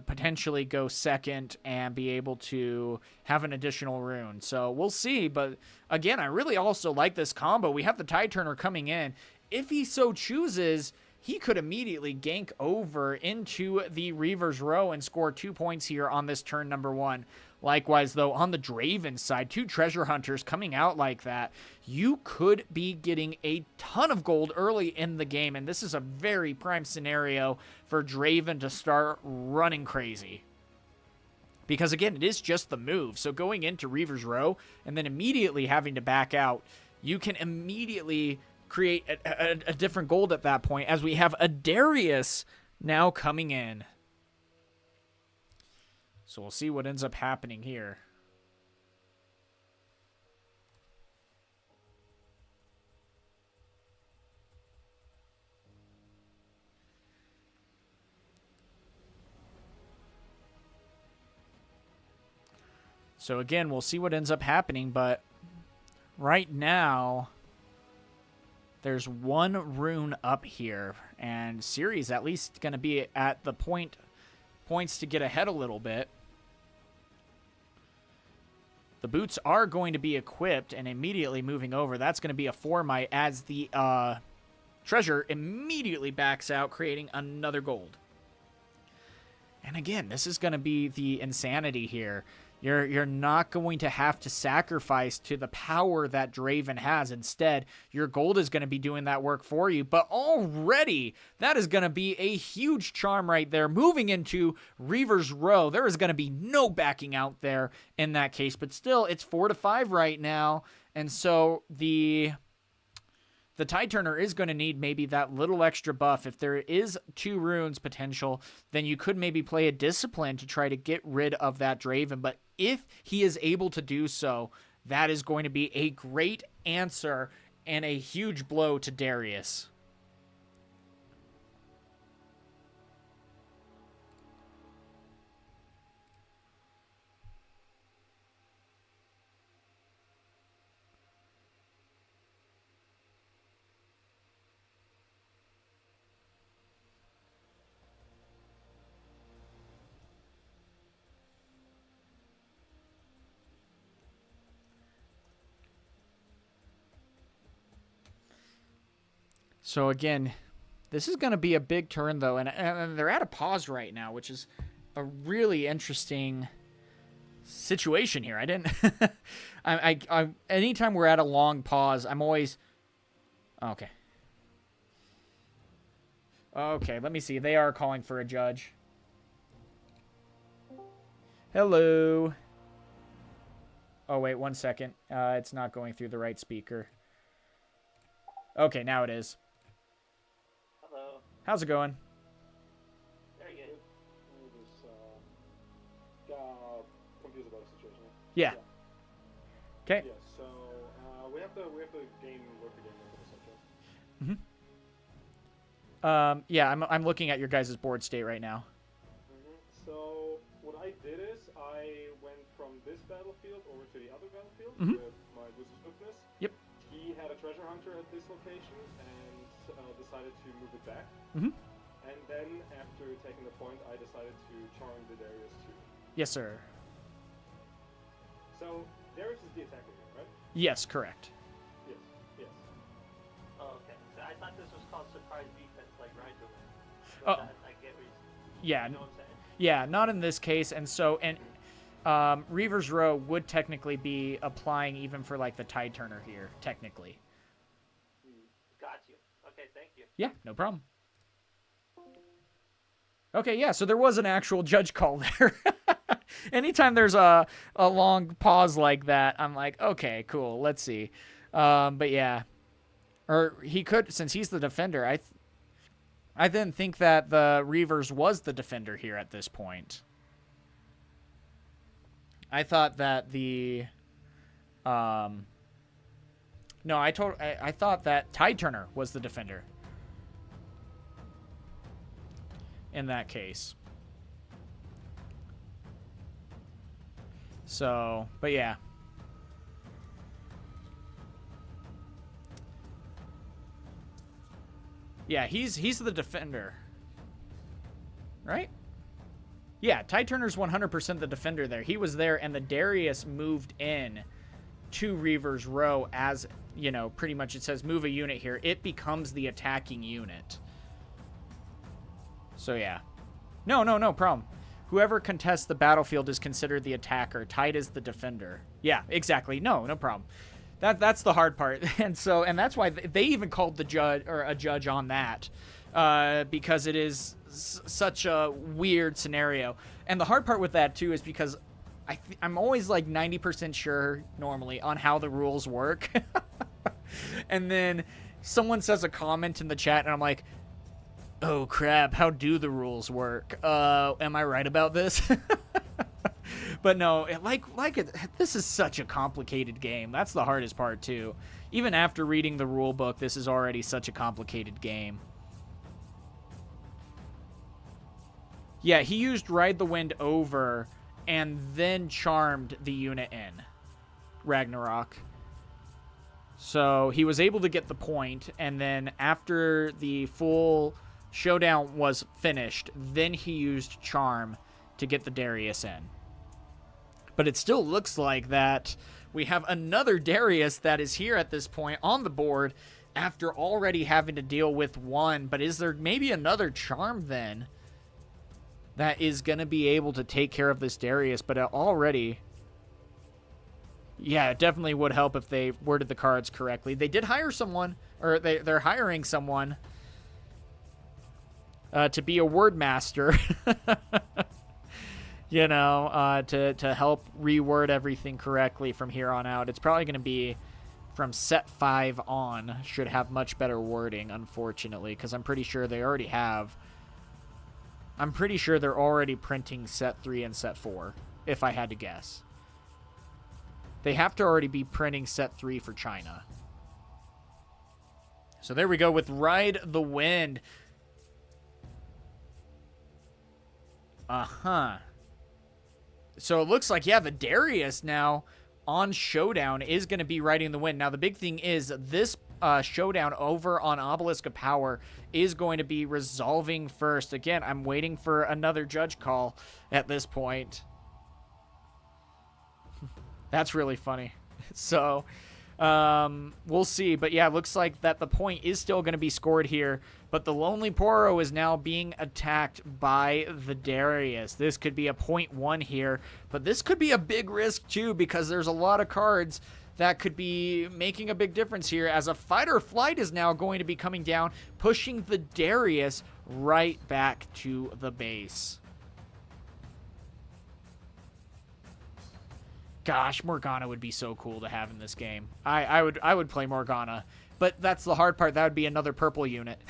potentially go second and be able to have an additional rune. So we'll see. But again, I really also like this combo. We have the Tide Turner coming in. If he so chooses, he could immediately gank over into the Reaver's Row and score 2 points here on this turn number 1. Likewise, though, on the Draven side, 2 treasure hunters coming out like that, you could be getting a ton of gold early in the game, and this is a very prime scenario for Draven to start running crazy. Because, again, it is just the move. So going into Reaver's Row and then immediately having to back out, you can immediately create a different gold at that point, as we have a Darius now coming in. So we'll see what ends up happening here. So again, we'll see what ends up happening, but right now there's one rune up here, and Ciri's at least going to be at the points to get ahead a little bit. The boots are going to be equipped and immediately moving over. That's going to be a 4-mite as the treasure immediately backs out, creating another gold. And again, this is going to be the insanity here. You're not going to have to sacrifice to the power that Draven has. Instead, your gold is going to be doing that work for you. But already, that is going to be a huge charm right there. Moving into Reaver's Row, there is going to be no backing out there in that case. But still, it's 4-5 right now. And so the Tide Turner is going to need maybe that little extra buff. If there is 2 runes potential, then you could maybe play a Discipline to try to get rid of that Draven. But if he is able to do so, that is going to be a great answer and a huge blow to Darius. So again, this is going to be a big turn, though, and they're at a pause right now, which is a really interesting situation here. I didn't... anytime we're at a long pause, I'm always... Okay. Okay, let me see. They are calling for a judge. Hello. Oh, wait, 1 second. It's not going through the right speaker. Okay, now it is. How's it going? Very good. I'm just confused about the situation. Yeah. Okay. Yeah. So we have to gain work again into the subject. Yeah, I'm looking at your guys' board state right now. So what I did is I went from this battlefield over to the other battlefield with my Wizard's Swiftness. Yep. He had a treasure hunter at this location and decided to move it back. And then after taking the point, I decided to charm the Darius too. Yes, sir. So Darius is the attacker here, right? Yes, correct. Yes. Yes. Oh, okay. So I thought this was called surprise defense, like Ryan doing. Oh. I get what Yeah. you know what I'm saying? Yeah, not in this case. And so, Reaver's Row would technically be applying even for like the Tide Turner here, technically. Got you. Okay, thank you. Yeah, no problem. Okay, yeah, so there was an actual judge call there. Anytime there's a long pause like that, I'm like, okay, cool, let's see. But yeah. Or he could, since he's the defender, I didn't think that the Reavers was the defender here at this point. I thought that the... No, I thought that Tide Turner was the defender. In that case. So, but yeah. Yeah, he's the defender. Right? Yeah, Tide Turner's 100% the defender there. He was there, and the Darius moved in to Reaver's Row as, you know, pretty much it says move a unit here. It becomes the attacking unit. So, yeah. No problem. Whoever contests the battlefield is considered the attacker. Tide is the defender. Yeah, exactly. No problem. That's the hard part. And that's why they even called the judge or a judge on that. Because it is such a weird scenario. And the hard part with that, too, is because I'm always like 90% sure normally on how the rules work. And then someone says a comment in the chat and I'm like, oh crap, how do the rules work? Am I right about this? But no, this is such a complicated game. That's the hardest part too. Even after reading the rule book, this is already such a complicated game. Yeah, he used Ride the Wind over and then charmed the unit in Ragnarok. So he was able to get the point, and then after the full showdown was finished, then he used charm to get the Darius in. But it still looks like that we have another Darius that is here at this point on the board after already having to deal with one. But is there maybe another charm then that is going to be able to take care of this Darius? But already, yeah, it definitely would help if they worded the cards correctly. They did hire someone, or they're hiring someone to be a word master. You know, to help reword everything correctly from here on out. It's probably going to be from set 5 on, should have much better wording, unfortunately, because I'm pretty sure they already have. I'm pretty sure they're already printing set 3 and set 4, if I had to guess. They have to already be printing set 3 for China. So there we go with Ride the Wind. Uh-huh. So it looks like, yeah, the Darius now on Showdown is going to be riding the wind. Now, the big thing is this Showdown over on Obelisk of Power is going to be resolving first. Again, I'm waiting for another judge call at this point. That's really funny. So we'll see. But yeah, it looks like that the point is still going to be scored here. But the Lonely Poro is now being attacked by the Darius. This could be a 0.1 here. But this could be a big risk too, because there's a lot of cards that could be making a big difference here, as a Fight or Flight is now going to be coming down, pushing the Darius right back to the base. Gosh, Morgana would be so cool to have in this game. I would play Morgana, but that's the hard part. That would be another purple unit.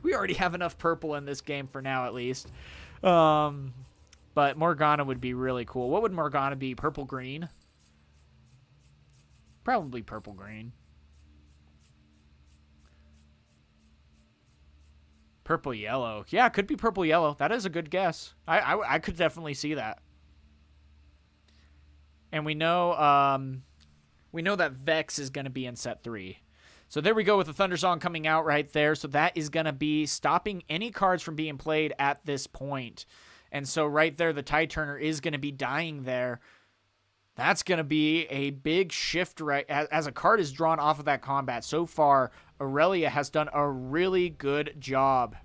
We already have enough purple in this game for now, at least. But Morgana would be really cool. What would Morgana be? Purple-green? Probably purple-green. Purple-yellow. Yeah, it could be purple-yellow. That is a good guess. I could definitely see that. And we know that Vex is going to be in set 3. So there we go with the Thunder Song coming out right there. So that is going to be stopping any cards from being played at this point. And so right there, the Tide Turner is going to be dying there. That's going to be a big shift right as a card is drawn off of that combat. So far, Aurelia has done a really good job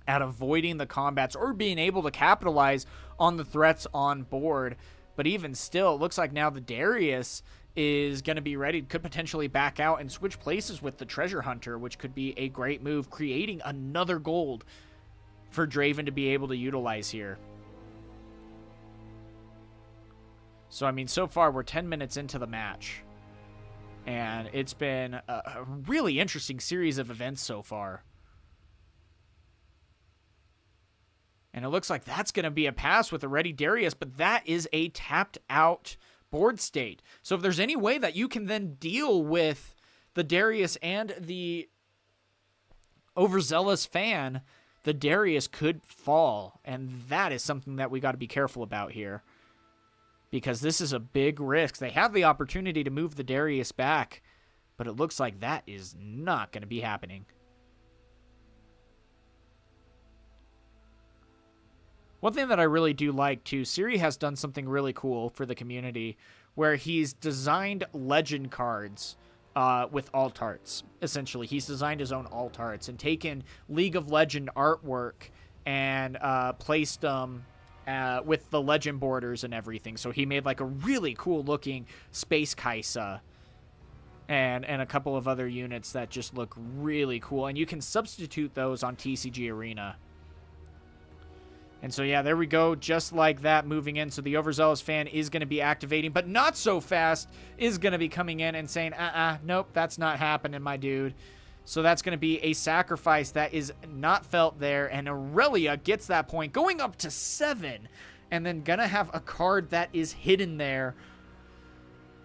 at avoiding the combats or being able to capitalize on the threats on board. But even still, it looks like now the Darius is going to be ready, could potentially back out and switch places with the Treasure Hunter, which could be a great move, creating another gold for Draven to be able to utilize here. So, I mean, so far we're 10 minutes into the match, and it's been a really interesting series of events so far. And it looks like that's going to be a pass with a ready Darius, but that is a tapped out board state. So if there's any way that you can then deal with the Darius and the overzealous fan, the Darius could fall. And that is something that we got to be careful about here, because this is a big risk. They have the opportunity to move the Darius back, but it looks like that is not going to be happening. One thing that I really do like, too, Siri has done something really cool for the community where he's designed legend cards with alt arts, essentially. He's designed his own alt arts and taken League of Legend artwork and placed them with the legend borders and everything. So he made like a really cool-looking Space Kaisa and a couple of other units that just look really cool. And you can substitute those on TCG Arena. And so, yeah, there we go, just like that, moving in. So the overzealous fan is going to be activating, but not so fast is going to be coming in and saying, nope, that's not happening, my dude. So that's going to be a sacrifice that is not felt there, and Aurelia gets that point, going up to 7, and then going to have a card that is hidden there.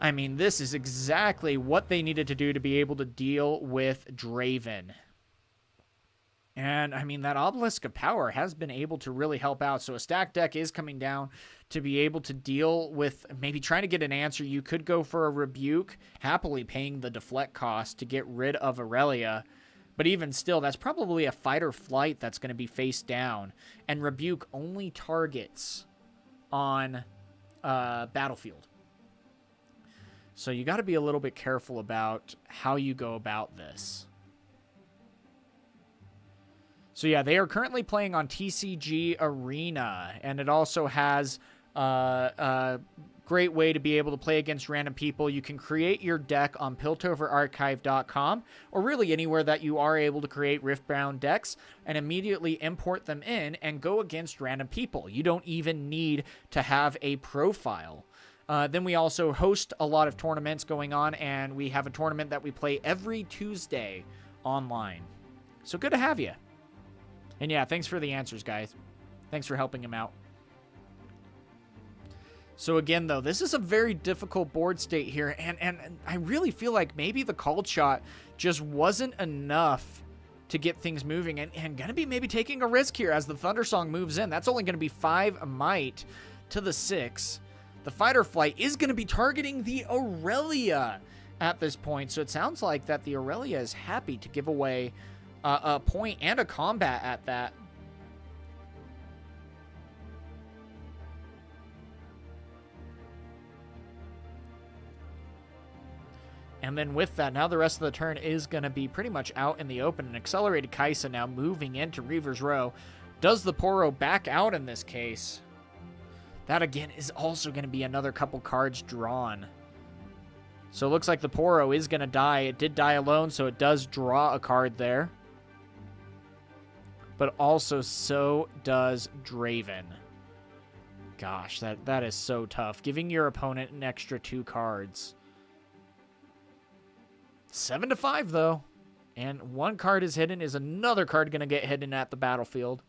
I mean, this is exactly what they needed to do to be able to deal with Draven. And, I mean, that Obelisk of Power has been able to really help out. So a stacked deck is coming down to be able to deal with maybe trying to get an answer. You could go for a Rebuke, happily paying the deflect cost to get rid of Aurelia. But even still, that's probably a fight or flight that's going to be face down. And Rebuke only targets on battlefield. So you got to be a little bit careful about how you go about this. So yeah, they are currently playing on TCG Arena, and it also has a great way to be able to play against random people. You can create your deck on piltoverarchive.com, or really anywhere that you are able to create Riftbound decks, and immediately import them in and go against random people. You don't even need to have a profile. Then we also host a lot of tournaments going on, and we have a tournament that we play every Tuesday online. So good to have you. And yeah, thanks for the answers, guys. Thanks for helping him out. So again, though, this is a very difficult board state here, and I really feel like maybe the called shot just wasn't enough to get things moving, and going to be maybe taking a risk here as the Thundersong moves in. That's only going to be 5 might to the 6. The Fight or Flight is going to be targeting the Aurelia at this point, so it sounds like that the Aurelia is happy to give away a point and a combat at that. And then with that, now the rest of the turn is going to be pretty much out in the open. An accelerated Kaisa now moving into Reaver's Row. Does the Poro back out in this case? That again is also going to be another couple cards drawn. So it looks like the Poro is going to die. It did die alone, so it does draw a card there. But also so does Draven. Gosh, that is so tough. Giving your opponent an extra 2 cards. 7-5 though. And 1 card is hidden. Is another card going to get hidden at the battlefield?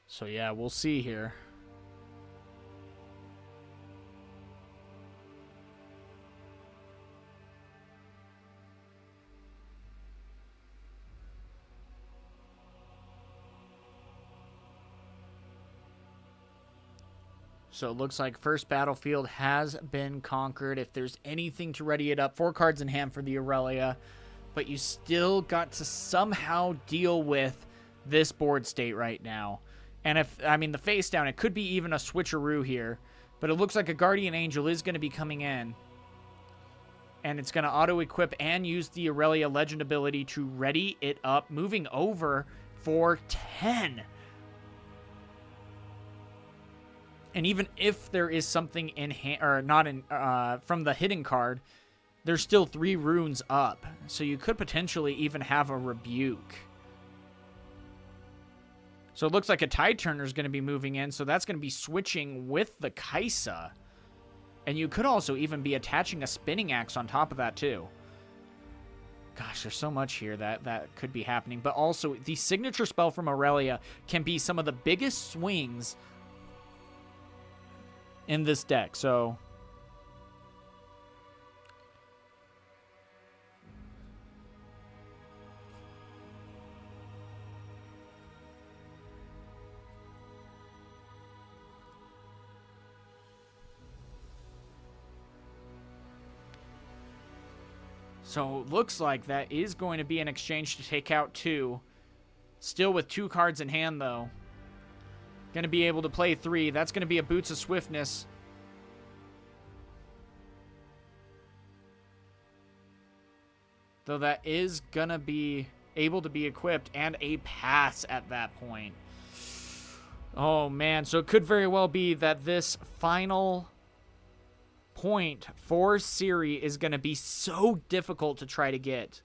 So yeah, we'll see here. So it looks like first battlefield has been conquered. If there's anything to ready it up, 4 cards in hand for the Aurelia. But you still got to somehow deal with this board state right now. And if, I mean, the face down, it could be even a switcheroo here. But it looks like a Guardian Angel is going to be coming in. And it's going to auto-equip and use the Aurelia Legend ability to ready it up. Moving over for 10. And even if there is something in hand, or not in, from the hidden card, there's still 3 runes up. So you could potentially even have a Rebuke. So it looks like a Tide Turner is going to be moving in, so that's going to be switching with the Kaisa. And you could also even be attaching a Spinning Axe on top of that too. Gosh, there's so much here that could be happening. But also, the signature spell from Aurelia can be some of the biggest swings in this deck, so... So, looks like that is going to be an exchange to take out 2. Still with 2 cards in hand, though. Going to be able to play 3. That's going to be a Boots of Swiftness. Though that is going to be able to be equipped, and a pass at that point. Oh, man. So, it could very well be that this final point for Siri is going to be so difficult to try to get.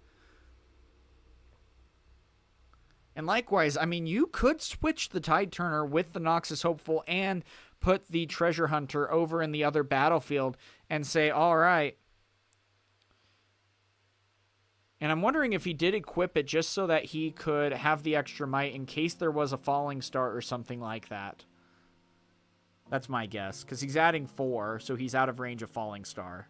And likewise, I mean, you could switch the Tide Turner with the Noxus Hopeful and put the Treasure Hunter over in the other battlefield and say, all right. And I'm wondering if he did equip it just so that he could have the extra might in case there was a falling star or something like that. That's my guess, because he's adding 4, so he's out of range of falling star.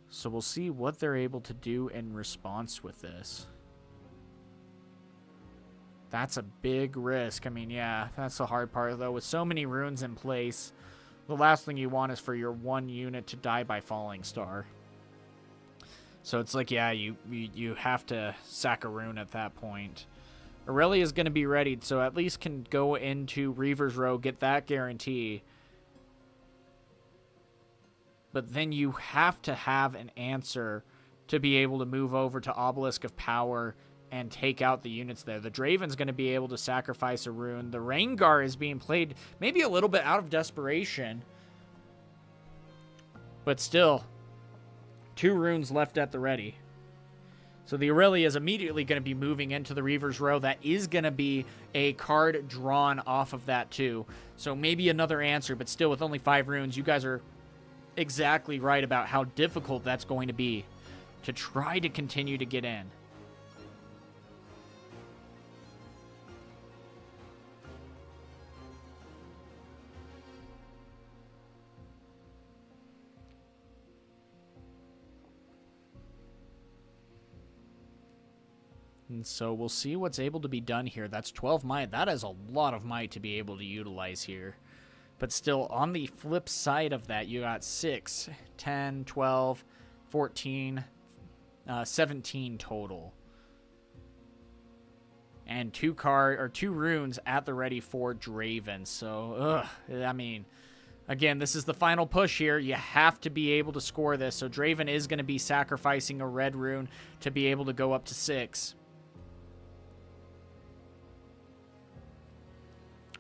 So we'll see what they're able to do in response with this. That's a big risk. I mean, yeah, that's the hard part, though. With so many runes in place, the last thing you want is for your one unit to die by falling star. So it's like, yeah, you have to sack a rune at that point. Aurelia is going to be ready, so at least can go into Reaver's Row, get that guarantee. But then you have to have an answer to be able to move over to Obelisk of Power and take out the units there. The Draven's going to be able to sacrifice a rune. The Rengar is being played maybe a little bit out of desperation. But still, 2 runes left at the ready. So the Aurelia is immediately going to be moving into the Reaver's Row. That is going to be a card drawn off of that too. So maybe another answer, but still with only 5 runes, you guys are exactly right about how difficult that's going to be to try to continue to get in. And so we'll see what's able to be done here. That's 12 might. That is a lot of might to be able to utilize here. But still, on the flip side of that, you got 6, 10, 12, 14, 17 total. And 2 runes at the ready for Draven. So, I mean, again, this is the final push here. You have to be able to score this. So Draven is going to be sacrificing a red rune to be able to go up to 6.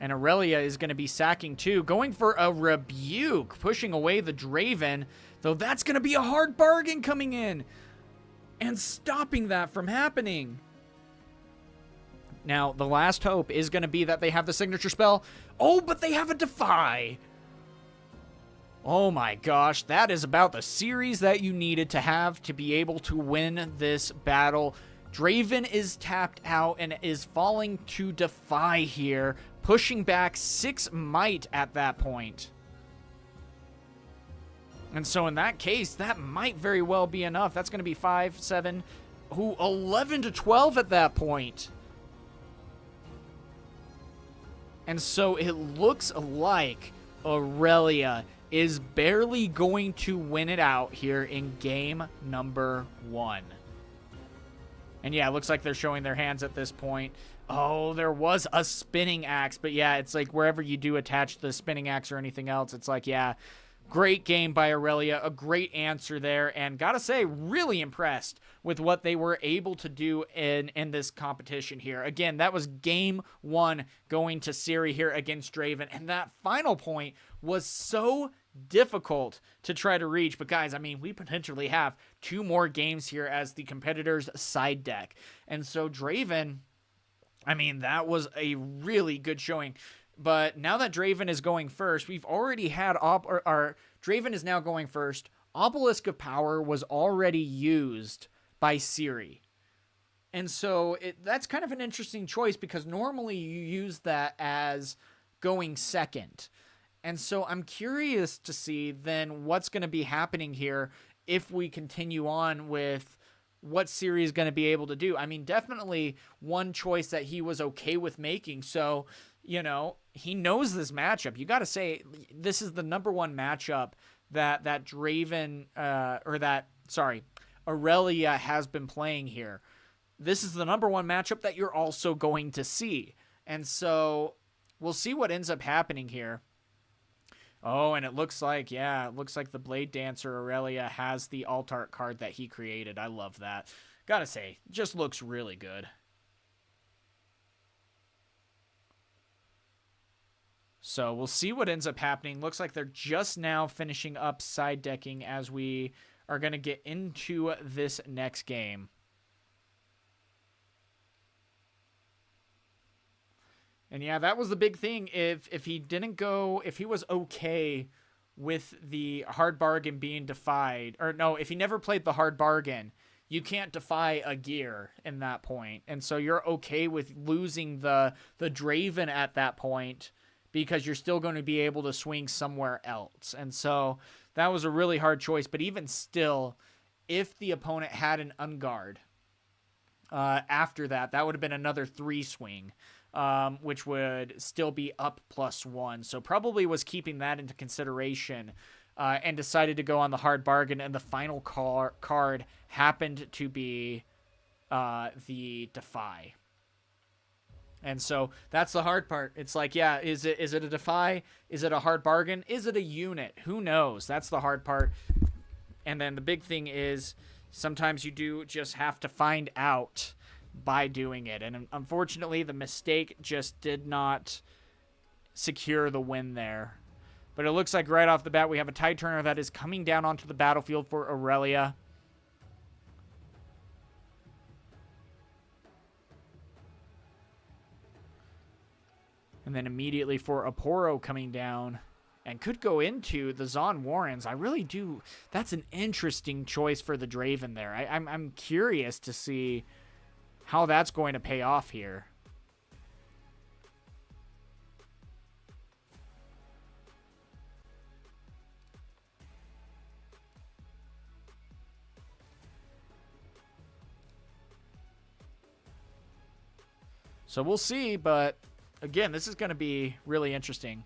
And Aurelia is going to be sacking 2, going for a Rebuke, pushing away the Draven, though that's going to be a hard bargain coming in and stopping that from happening. Now, the last hope is going to be that they have the signature spell. Oh, but they have a Defy. Oh my gosh, that is about the series that you needed to have to be able to win this battle. Draven is tapped out and is falling to Defy here, pushing back 6 might at that point. And so in that case, that might very well be enough. That's going to be 5, 7, 11 to 12 at that point. And so it looks like Aurelia is barely going to win it out here in game number 1. And yeah, it looks like they're showing their hands at this point. Oh, there was a spinning axe. But yeah, it's like wherever you do attach the spinning axe or anything else, it's like, yeah, great game by Aurelia. A great answer there. And gotta say, really impressed with what they were able to do in this competition here. Again, that was game 1 going to Ciri here against Draven. And that final point was so difficult to try to reach. But guys, I mean, we potentially have 2 more games here as the competitors' side deck. And so Draven, I mean, that was a really good showing. But now that Draven is going first, we've already had Draven is now going first. Obelisk of Power was already used by Ciri. And so that's kind of an interesting choice because normally you use that as going second. And so I'm curious to see then what's going to be happening here if we continue on with what Ciri is going to be able to do. I mean, definitely one choice that he was okay with making. So, you know, he knows this matchup. You got to say this is the number 1 matchup that Draven Aurelia has been playing here. This is the number 1 matchup that you're also going to see. And so we'll see what ends up happening here. Oh, and it looks like the Blade Dancer Aurelia has the alt art card that he created. I love that. Gotta say, just looks really good. So we'll see what ends up happening. Looks like they're just now finishing up side decking as we are going to get into this next game. And yeah, that was the big thing. If he didn't go, if he was okay with the hard bargain being defied, or no, if he never played the hard bargain, you can't defy a gear in that point. And so you're okay with losing the Draven at that point, because you're still going to be able to swing somewhere else. And so that was a really hard choice. But even still, if the opponent had an unguard after that, that would have been another 3 swing, which would still be up +1. So probably was keeping that into consideration and decided to go on the hard bargain. And the final card happened to be the Defy. And so that's the hard part. It's like, yeah, is it a defy? Is it a hard bargain? Is it a unit? Who knows? That's the hard part. And then the big thing is sometimes you do just have to find out by doing it. And unfortunately, the mistake just did not secure the win there. But it looks like right off the bat, we have a Tide Turner that is coming down onto the battlefield for Aurelia. And then immediately for Aporo coming down and could go into the Zon Warrens. I really do. That's an interesting choice for the Draven there. I'm curious to see how that's going to pay off here. So we'll see, but again, this is going to be really interesting.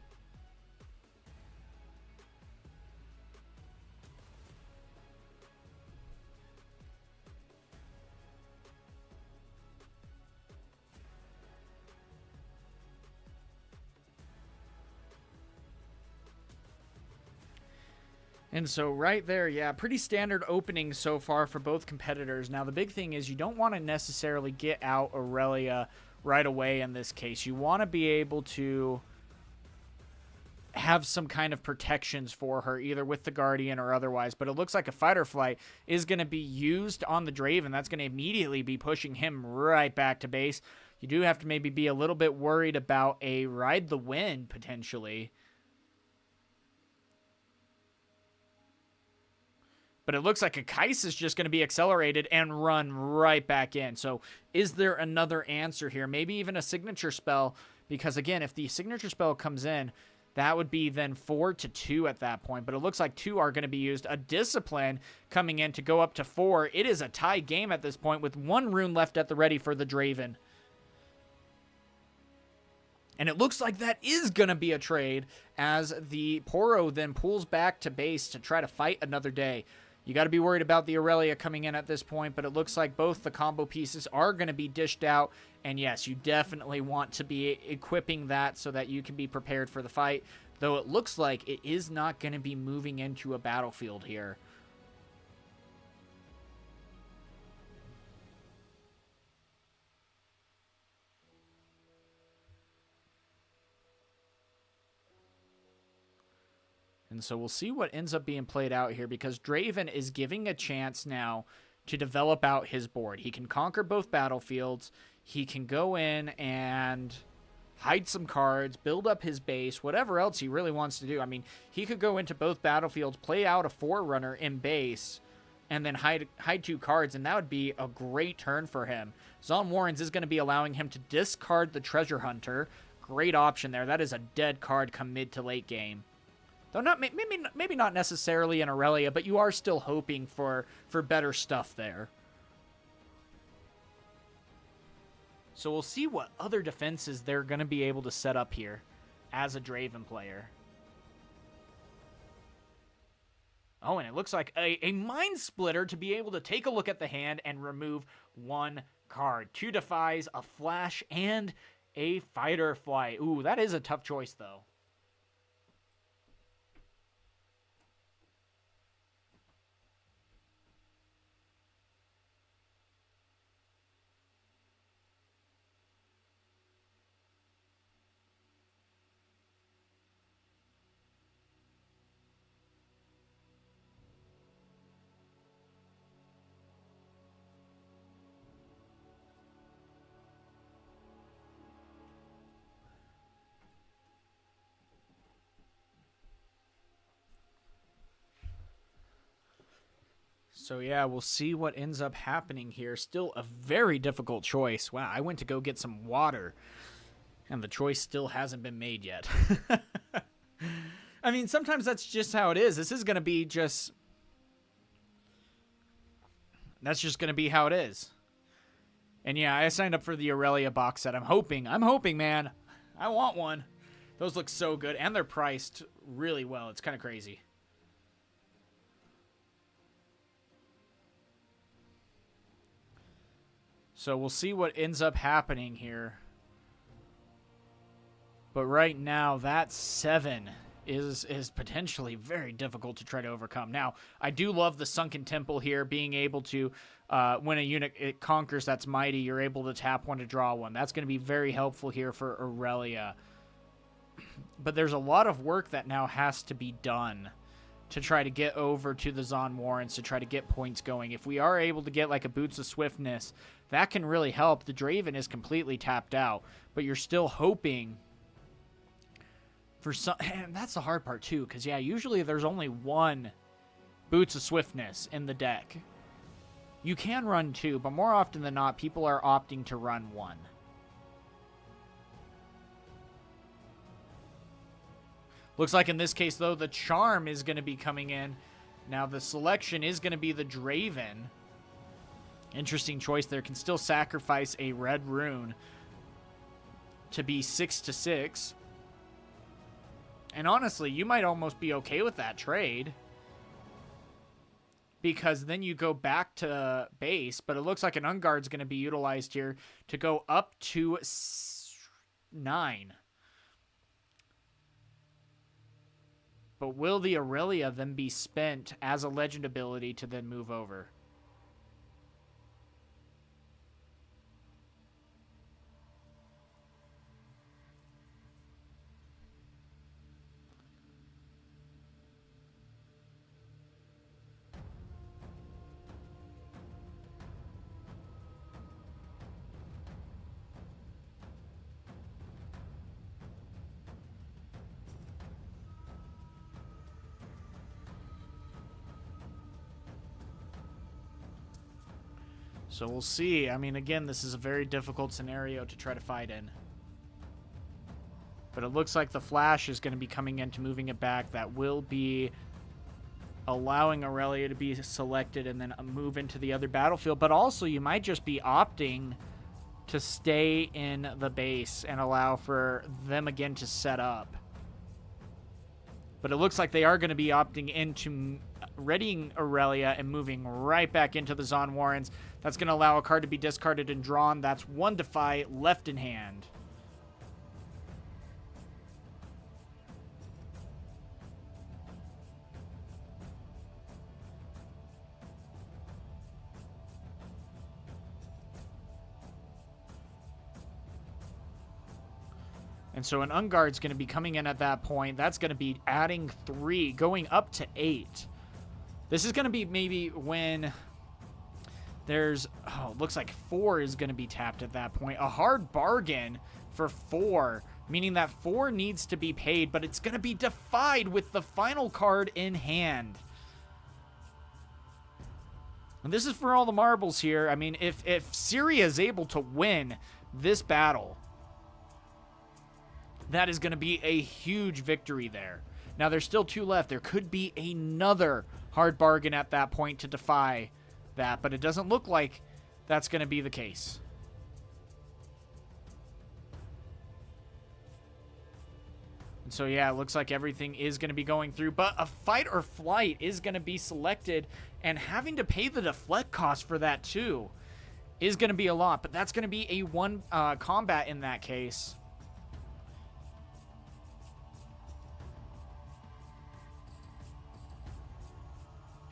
And so right there, yeah, pretty standard opening so far for both competitors. Now, the big thing is you don't want to necessarily get out Aurelia right away in this case. You want to be able to have some kind of protections for her, either with the Guardian or otherwise. But it looks like a Fight or Flight is going to be used on the Draven. That's going to immediately be pushing him right back to base. You do have to maybe be a little bit worried about a Ride the Wind, potentially. But it looks like a Kais is just going to be accelerated and run right back in. So is there another answer here? Maybe even a signature spell. Because again, if the signature spell comes in, that would be then 4-2 at that point. But it looks like 2 are going to be used. A Discipline coming in to go up to 4. It is a tie game at this point with 1 rune left at the ready for the Draven. And it looks like that is going to be a trade as the Poro then pulls back to base to try to fight another day. You got to be worried about the Aurelia coming in at this point, but it looks like both the combo pieces are going to be dished out. And yes, you definitely want to be equipping that so that you can be prepared for the fight, though it looks like it is not going to be moving into a battlefield here. And so we'll see what ends up being played out here, because Draven is giving a chance now to develop out his board. He can conquer both battlefields. He can go in and hide some cards, build up his base, whatever else he really wants to do. I mean, he could go into both battlefields, play out a Forerunner in base, and then hide 2 cards, and that would be a great turn for him. Zon Warrens is going to be allowing him to discard the Treasure Hunter. Great option there. That is a dead card come mid to late game. Though not maybe not necessarily in Aurelia, but you are still hoping for better stuff there. So we'll see what other defenses they're going to be able to set up here as a Draven player. Oh, and it looks like a Mind Splitter to be able to take a look at the hand and remove 1 card. 2 Defies, a Flash, and a Fight or Flight. Ooh, that is a tough choice, though. So yeah, we'll see what ends up happening here. Still a very difficult choice. Wow, I went to go get some water, and the choice still hasn't been made yet. I mean, sometimes that's just how it is. This is going to be just... That's just going to be how it is. And yeah, I signed up for the Aurelia box set. I'm hoping, man. I want one. Those look so good, and they're priced really well. It's kind of crazy. So we'll see what ends up happening here. But right now, that 7 is potentially very difficult to try to overcome. Now, I do love the Sunken Temple here, being able to, when a unit it conquers that's mighty, you're able to tap one to draw one. That's going to be very helpful here for Aurelia. But there's a lot of work that now has to be done to try to get over to the Zon Warrens, to try to get points going. If we are able to get like a Boots of Swiftness, that can really help. The Draven is completely tapped out, but you're still hoping for some... And that's the hard part too, because yeah, usually there's only one Boots of Swiftness in the deck. You can run 2, but more often than not, people are opting to run 1. Looks like in this case, though, the Charm is going to be coming in. Now, the selection is going to be the Draven. Interesting choice there. Can still sacrifice a red rune to be 6/6. And honestly, you might almost be okay with that trade, because then you go back to base. But it looks like an Unguard's going to be utilized here to go up to 9. But will the Aurelia then be spent as a legend ability to then move over? So we'll see. I mean, again, this is a very difficult scenario to try to fight in. But it looks like the Flash is going to be coming in to moving it back. That will be allowing Aurelia to be selected and then move into the other battlefield. But also, you might just be opting to stay in the base and allow for them again to set up. But it looks like they are going to be opting into readying Aurelia and moving right back into the Zon Warrens. That's going to allow a card to be discarded and drawn. That's 1 Defy left in hand. And so an Unguard's going to be coming in at that point. That's going to be adding 3, going up to 8. This is going to be maybe when there's... Oh, it looks like 4 is going to be tapped at that point. A hard bargain for 4, meaning that 4 needs to be paid, but it's going to be defied with the final card in hand. And this is for all the marbles here. I mean, if Syria is able to win this battle, that is going to be a huge victory there. Now, there's still 2 left. There could be another hard bargain at that point to defy that, but it doesn't look like that's going to be the case. And so, yeah, it looks like everything is going to be going through, but a fight or flight is going to be selected, and having to pay the deflect cost for that, too, is going to be a lot, but that's going to be a 1 combat in that case.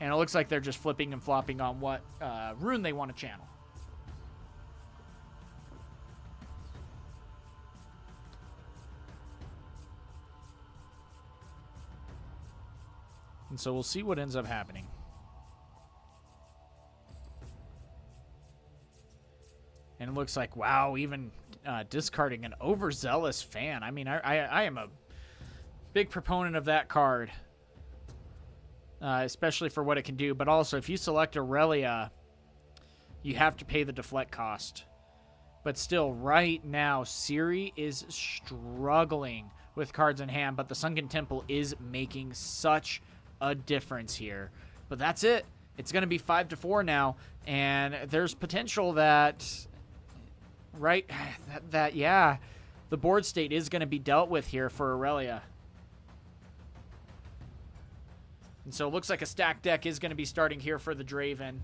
And it looks like they're just flipping and flopping on what rune they want to channel. And so we'll see what ends up happening. And it looks like, wow, even discarding an overzealous fan. I mean, I am a big proponent of that card. especially for what it can do. But also, if you select Aurelia, you have to pay the deflect cost. But still, right now, Ciri is struggling with cards in hand, but the Sunken Temple is making such a difference here. But that's it. It's going to be 5-4 now, and there's potential that, right, yeah, the board state is going to be dealt with here for Aurelia. And so it looks like a stacked deck is going to be starting here for the Draven.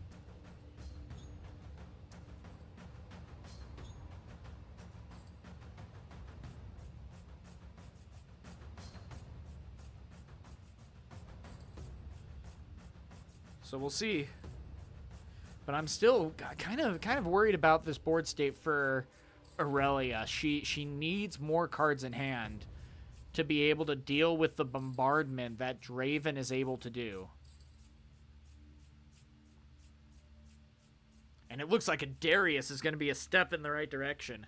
So we'll see. But I'm still kind of worried about this board state for Aurelia. She needs more cards in hand to be able to deal with the bombardment that Draven is able to do. And it looks like a Darius is going to be a step in the right direction.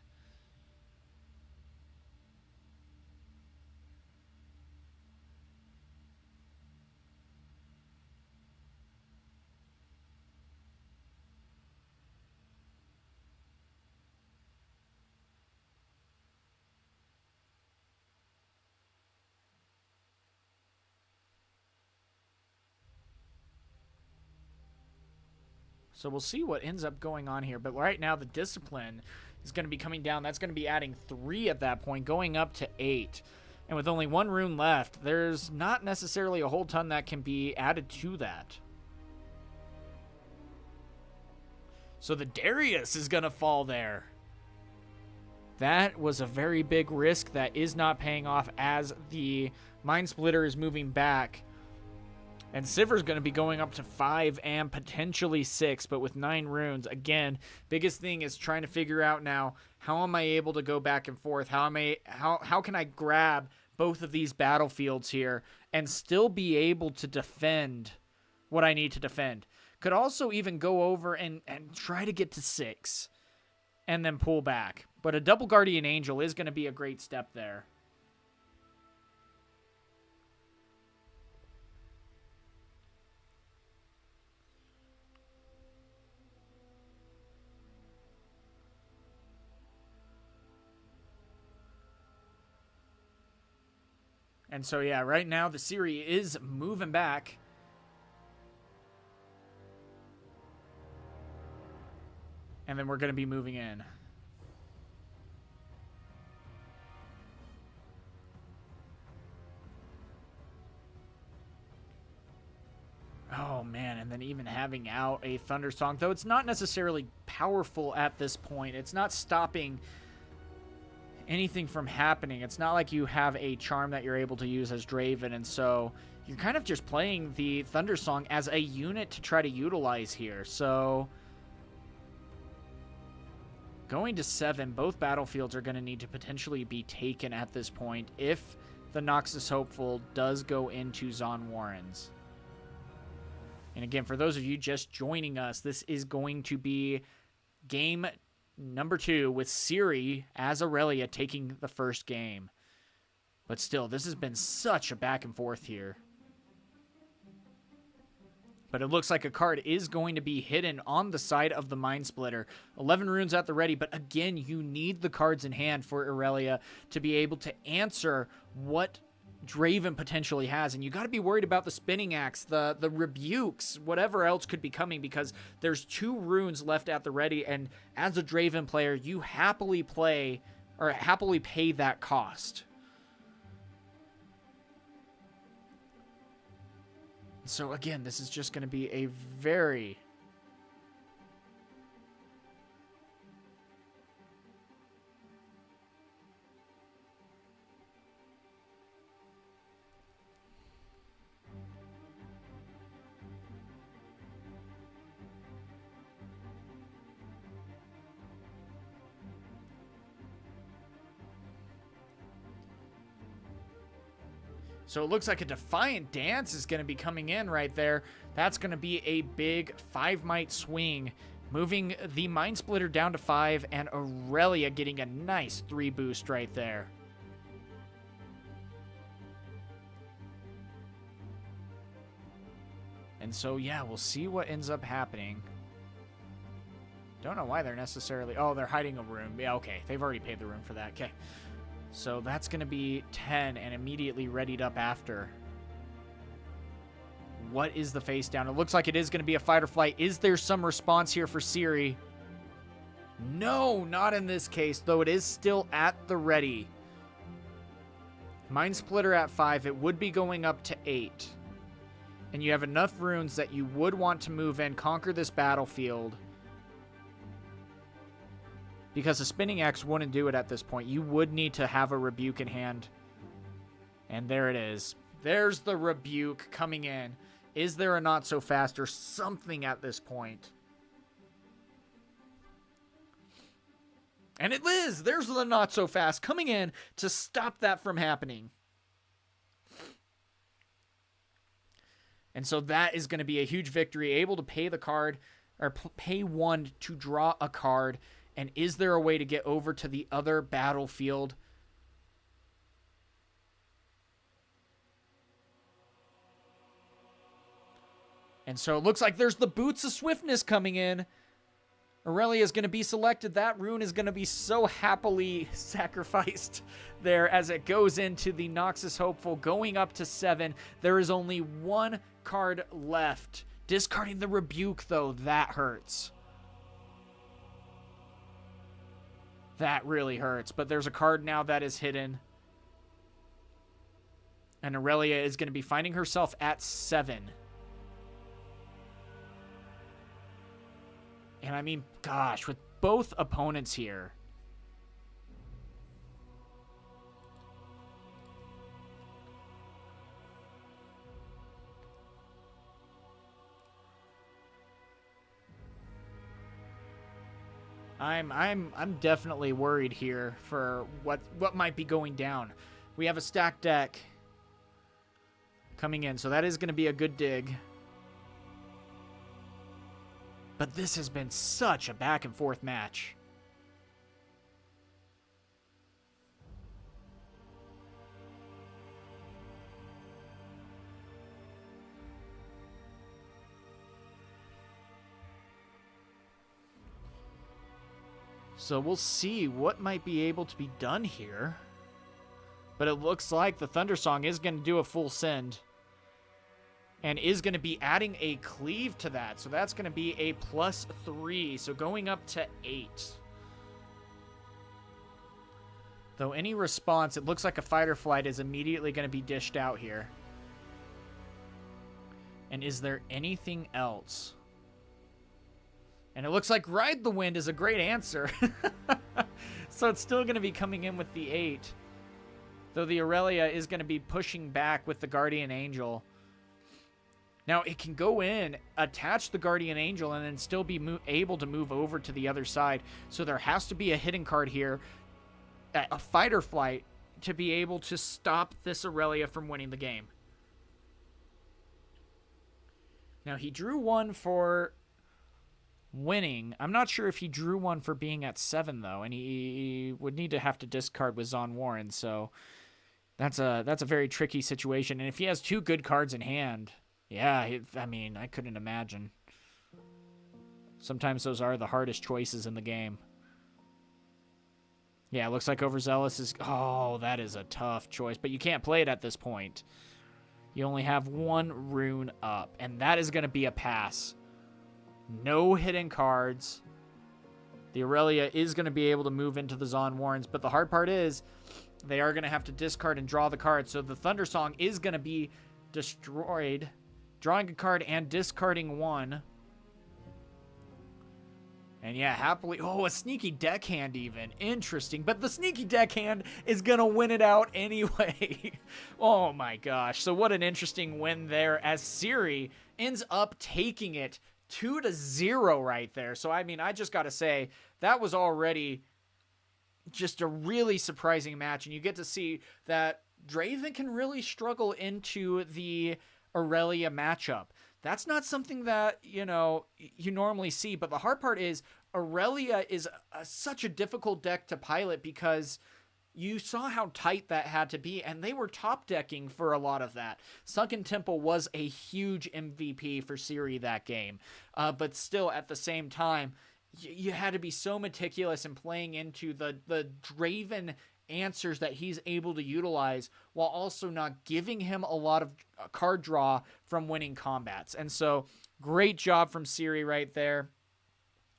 So we'll see what ends up going on here. But right now, the Discipline is going to be coming down. That's going to be adding 3 at that point, going up to 8. And with only 1 rune left, there's not necessarily a whole ton that can be added to that. So the Darius is going to fall there. That was a very big risk that is not paying off as the Mind Splitter is moving back. And Civer's going to be going up to 5 and potentially 6, but with 9 runes. Again, biggest thing is trying to figure out now, how am I able to go back and forth? How can I grab both of these battlefields here and still be able to defend what I need to defend? Could also even go over and try to get to 6 and then pull back. But a double Guardian Angel is going to be a great step there. And so, yeah, right now the Ciri is moving back. And then we're going to be moving in. Oh, man, and then even having out a Thundersong, though it's not necessarily powerful at this point. It's not stopping anything from happening. It's not like you have a charm that you're able to use as Draven, and so you're kind of just playing the Thundersong as a unit to try to utilize here. So going to 7, both battlefields are going to need to potentially be taken at this point if the Noxus Hopeful does go into Zon Warrens. And again, for those of you just joining us, this is going to be game number 2 with Ciri as Aurelia taking the first game. But still, this has been such a back and forth here. But it looks like a card is going to be hidden on the side of the Mind Splitter. 11 runes at the ready, but again, you need the cards in hand for Aurelia to be able to answer what Draven potentially has, and you got to be worried about the Spinning Axe, the rebukes, whatever else could be coming, because there's 2 runes left at the ready, and as a Draven player, you happily play or happily pay that cost. So again, this is just going to be a very So it looks like a Defiant Dance is going to be coming in right there. That's going to be a big 5 might swing, moving the Mind Splitter down to 5, and Aurelia getting a nice 3 boost right there. And so, yeah, we'll see what ends up happening. Don't know why they're necessarily... Oh, they're hiding a room. Yeah, okay. They've already paid the room for that. Okay. So that's going to be 10 and immediately readied up after. What is the face down? It looks like it is going to be a fight or flight. Is there some response here for Ciri? No, not in this case, though it is still at the ready. Mind Splitter at 5. It would be going up to 8. And you have enough runes that you would want to move in, conquer this battlefield. Because a Spinning Axe wouldn't do it at this point. You would need to have a Rebuke in hand. And there it is. There's the Rebuke coming in. Is there a Not So Fast or something at this point? And it is. There's the Not So Fast coming in to stop that from happening. And so that is going to be a huge victory. Able to pay the card, or pay 1 to draw a card. And is there a way to get over to the other battlefield? And so it looks like there's the Boots of Swiftness coming in. Aurelia is going to be selected. That rune is going to be so happily sacrificed there as it goes into the Noxus Hopeful, going up to 7. There is only 1 card left. Discarding the Rebuke, though, that hurts. That really hurts. But there's a card now that is hidden. And Aurelia is going to be finding herself at 7. And I mean, gosh, with both opponents here. I'm definitely worried here for what might be going down. We have a stacked deck coming in, so that is going to be a good dig. But this has been such a back and forth match. So we'll see what might be able to be done here. But it looks like the Thundersong is going to do a full send. And is going to be adding a cleave to that. So that's going to be a +3. So going up to 8. Though any response, it looks like a fight or flight is immediately going to be dished out here. And is there anything else? And it looks like Ride the Wind is a great answer. So it's still going to be coming in with the 8. Though the Aurelia is going to be pushing back with the Guardian Angel. Now, it can go in, attach the Guardian Angel, and then still be able to move over to the other side. So there has to be a hidden card here, a fight or flight, to be able to stop this Aurelia from winning the game. Now, he drew 1 for winning. I'm not sure if he drew 1 for being at 7, though, and he would need to have to discard with Zon Warren, so that's a very tricky situation. And if he has 2 good cards in hand... Yeah, I mean, I couldn't imagine. Sometimes those are the hardest choices in the game. Yeah, it looks like Overzealous is... Oh, that is a tough choice. But you can't play it at this point. You only have 1 rune up. And that is going to be a pass. No hidden cards. The Aurelia is going to be able to move into the Zon Warrens. But the hard part is they are going to have to discard and draw the card. So the Thundersong is going to be destroyed. Drawing a card and discarding 1. And yeah, happily... Oh, a sneaky deckhand even. Interesting. But the sneaky deckhand is going to win it out anyway. Oh my gosh. So what an interesting win there as Ciri ends up taking it 2-0 right there. So, I mean, I just got to say, that was already just a really surprising match. And you get to see that Draven can really struggle into the Aurelia matchup. That's not something that, you know, you normally see. But the hard part is Aurelia is such a difficult deck to pilot because you saw how tight that had to be, and they were top decking for a lot of that. Sunken Temple was a huge MVP for Ciri that game, but still at the same time, you had to be so meticulous in playing into the Draven answers that he's able to utilize while also not giving him a lot of card draw from winning combats. And so great job from Ciri right there.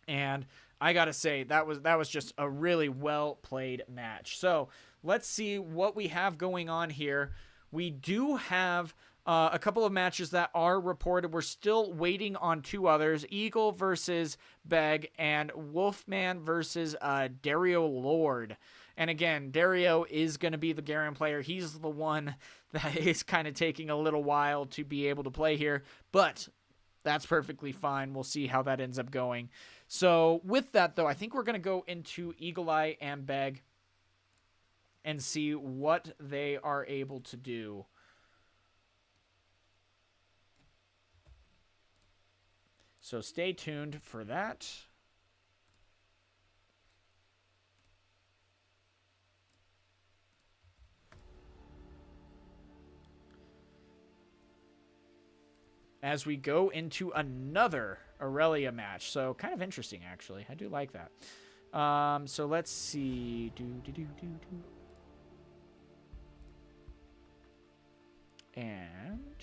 And I gotta say, that was just a really well played match. So let's see what we have going on here. We do have a couple of matches that are reported. We're still waiting on 2 others: Eagle versus Beg and Wolfman versus Dario Lord. And again, Dario is going to be the Garen player. He's the one that is kind of taking a little while to be able to play here, but that's perfectly fine. We'll see how that ends up going. So with that, though, I think we're going to go into Eagle Eye and Beg and see what they are able to do. So stay tuned for that. As we go into another Aurelia match. So kind of interesting, actually. I do like that. So let's see. And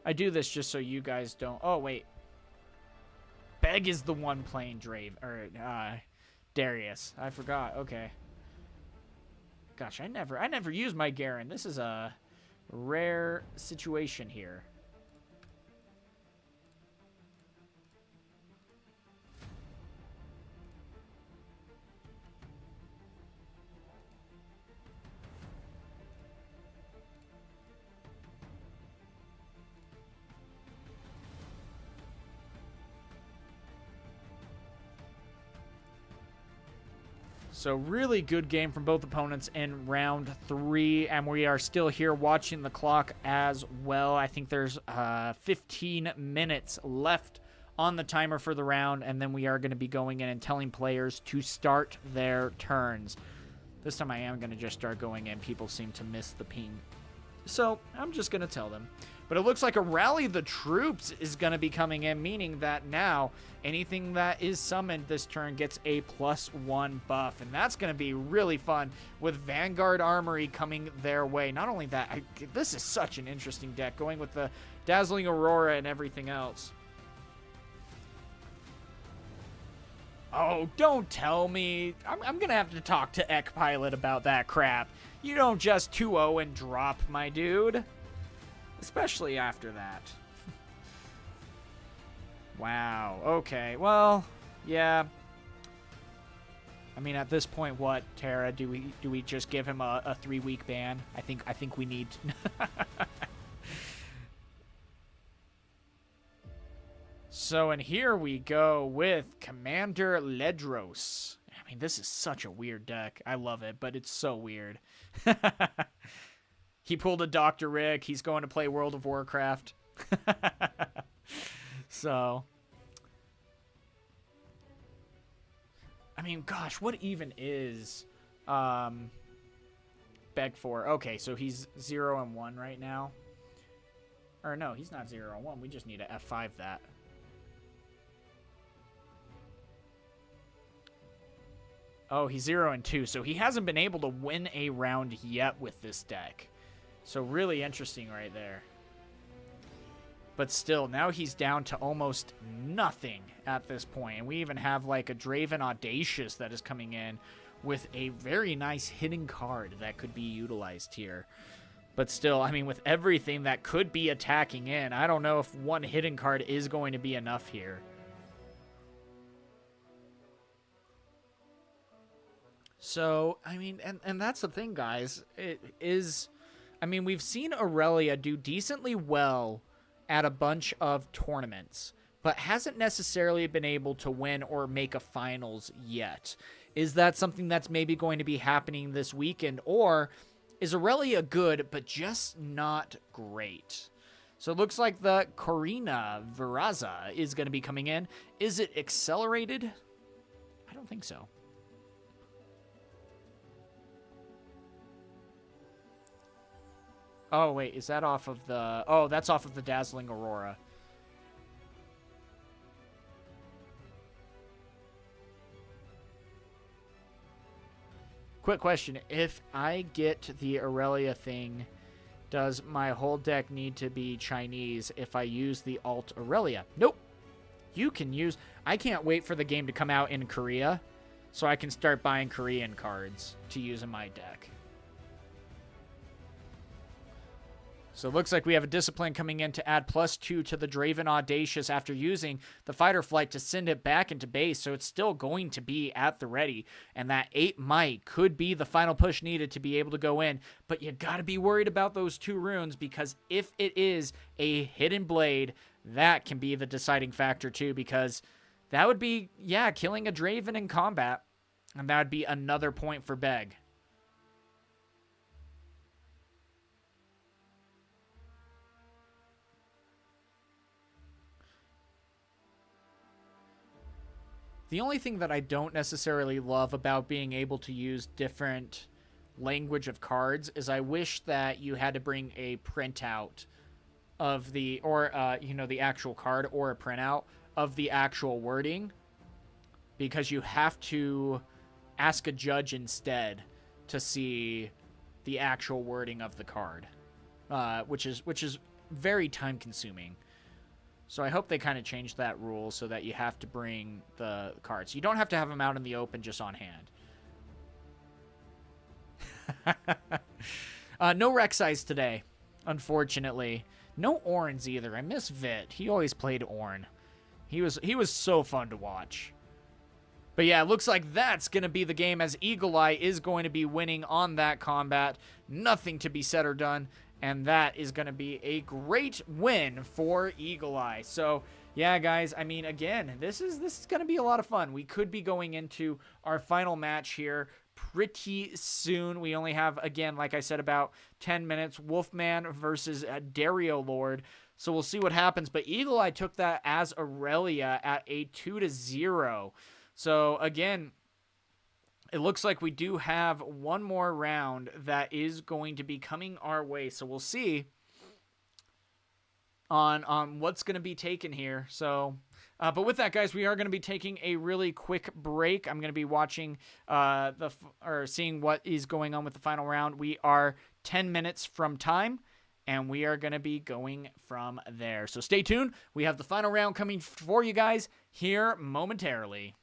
I do this just so you guys don't... Oh, wait. Beg is the one playing Draven, or Darius. I forgot. Okay. Gosh, I never use my Garen. This is a rare situation here. So really good game from both opponents in round 3, and we are still here watching the clock as well. I think there's 15 minutes left on the timer for the round, and then we are going to be going in and telling players to start their turns. This time I am going to just start going in. People seem to miss the ping. So I'm just going to tell them. But it looks like a Rally the Troops is going to be coming in, meaning that now anything that is summoned this turn gets a +1 buff. And that's going to be really fun with Vanguard Armory coming their way. Not only that, this is such an interesting deck, going with the Dazzling Aurora and everything else. Oh, don't tell me. I'm going to have to talk to Ek Pilot about that crap. You don't just 2-0 and drop, my dude. Especially after that. Wow. Okay. Well, yeah. I mean, at this point, what, Tara? Do we just give him a 3-week ban? I think we need. So, and here we go with Commander Ledros. I mean, this is such a weird deck. I love it, but it's so weird. He pulled a Dr. Rick. He's going to play World of Warcraft. So, I mean, gosh, what even is Beg for? Okay, so he's 0-1 right now. Or no, he's not 0-1. We just need to F5 that. Oh, he's 0-2, so he hasn't been able to win a round yet with this deck. So really interesting right there. But still, now he's down to almost nothing at this point. And we even have like a Draven Audacious that is coming in with a very nice hidden card that could be utilized here. But still, I mean, with everything that could be attacking in, I don't know if one hidden card is going to be enough here. So, I mean, and that's the thing, guys. It is, I mean, we've seen Aurelia do decently well at a bunch of tournaments, but hasn't necessarily been able to win or make a finals yet. Is that something that's maybe going to be happening this weekend, or is Aurelia good, but just not great? So it looks like the Corina Viraza is going to be coming in. Is it accelerated? I don't think so. Oh, wait, is that off of the... Oh, that's off of the Dazzling Aurora. Quick question. If I get the Aurelia thing, does my whole deck need to be Chinese if I use the alt Aurelia? Nope. You can use... I can't wait for the game to come out in Korea so I can start buying Korean cards to use in my deck. So it looks like we have a Discipline coming in to add +2 to the Draven Audacious after using the Fighter Flight to send it back into base, so it's still going to be at the ready. And that 8 might could be the final push needed to be able to go in, but you got to be worried about those 2 runes, because if it is a Hidden Blade, that can be the deciding factor too, because that would be, yeah, killing a Draven in combat, and that would be another point for Beg. The only thing that I don't necessarily love about being able to use different language of cards is I wish that you had to bring a printout of the, or, you know, the actual card, or a printout of the actual wording, because you have to ask a judge instead to see the actual wording of the card, which is very time consuming. So I hope they kind of change that rule so that you have to bring the cards. You don't have to have them out in the open, just on hand. No Rek'Sais today, unfortunately. No Ornns either. I miss Vit. He always played Ornn. He was so fun to watch. But yeah, it looks like that's going to be the game, as Eagle Eye is going to be winning on that combat. Nothing to be said or done. And that is going to be a great win for Eagle Eye. So, yeah, guys, I mean, again, this is going to be a lot of fun. We could be going into our final match here pretty soon. We only have, again, like I said, about 10 minutes. Wolfman versus Dario Lord. So we'll see what happens. But Eagle Eye took that as Aurelia at a 2-0. So, again, it looks like we do have one more round that is going to be coming our way. So we'll see on what's going to be taken here. So, but with that, guys, we are going to be taking a really quick break. I'm going to be watching seeing what is going on with the final round. We are 10 minutes from time, and we are going to be going from there. So stay tuned. We have the final round coming for you guys here momentarily.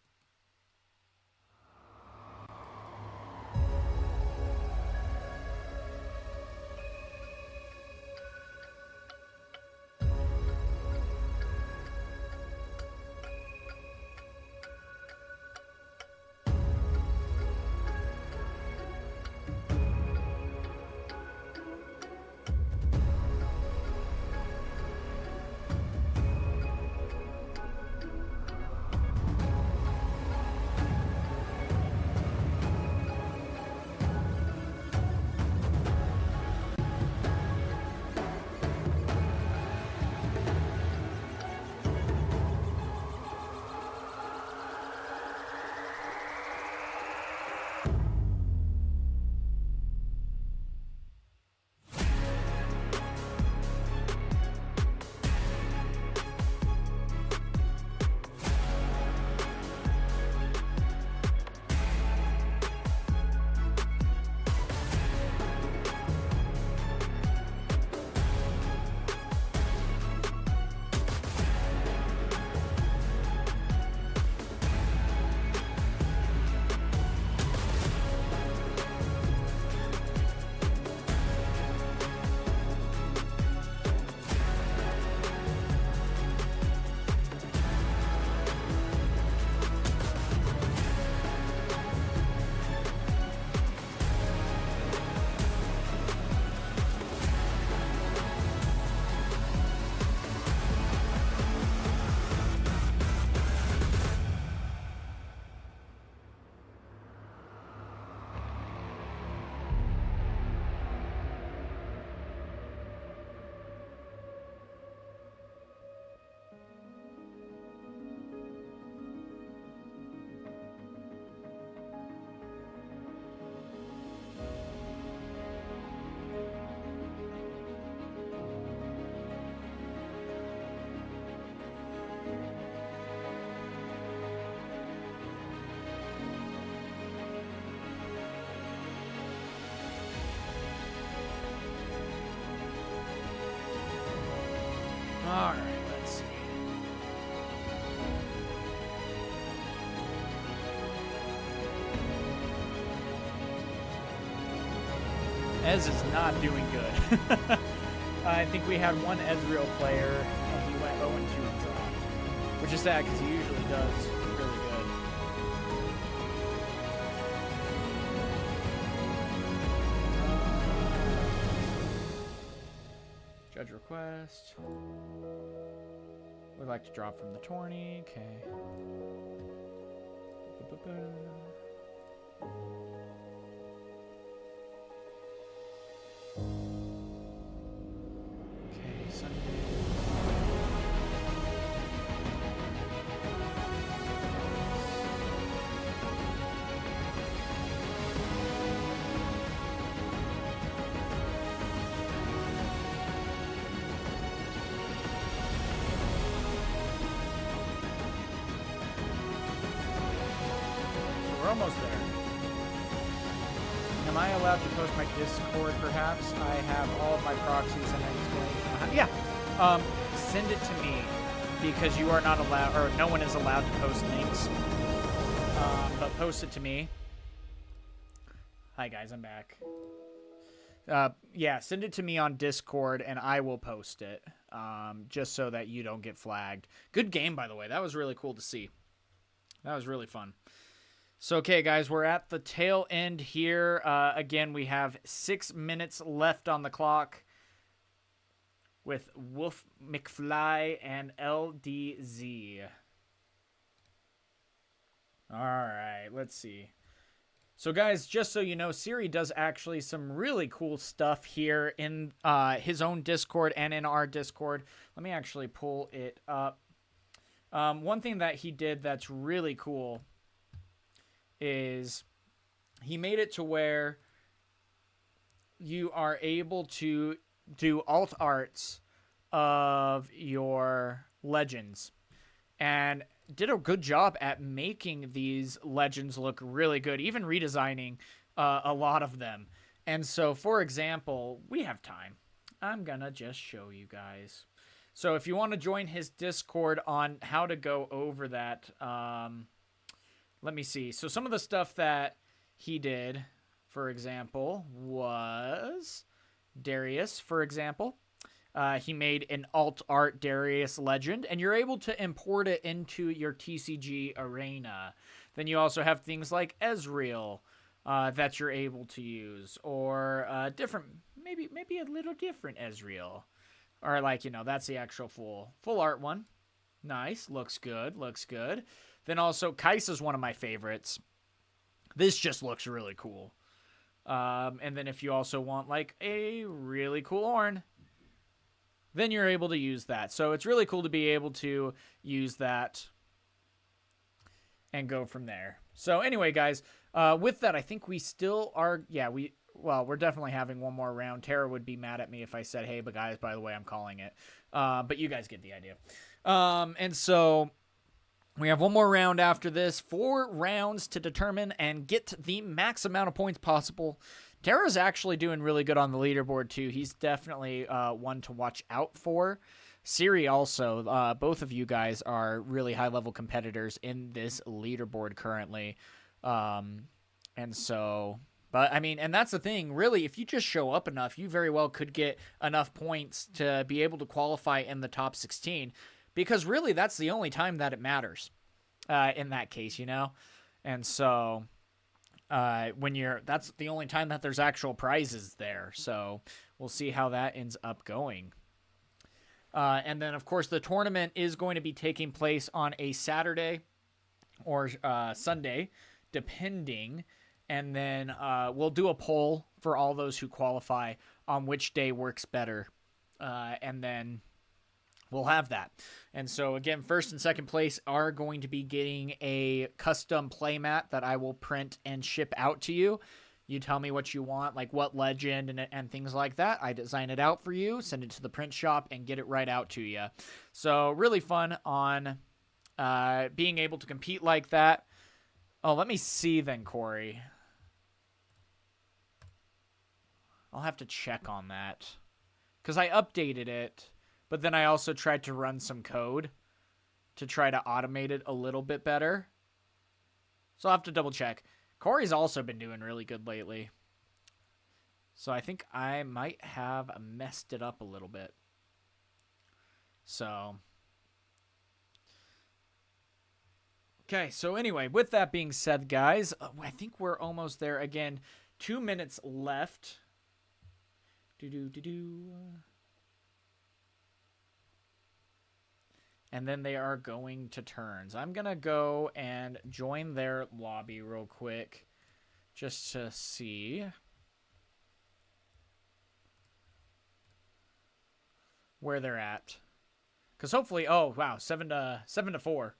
All right, let's see. Ez is not doing good. I think we had one Ezreal player, and he went 0-2 and dropped. Which is sad, because he usually does really good. Judge request. Would like to drop from the tourney. Okay. Okay, Sunday. We're almost there. Am I allowed to post my Discord, perhaps? I have all of my proxies and explanation. Yeah. Send it to me, because you are not allowed, or no one is allowed to post links. But post it to me. Hi, guys. I'm back. Yeah, send it to me on Discord, and I will post it, just so that you don't get flagged. Good game, by the way. That was really cool to see. That was really fun. So, okay, guys, we're at the tail end here. Again, we have 6 minutes left on the clock with Wolf McFly and LDZ. All right, let's see. So, guys, just so you know, Siri does actually some really cool stuff here in his own Discord and in our Discord. Let me actually pull it up. One thing that he did that's really cool is he made it to where you are able to do alt arts of your legends, and did a good job at making these legends look really good, even redesigning a lot of them. And so, for example, we have time. I'm gonna just show you guys. So if you want to join his Discord on how to go over that, let me see. So some of the stuff that he did, for example, was Darius, for example. He made an alt art Darius legend, and you're able to import it into your TCG arena. Then you also have things like Ezreal that you're able to use, or different, maybe a little different Ezreal, or like, you know, that's the actual full art one. Nice, looks good, looks good. Then also, Kai'Sa's one of my favorites. This just looks really cool. And then if you also want, like, a really cool Ornn, then you're able to use that. So it's really cool to be able to use that and go from there. So anyway, guys, with that, I think we still are, we're definitely having one more round. Tara would be mad at me if I said, hey, but guys, by the way, I'm calling it. But you guys get the idea. And so we have one more round after this. 4 rounds to determine and get the max amount of points possible. Tara's actually doing really good on the leaderboard, too. He's definitely one to watch out for. Siri also. Both of you guys are really high-level competitors in this leaderboard currently. And so, but I mean, and that's the thing. Really, if you just show up enough, you very well could get enough points to be able to qualify in the top 16. Because really, that's the only time that it matters in that case, you know? And so, that's the only time that there's actual prizes there. So, we'll see how that ends up going. And then, of course, the tournament is going to be taking place on a Saturday or Sunday, depending. And then we'll do a poll for all those who qualify on which day works better. And then we'll have that. And so, again, first and second place are going to be getting a custom playmat that I will print and ship out to you. You tell me what you want, like what legend and things like that. I design it out for you, send it to the print shop, and get it right out to you. So really fun on being able to compete like that. Oh, let me see then, Corey. I'll have to check on that because I updated it. but then I also tried to run some code to try to automate it a little bit better. So I'll have to double check. Corey's also been doing really good lately. So I think I might have messed it up a little bit. So. Okay, so anyway, with that being said, guys, I think we're almost there. Again, 2 minutes left. And then they are going to turns. I'm going to go and join their lobby real quick just to see where they're at. Because hopefully, oh, wow, 7 to 4.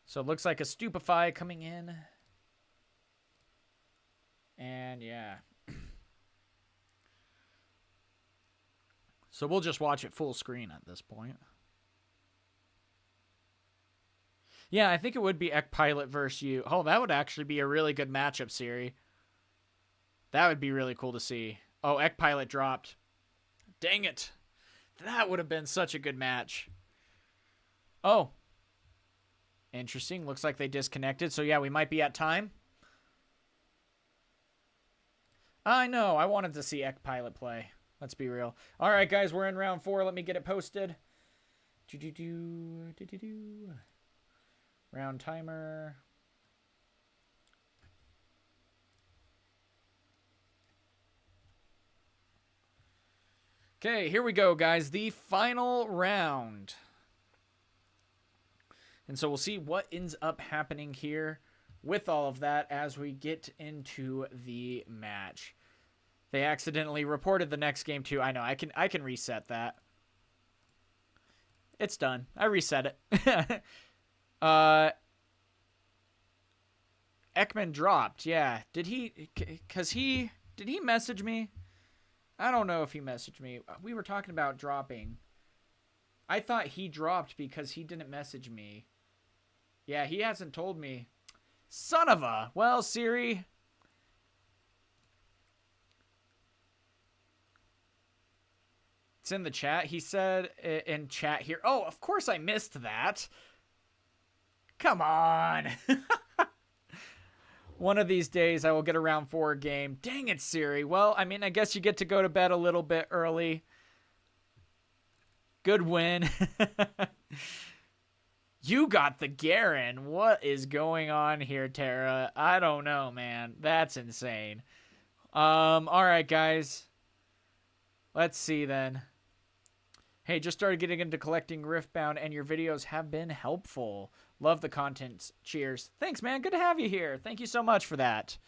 So it looks like a Stupefy coming in. And yeah. So we'll just watch it full screen at this point. Yeah, I think it would be Ekpilot versus you. Oh, that would actually be a really good matchup, Siri. That would be really cool to see. Oh, Ekpilot dropped. Dang it. That would have been such a good match. Oh. Interesting. Looks like they disconnected. So, yeah, we might be at time. I know. I wanted to see Ekpilot play. Let's be real. All right, guys. We're in round 4. Let me get it posted. Round timer. Okay, here we go, guys. The final round. And so we'll see what ends up happening here with all of that as we get into the match. They accidentally reported the next game too. I know, I can reset that. It's done. I reset it. Ekman dropped. Yeah. Did he message me? I don't know if he messaged me. We were talking about dropping. I thought he dropped because he didn't message me. Yeah, he hasn't told me. Son of a... Well, Siri... It's in the chat. He said in chat here... Oh, of course I missed that. Come on. One of these days I will get a round 4 game. Dang it, Siri. Well, I mean, I guess you get to go to bed a little bit early. Good win. You got the Garen. What is going on here, Tara? I don't know, man. That's insane. All right, guys. Let's see then. Hey, just started getting into collecting Riftbound, and your videos have been helpful. Love the content. Cheers. Thanks, man. Good to have you here. Thank you so much for that.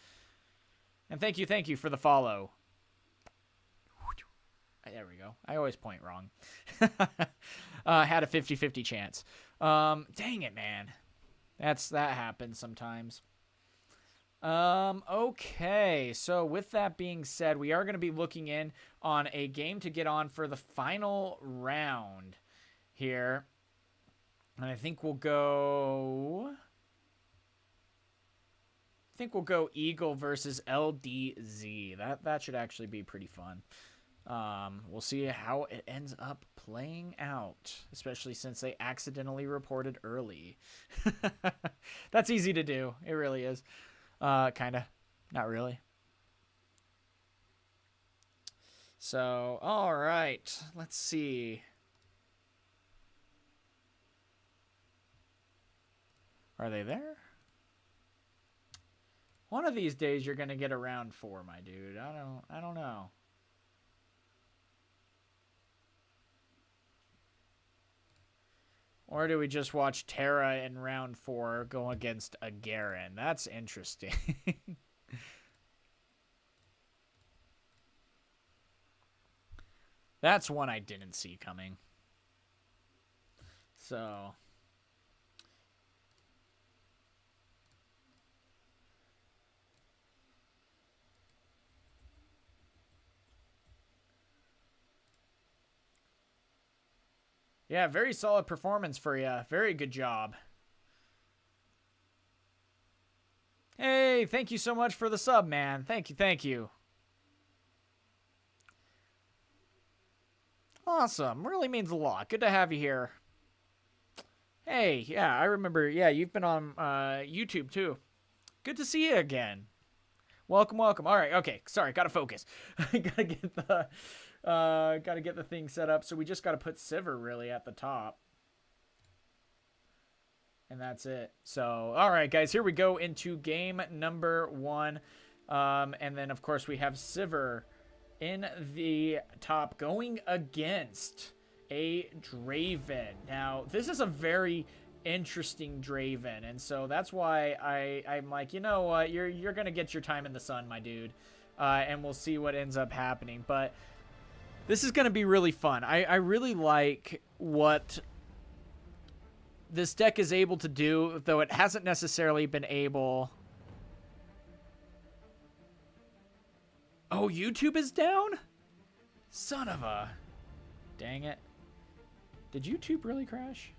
And thank you for the follow. There we go. I always point wrong. Had a 50-50 chance. Dang it, man. That happens sometimes. Okay, so with that being said, we are going to be looking in on a game to get on for the final round here. And I think we'll go Eagle versus LDZ. That should actually be pretty fun. We'll see how it ends up playing out, especially since they accidentally reported early. That's easy to do. It really is. Kinda. Not really. So, all right. Let's see. Are they there? One of these days you're going to get a round 4, my dude. I don't know. Or do we just watch Terra in round 4 go against a Garen? That's interesting. That's one I didn't see coming. So... yeah, very solid performance for you. Very good job. Hey, thank you so much for the sub, man. Thank you. Awesome. Really means a lot. Good to have you here. Hey, yeah, I remember. Yeah, you've been on YouTube too. Good to see you again. Welcome, welcome. All right, okay. Sorry, gotta focus. gotta get the thing set up. So we just gotta put Civer really at the top. And that's it. So, all right, guys, here we go into game number 1. And then, of course, we have Civer in the top going against a Draven. Now, this is a very interesting Draven, and so that's why I'm like, you know what, you're going to get your time in the sun, my dude. And we'll see what ends up happening. But this is going to be really fun. I really like what this deck is able to do, though it hasn't necessarily been able... Oh, YouTube is down? Son of a... Dang it. Did YouTube really crash?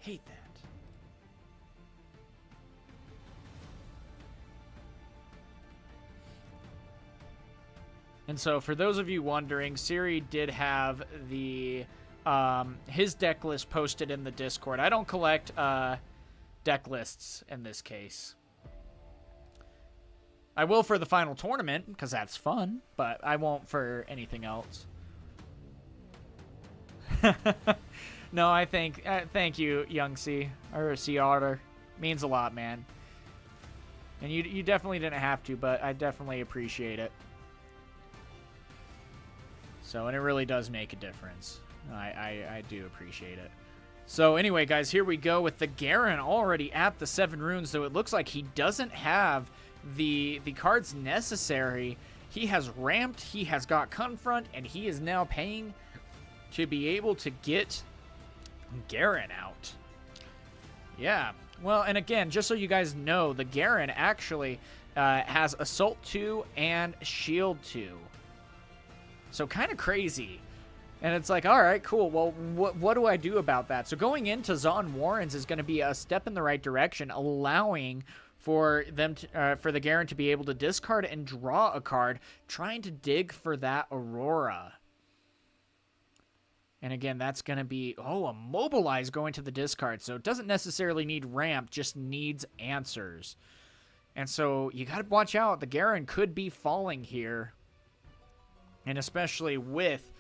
Hate that. And so, for those of you wondering, Siri did have the his deck list posted in the Discord. I don't collect deck lists in this case. I will for the final tournament, because that's fun, but I won't for anything else. No, I think... thank you, Young C. Or Sea Otter. Means a lot, man. And you definitely didn't have to, but I definitely appreciate it. So, and it really does make a difference. I do appreciate it. So, anyway, guys, here we go with the Garen already at the 7 runes, though it looks like he doesn't have the cards necessary. He has ramped, he has got Confront, and he is now paying to be able to get Garen out. Yeah. Well, and again, just so you guys know, the Garen actually has Assault 2 and Shield 2. So kind of crazy. And it's like, all right, cool. Well, what do I do about that? So going into Zon Warrens is going to be a step in the right direction, allowing for them to, for the Garen to be able to discard and draw a card, trying to dig for that Aurora. And again, that's going to be, a Mobilize going to the discard. So it doesn't necessarily need ramp, just needs answers. And so you got to watch out. The Garen could be falling here. And especially with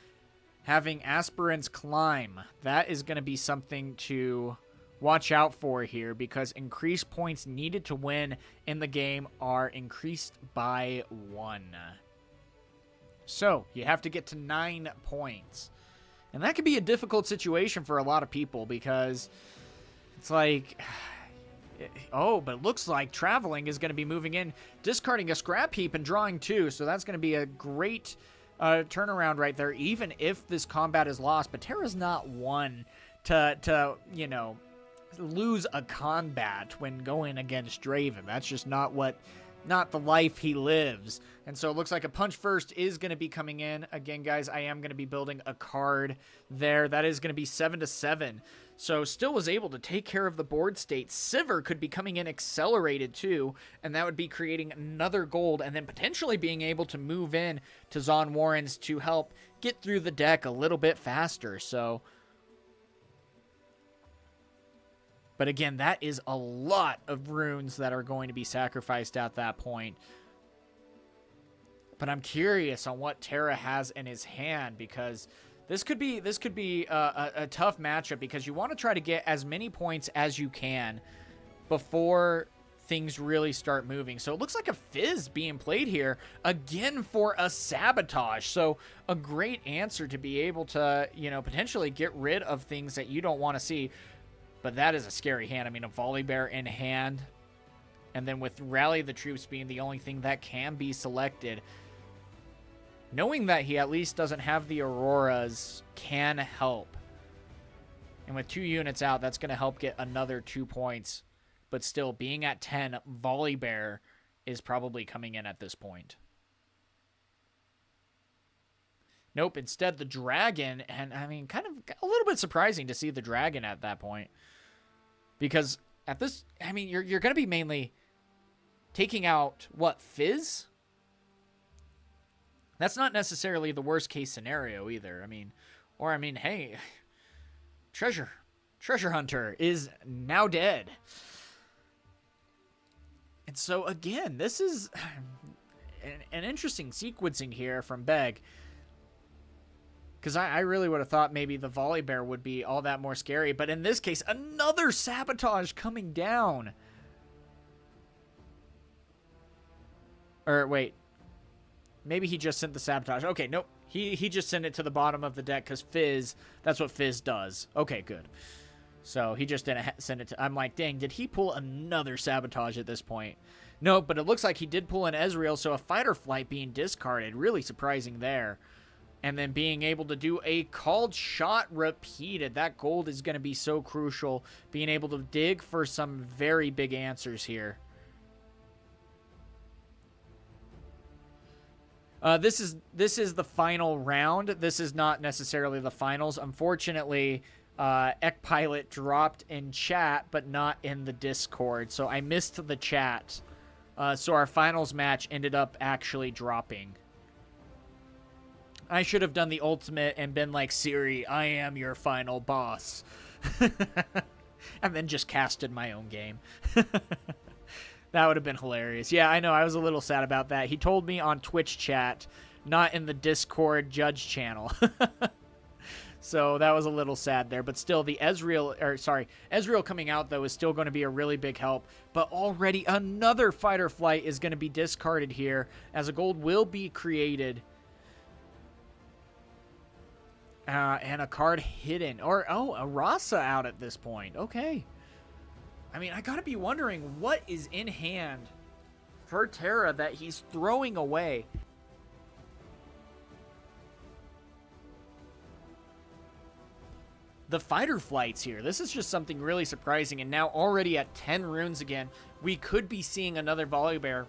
having Aspirant's Climb, that is going to be something to watch out for here, because increased points needed to win in the game are increased by 1. So you have to get to 9 points. And that could be a difficult situation for a lot of people, because it's like, but it looks like Traveling is going to be moving in, discarding a Scrap Heap and drawing 2. So that's going to be a great turnaround right there, even if this combat is lost. But Terra's not one to lose a combat when going against Draven. That's just not the life he lives. And so it looks like a Punch First is going to be coming in. Again, guys, I am going to be building a card there. That is going to be 7-7. So still was able to take care of the board state. Civer could be coming in accelerated too, and that would be creating another gold, and then potentially being able to move in to Zon Warrens to help get through the deck a little bit faster. So, but again, that is a lot of runes that are going to be sacrificed at that point. But I'm curious on what Terra has in his hand, because this could be a tough matchup, because you want to try to get as many points as you can before things really start moving. So it looks like a Fizz being played here again for a Sabotage. So a great answer to be able to, potentially get rid of things that you don't want to see. But that is a scary hand. I mean, a Volley Bear in hand, and then with Rally the Troops being the only thing that can be selected, knowing that he at least doesn't have the Auroras can help. And with 2 units out, that's going to help get another 2 points. But still, being at 10, Volley Bear is probably coming in at this point. Nope, instead the Dragon, and I mean, kind of a little bit surprising to see the Dragon at that point. Because at this, I mean, you're going to be mainly taking out, what, Fizz? That's not necessarily the worst case scenario either. I mean, hey, treasure hunter is now dead. And so again, this is an interesting sequencing here from Beg. Because I really would have thought maybe the volley bear would be all that more scary. But in this case, another sabotage coming down. Or wait. Maybe he just sent the sabotage. Okay, nope. He just sent it to the bottom of the deck because Fizz, that's what Fizz does. Okay, good. So he just didn't send it to... I'm like, dang, did he pull another sabotage at this point? No, but it looks like he did pull an Ezreal, so a fight or flight being discarded. Really surprising there. And then being able to do a called shot repeated. That gold is going to be so crucial. Being able to dig for some very big answers here. This is the final round. This is not necessarily the finals. Unfortunately, Ekpilot dropped in chat, but not in the Discord. So I missed the chat. So our finals match ended up actually dropping. I should have done the ultimate and been like, Siri, I am your final boss. And then just casted my own game. That would have been hilarious. Yeah, I know. I was a little sad about that. He told me on Twitch chat, not in the Discord judge channel. So that was a little sad there. But still, the Ezreal coming out, though, is still going to be a really big help. But already another fight or flight is going to be discarded here, as a gold will be created. And a card hidden. Or, oh, a Rasa out at this point. Okay. I mean, I gotta be wondering what is in hand for Terra that he's throwing away. The fighter flights here. This is just something really surprising. And now already at 10 runes again, we could be seeing another Volibear.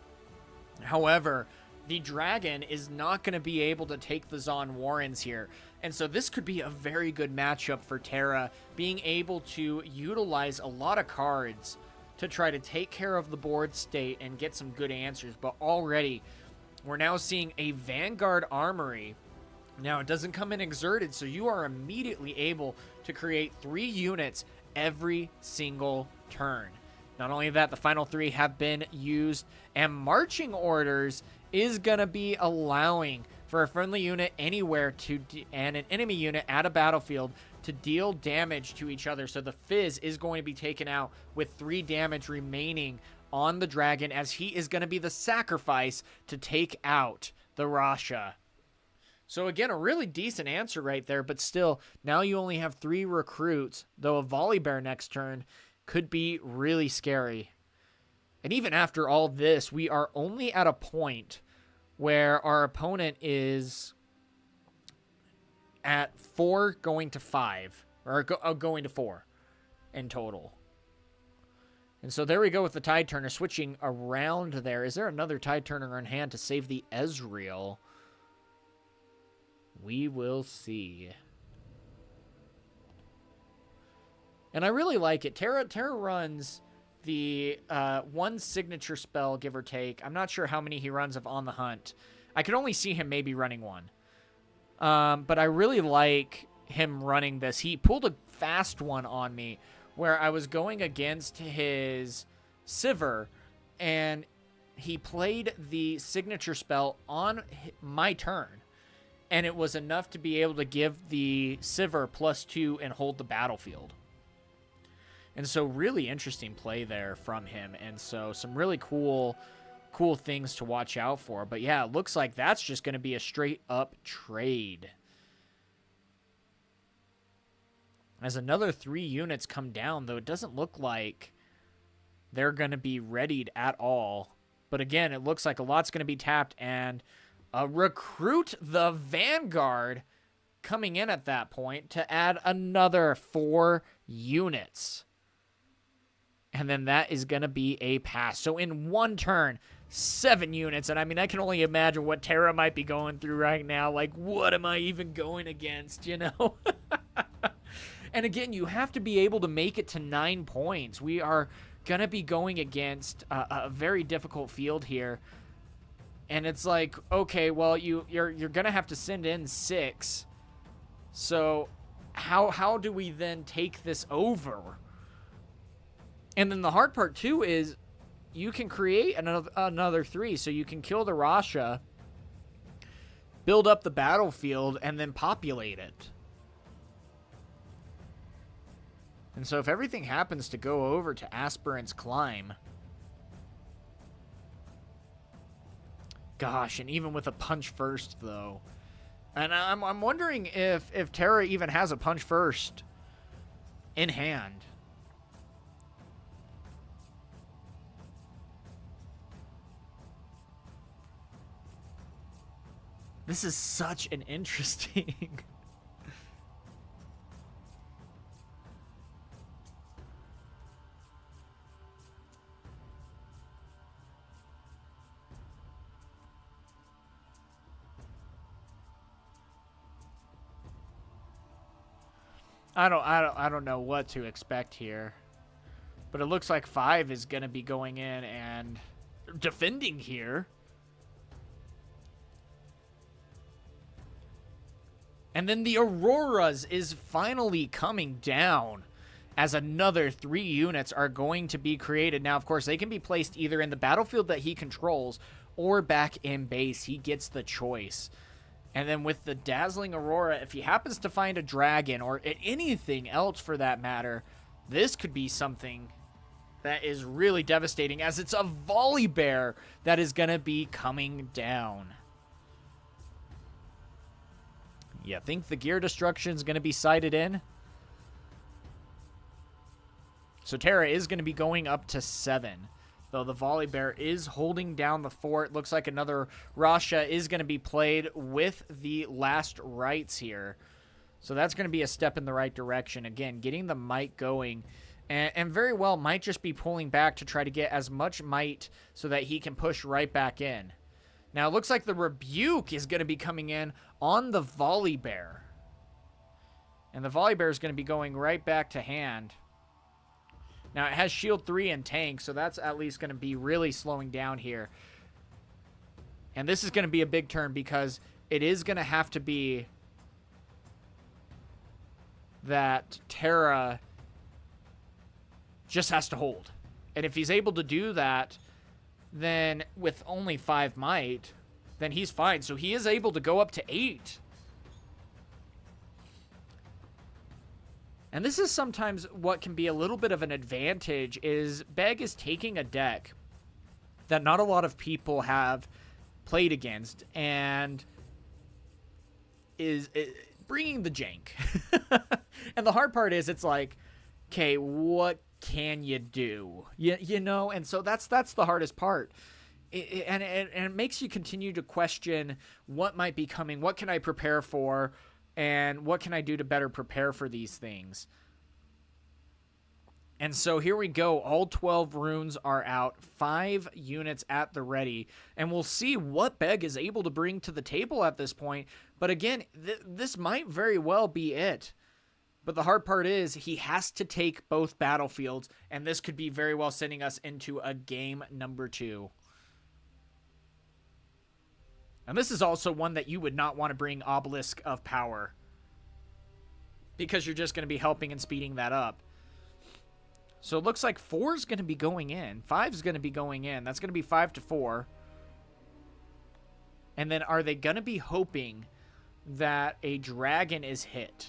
However, the Dragon is not going to be able to take the Zon Warrens here. And so this could be a very good matchup for Terra, being able to utilize a lot of cards to try to take care of the board state and get some good answers. But already, we're now seeing a Vanguard Armory. Now, it doesn't come in exerted, so you are immediately able to create 3 units every single turn. Not only that, the final 3 have been used, and Marching Orders is going to be allowing for a friendly unit anywhere and an enemy unit at a battlefield to deal damage to each other. So the Fizz is going to be taken out with 3 damage remaining on the Dragon, as he is going to be the sacrifice to take out the Rasha. So again, a really decent answer right there, but still, now you only have 3 recruits, though a Volibear next turn could be really scary. And even after all this, we are only at a point where our opponent is at 4 going to 5, or going to 4 in total. And so there we go with the Tide Turner switching around there. Is there another Tide Turner on hand to save the Ezreal? We will see. And I really like it. Terra runs the 1 signature spell, give or take. I'm not sure how many he runs of On the Hunt. I could only see him maybe running 1. But I really like him running this. He pulled a fast one on me where I was going against his Civer, and he played the signature spell on my turn. And it was enough to be able to give the Civer +2 and hold the battlefield. And so really interesting play there from him. And so some really cool things to watch out for. But yeah, it looks like that's just going to be a straight up trade. As another 3 units come down, though it doesn't look like they're going to be readied at all. But again, it looks like a lot's going to be tapped, and recruit the Vanguard coming in at that point to add another 4 units. And then that is going to be a pass. So in 1 turn, 7 units. And I mean, I can only imagine what Terra might be going through right now. Like, what am I even going against, you know? And again, you have to be able to make it to 9 points. We are going to be going against a very difficult field here. And it's like, okay, well, you're gonna have to send in 6. So how do we then take this over? And then the hard part too is you can create another 3, so you can kill the Rasha, build up the battlefield, and then populate it. And so if everything happens to go over to Aspirant's Climb, gosh, and even with a punch first, though. And I'm wondering if Terra even has a punch first in hand. This is such an interesting... I don't know what to expect here. But it looks like 5 is going to be going in and defending here. And then the Auroras is finally coming down as another 3 units are going to be created. Now, of course, they can be placed either in the battlefield that he controls or back in base. He gets the choice. And then with the Dazzling Aurora, if he happens to find a dragon or anything else for that matter, this could be something that is really devastating, as it's a Volley Bear that is going to be coming down. You think the gear destruction is going to be sighted in? So Terra is going to be going up to 7. Though the Volley Bear is holding down the fort. Looks like another Rasha is going to be played with the last rites here. So that's going to be a step in the right direction. Again, getting the might going. And very well might just be pulling back to try to get as much might so that he can push right back in. Now, it looks like the Rebuke is going to be coming in on the Volley Bear. And the Volley Bear is going to be going right back to hand. Now, it has Shield 3 and Tank, so that's at least going to be really slowing down here. And this is going to be a big turn because it is going to have to be that Terra just has to hold. And if he's able to do that, then with only 5 might, then he's fine. So he is able to go up to 8. And this is sometimes what can be a little bit of an advantage, is Beg is taking a deck that not a lot of people have played against and is bringing the jank. And the hard part is it's like, okay, what can you do? You know, and so that's the hardest part. And it makes you continue to question what might be coming, what can I prepare for, and what can I do to better prepare for these things? And so here we go. All 12 runes are out. 5 units at the ready. And we'll see what Beg is able to bring to the table at this point. But again, this might very well be it. But the hard part is he has to take both battlefields. And this could be very well sending us into a game number 2. And this is also one that you would not want to bring Obelisk of Power, because you're just going to be helping and speeding that up. So it looks like 4 is going to be going in. 5 is going to be going in. That's going to be 5-4. And then are they going to be hoping that a dragon is hit?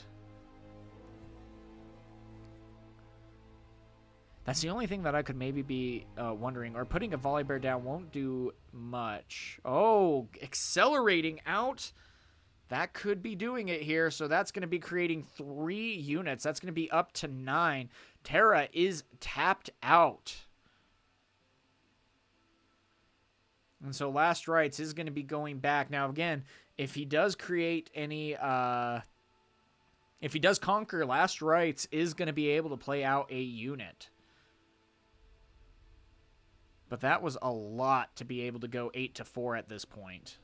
That's the only thing that I could maybe be wondering. Or putting a Volley Bear down won't do much. Oh, accelerating out. That could be doing it here. So that's going to be creating 3 units. That's going to be up to 9. Terra is tapped out. And so Last Rites is going to be going back. Now, again, if he does create any... if he does conquer, Last Rites is going to be able to play out a unit. But that was a lot to be able to go 8-4 at this point.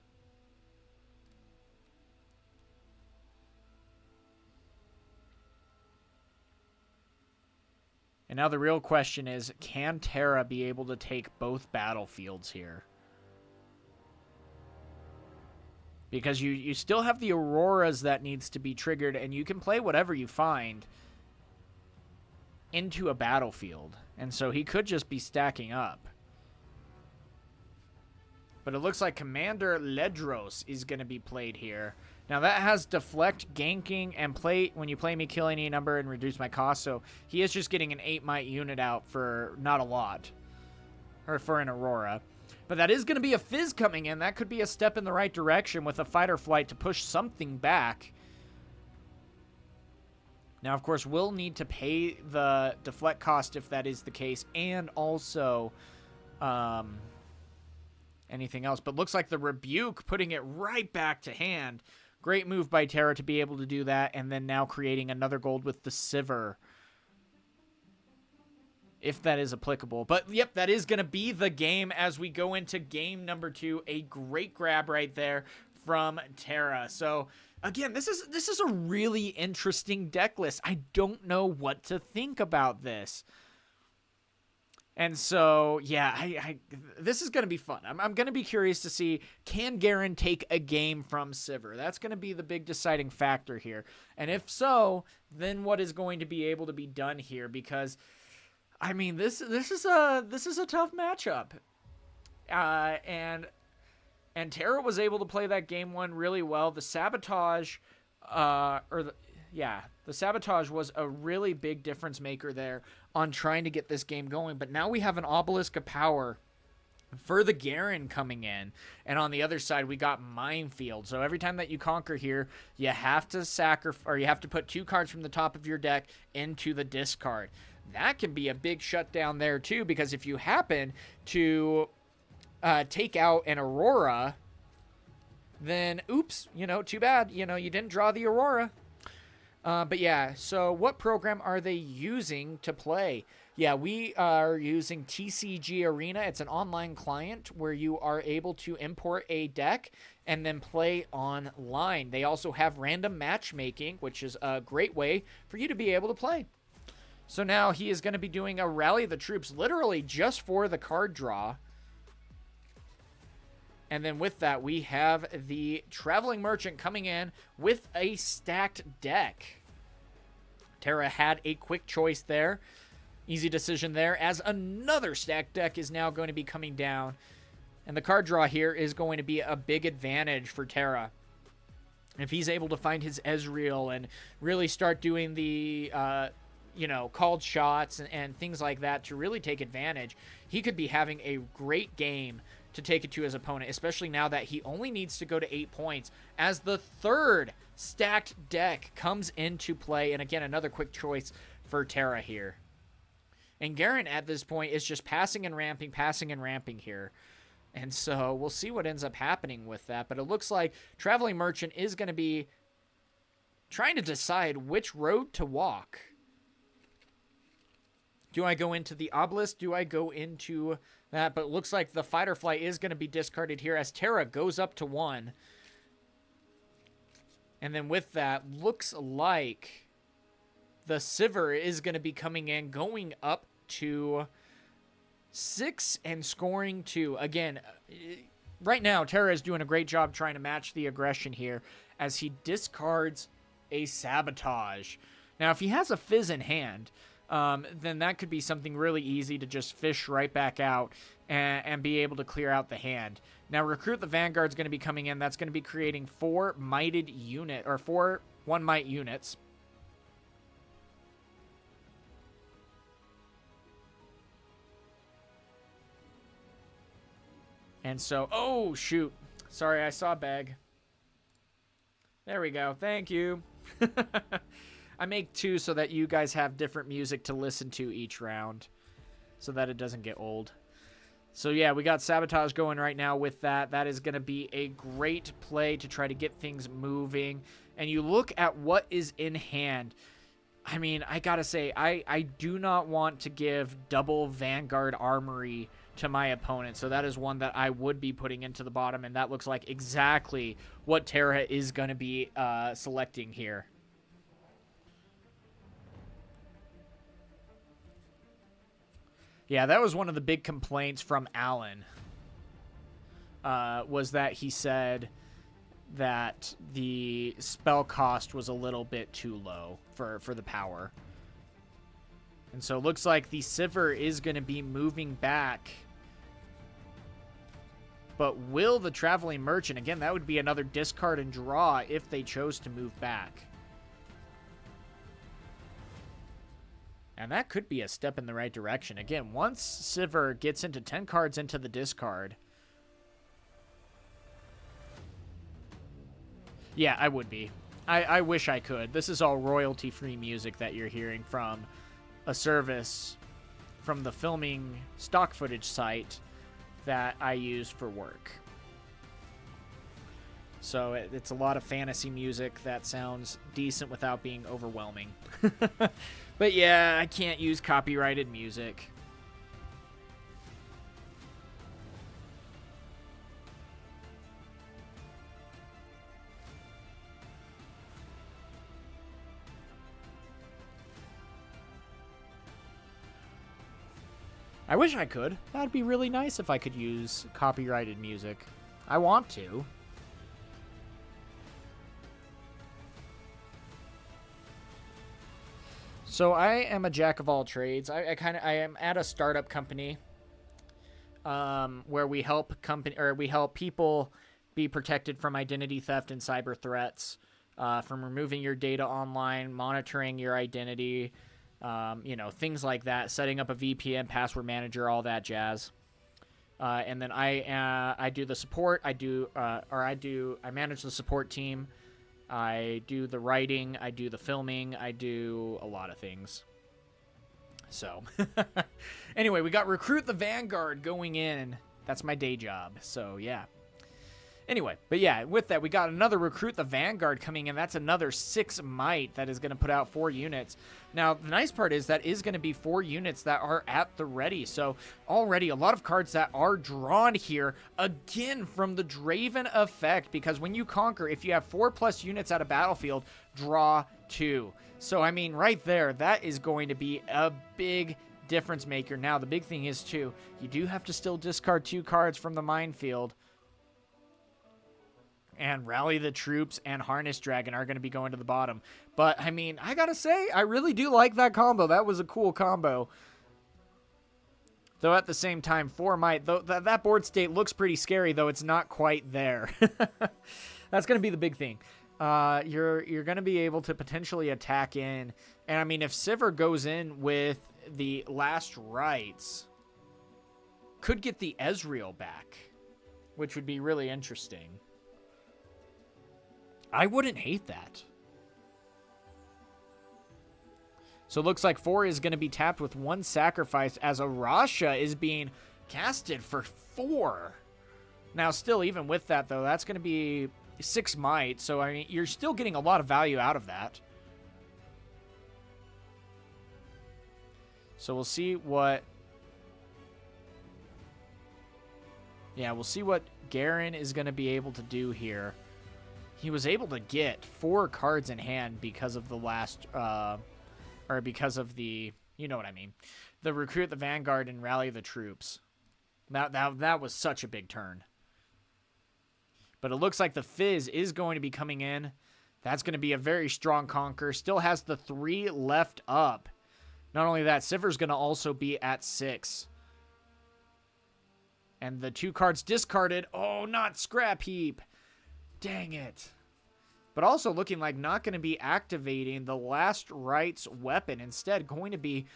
And now the real question is, can Terra be able to take both battlefields here? Because you still have the Auroras that needs to be triggered, and you can play whatever you find into a battlefield. And so he could just be stacking up. But it looks like Commander Ledros is going to be played here. Now that has deflect, ganking, and play when you play me, kill any number and reduce my cost. So he is just getting an 8 might unit out for not a lot. Or for an Aurora. But that is going to be a Fizz coming in. That could be a step in the right direction with a fight or flight to push something back. Now, of course, we'll need to pay the deflect cost if that is the case. And also anything else. But looks like the Rebuke putting it right back to hand. Great move by Terra to be able to do that. And then now creating another gold with the Civer. If that is applicable. But, yep, that is going to be the game as we go into game number 2. A great grab right there from Terra. So, again, this is a really interesting deck list. I don't know what to think about this. And so, yeah, this is going to be fun. I'm going to be curious to see, can Garen take a game from Civer? That's going to be the big deciding factor here. And if so, then what is going to be able to be done here? Because, I mean, this is a tough matchup. And Terra was able to play that game 1 really well. The Sabotage, the Sabotage was a really big difference maker there on trying to get this game going. But now we have an Obelisk of Power for the Garen coming in. And on the other side, we got Minefield. So every time that you conquer here, you have to you have to put 2 cards from the top of your deck into the discard. That can be a big shutdown there too, because if you happen to take out an Aurora, then oops, too bad. You didn't draw the Aurora. But yeah, so what program are they using to play? Yeah, we are using TCG Arena. It's an online client where you are able to import a deck and then play online. They also have random matchmaking, which is a great way for you to be able to play. So now he is going to be doing a Rally the Troops literally just for the card draw. And then with that, we have the Traveling Merchant coming in with a stacked deck. Terra had a quick choice there. Easy decision there, as another stacked deck is now going to be coming down. And the card draw here is going to be a big advantage for Terra. If he's able to find his Ezreal and really start doing the called shots and things like that to really take advantage, he could be having a great game to take it to his opponent, especially now that he only needs to go to 8 points as the third stacked deck comes into play. And again, another quick choice for Terra here. And Garen at this point is just passing and ramping here. And so we'll see what ends up happening with that. But it looks like Traveling Merchant is going to be trying to decide which road to walk. Do I go into the Obelisk? Do I go into that? But it looks like the Fight or Flight is going to be discarded here as Terra goes up to 1. And then with that, looks like the Civer is going to be coming in, going up to 6 and scoring 2. Again, right now, Terra is doing a great job trying to match the aggression here as he discards a Sabotage. Now, if he has a Fizz in hand, then that could be something really easy to just fish right back out and be able to clear out the hand. Now, Recruit the Vanguard's going to be coming in. That's going to be creating 4 mighted unit, or 4 1 might units. And so, oh, shoot. Sorry, I saw a bag. There we go. Thank you. I make 2 so that you guys have different music to listen to each round so that it doesn't get old. So yeah, we got Sabotage going right now with that. That is going to be a great play to try to get things moving. And you look at what is in hand. I mean, I gotta say, I do not want to give double Vanguard Armory to my opponent. So that is one that I would be putting into the bottom. And that looks like exactly what Terra is going to be selecting here. Yeah, that was one of the big complaints from Alan, was that he said, that the spell cost was a little bit too low for the power. And so it looks like the Civer is going to be moving back. But will the Traveling Merchant, again, that would be another discard and draw if they chose to move back. And that could be a step in the right direction. Again, once Civer gets into 10 cards into the discard. Yeah, I would be. I wish I could. This is all royalty-free music that you're hearing from a service from the filming stock footage site that I use for work. So it's a lot of fantasy music that sounds decent without being overwhelming. But yeah, I can't use copyrighted music. I wish I could. That'd be really nice if I could use copyrighted music. I want to. So I am a jack of all trades. I am at a startup company where we help people be protected from identity theft and cyber threats, from removing your data online, monitoring your identity, things like that, setting up a VPN, password manager, all that jazz. And then I do the support. I manage the support team. I do the writing. I do the filming. I do a lot of things. So, anyway, we got Recruit the Vanguard going in. That's my day job. So, yeah. Anyway, but yeah, with that, we got another Recruit the Vanguard coming in. That's another 6 might that is going to put out 4 units. Now, the nice part is that is going to be 4 units that are at the ready. So, already a lot of cards that are drawn here, again, from the Draven effect. Because when you conquer, if you have 4+ units at a battlefield, draw 2. So, I mean, right there, that is going to be a big difference maker. Now, the big thing is, too, you do have to still discard 2 cards from the minefield. And Rally the Troops and Harness Dragon are going to be going to the bottom. But, I mean, I got to say, I really do like that combo. That was a cool combo. Though at the same time, 4 might. Though that board state looks pretty scary, though it's not quite there. That's going to be the big thing. You're going to be able to potentially attack in. And, I mean, if Civer goes in with the Last Rites, could get the Ezreal back, which would be really interesting. I wouldn't hate that. So it looks like 4 is going to be tapped with 1 sacrifice as Arasha is being casted for 4. Now, still, even with that, though, that's going to be 6 might. So, I mean, you're still getting a lot of value out of that. So we'll see what... Yeah, we'll see what Garen is going to be able to do here. He was able to get 4 cards in hand because of the last, or because of the, you know what I mean, the Recruit the Vanguard and Rally the Troops. That was such a big turn. But it looks like the Fizz is going to be coming in. That's going to be a very strong conquer. Still has the 3 left up. Not only that, Civer's going to also be at 6. And the 2 cards discarded. Oh, not Scrap Heap. Dang it. But also looking like not going to be activating the Last Rites weapon. Instead, going to be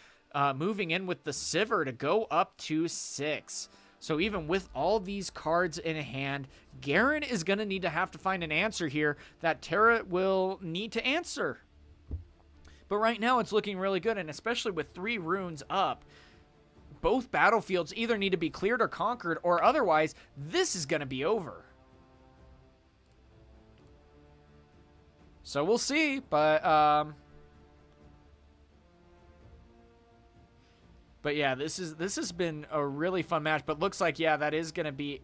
moving in with the Civer to go up to 6. So even with all these cards in hand, Garen is going to have to find an answer here that Terra will need to answer. But right now it's looking really good, and especially with 3 runes up, both battlefields either need to be cleared or conquered, or otherwise this is going to be over. So we'll see, but yeah, this has been a really fun match. But looks like, yeah, that is going to be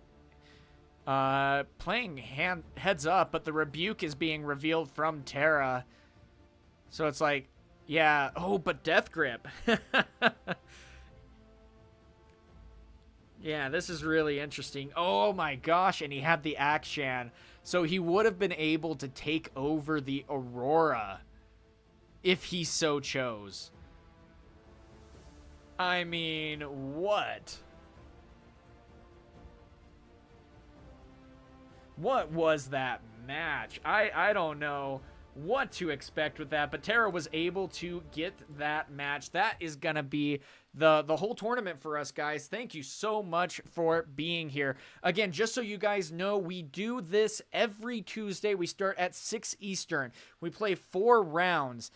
playing heads up, but the rebuke is being revealed from Terra. So it's like, yeah, oh, but Death Grip. Yeah, this is really interesting. Oh my gosh, and he had the Akshan. So he would have been able to take over the Aurora if he so chose. I mean, what? What was that match? I don't know what to expect with that, but Tara was able to get that match. That is gonna be the whole tournament for us, guys. Thank you so much for being here. Again, just so you guys know, we do this every Tuesday. We start at 6 Eastern. We play 4 rounds.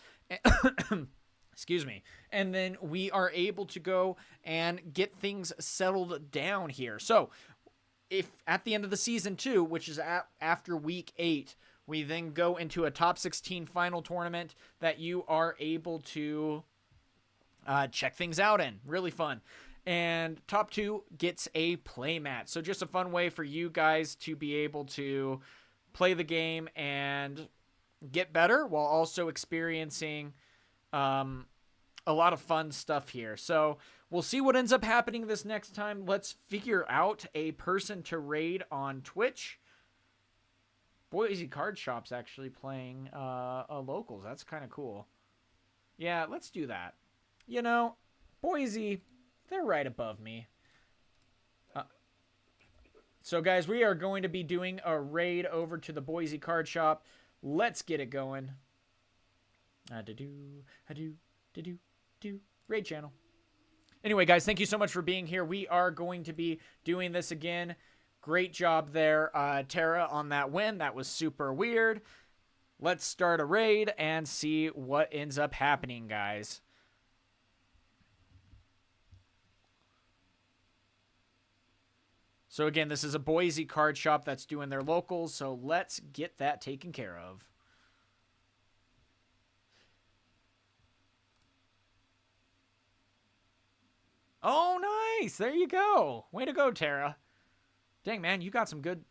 Excuse me. And then we are able to go and get things settled down here. So, if at the end of the season 2, which is after week 8, we then go into a top 16 final tournament that you are able to check things out in. Really fun. And top 2 gets a play mat. So just a fun way for you guys to be able to play the game and get better while also experiencing a lot of fun stuff here. So we'll see what ends up happening this next time. Let's figure out a person to raid on Twitch. Boise Card Shop's actually playing locals. That's kind of cool. Yeah, let's do that. You know, Boise, they're right above me. So, guys, we are going to be doing a raid over to the Boise Card Shop. Let's get it going. Raid channel. Anyway, guys, thank you so much for being here. We are going to be doing this again. Great job there, Tara, on that win. That was super weird. Let's start a raid and see what ends up happening, guys. So again, this is a Boise card shop that's doing their locals, so let's get that taken care of. Oh, nice! There you go. Way to go, Tara. Dang, man, you got some good